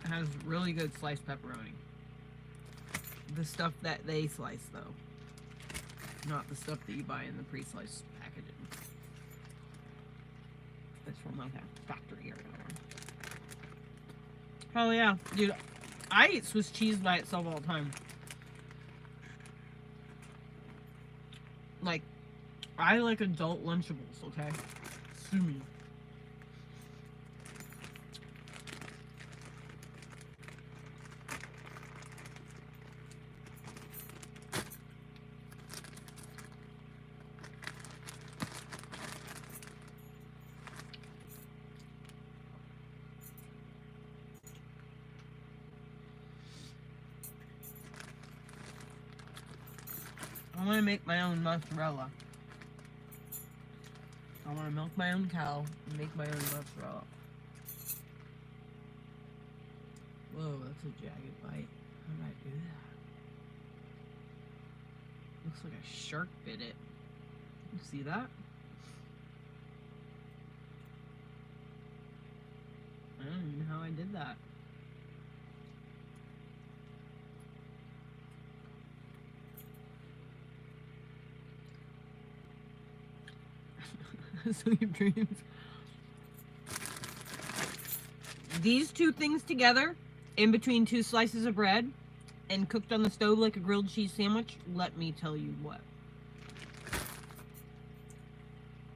[SPEAKER 2] has really good sliced pepperoni. The stuff that they slice, though. Not the stuff that you buy in the pre-sliced packaging. It's from like a factory or whatever. Oh yeah, dude. I eat Swiss cheese by itself all the time. I like adult Lunchables, okay? Sue me. I want to make my own mozzarella. I want to milk my own cow and make my own mozzarella. Whoa, that's a jagged bite. How did I do that? Looks like a shark bit it. You see that? I don't even know how I did that. Sweet dreams. These two things together, in between two slices of bread, and cooked on the stove like a grilled cheese sandwich, let me tell you what.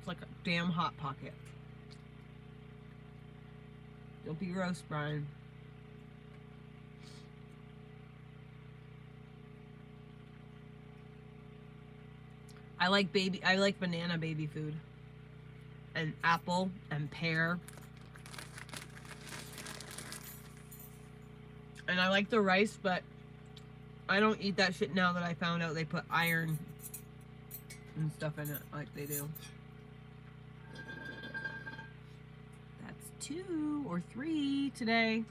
[SPEAKER 2] It's like a damn Hot Pocket. Don't be gross, Brian. I like banana baby food. And apple and pear. And I like the rice, but I don't eat that shit now that I found out they put iron and stuff in it like they do. That's 2 or 3 today.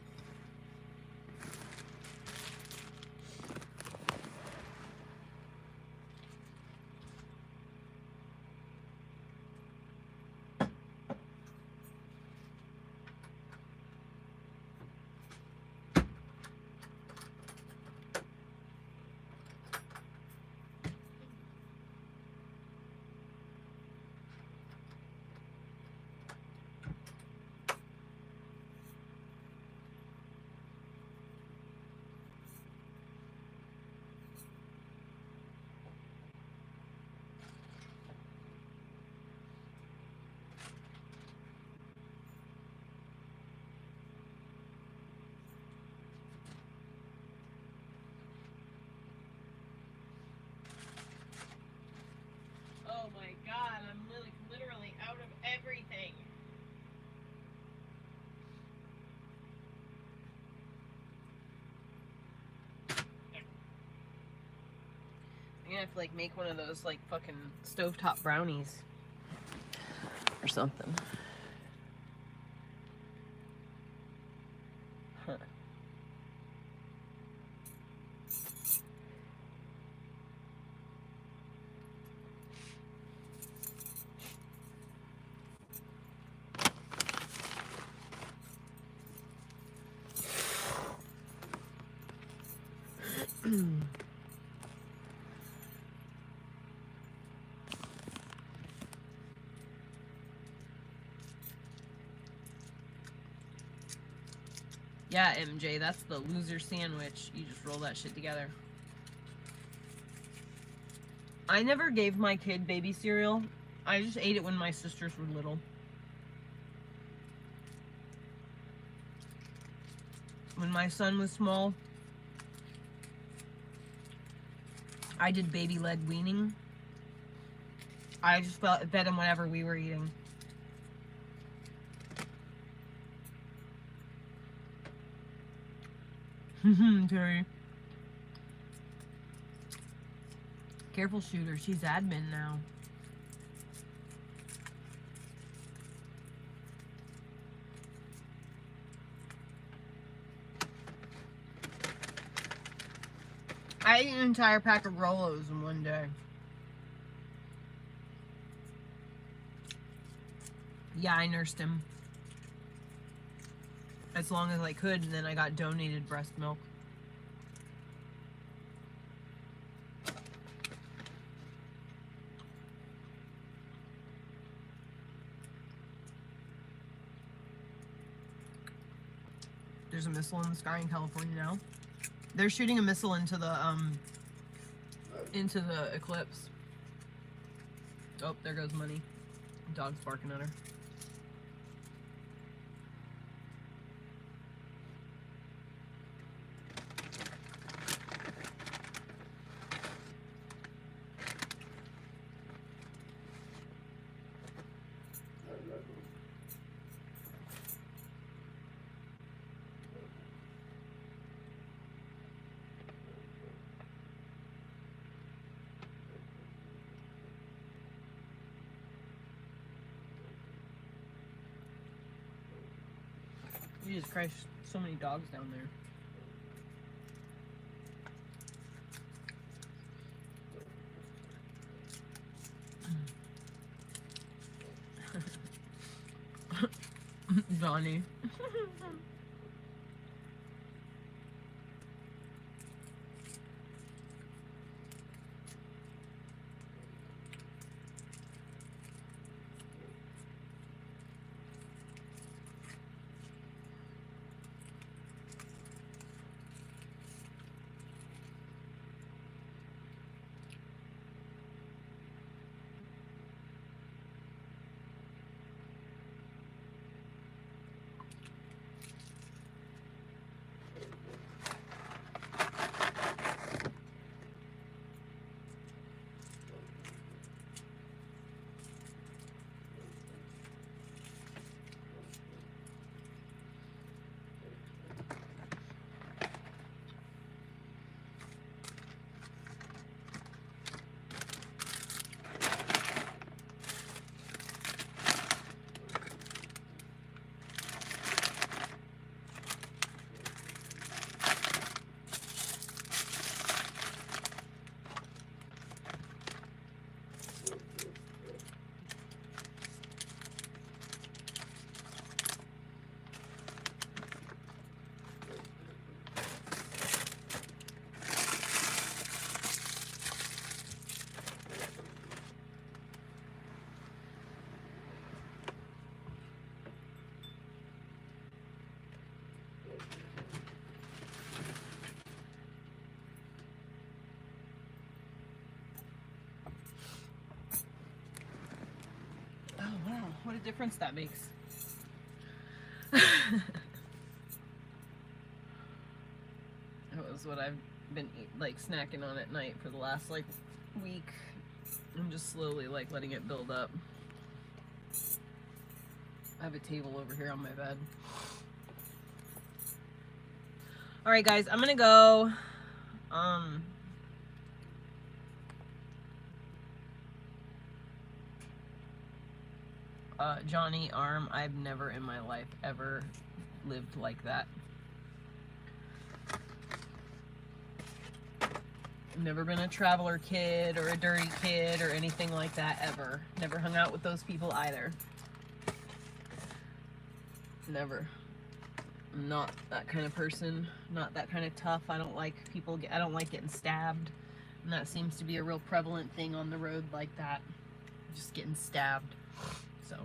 [SPEAKER 2] Oh my god, I'm literally out of everything. I'm gonna have to like make one of those like fucking stovetop brownies or something. Huh. Yeah, MJ, that's the loser sandwich. You just roll that shit together. I never gave my kid baby cereal. I just ate it when my sisters were little. When my son was small, I did baby-led weaning. I just fed him whatever we were eating. Terry. Careful, Shooter. She's admin now. I ate an entire pack of Rolos in one day. Yeah, I nursed him as long as I could, and then I got donated breast milk. There's a missile in the sky in California now. They're shooting a missile into the eclipse. Oh, there goes Money. Dog's barking at her. Jesus Christ, so many dogs down there. Johnny. what a difference that makes. That was what I've been like snacking on at night for the last like week. I'm just slowly like letting it build up. I have a table over here on my bed. All right, guys, I'm gonna go. Johnny arm. I've never in my life ever lived like that. Never been a traveler kid or a dirty kid or anything like that ever. Never hung out with those people either. Never. I'm not that kind of person. Not that kind of tough. I don't like people. I don't like getting stabbed. And that seems to be a real prevalent thing on the road like that. Just getting stabbed. So.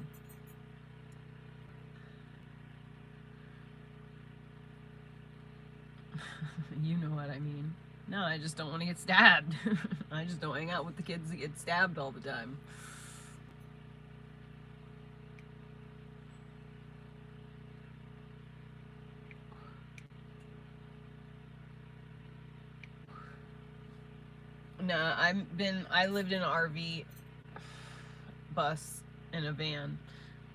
[SPEAKER 2] You know what I mean. No, I just don't want to get stabbed. I just don't hang out with the kids that get stabbed all the time. Nah, I lived in an RV, bus, and a van.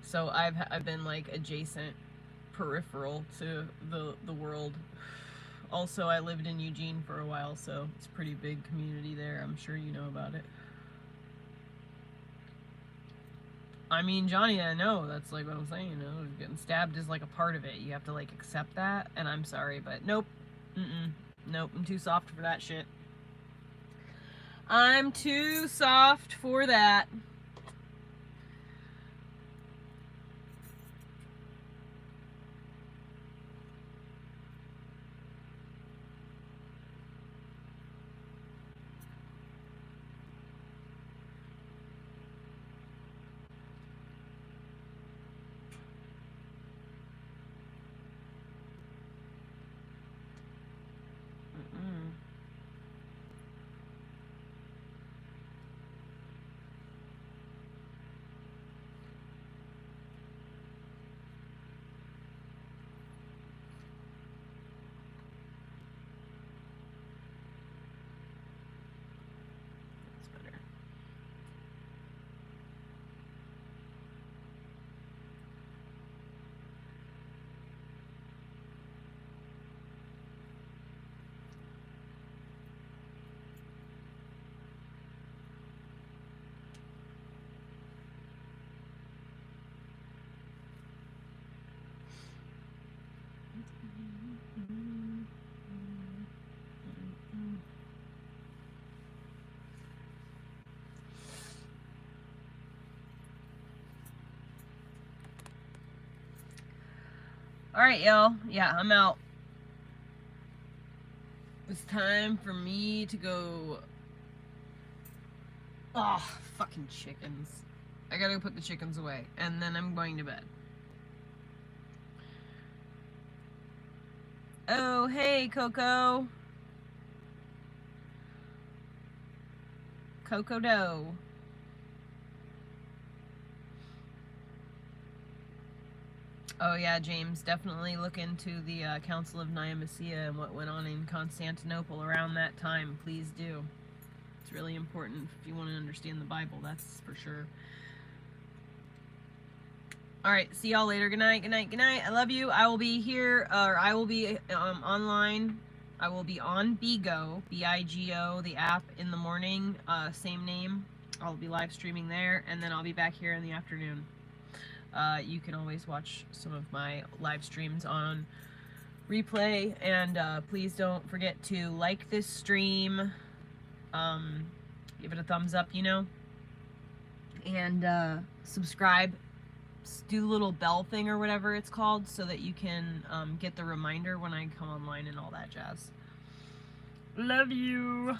[SPEAKER 2] So I've been like adjacent, peripheral to the world. Also, I lived in Eugene for a while, so it's a pretty big community there. I'm sure you know about it. I mean, Johnny, I know. That's like what I'm saying, you know. Getting stabbed is like a part of it. You have to like accept that, and I'm sorry, but nope. Nope, I'm too soft for that shit. I'm too soft for that. Alright, y'all. Yeah, I'm out. It's time for me to go. Oh, fucking chickens. I gotta go put the chickens away. And then I'm going to bed. Oh, hey, Coco. Coco Dough. Oh yeah, James, definitely look into the Council of Nicomedia and what went on in Constantinople around that time. Please do. It's really important if you want to understand the Bible, that's for sure. Alright, see y'all later. Good night, good night, good night. I love you. I will be here, or I will be online. I will be on Bigo, B-I-G-O, the app, in the morning. Same name. I'll be live streaming there, and then I'll be back here in the afternoon. You can always watch some of my live streams on replay, and please don't forget to like this stream, give it a thumbs up, you know, and subscribe. Do the little bell thing or whatever it's called so that you can get the reminder when I come online and all that jazz.
[SPEAKER 3] Love you.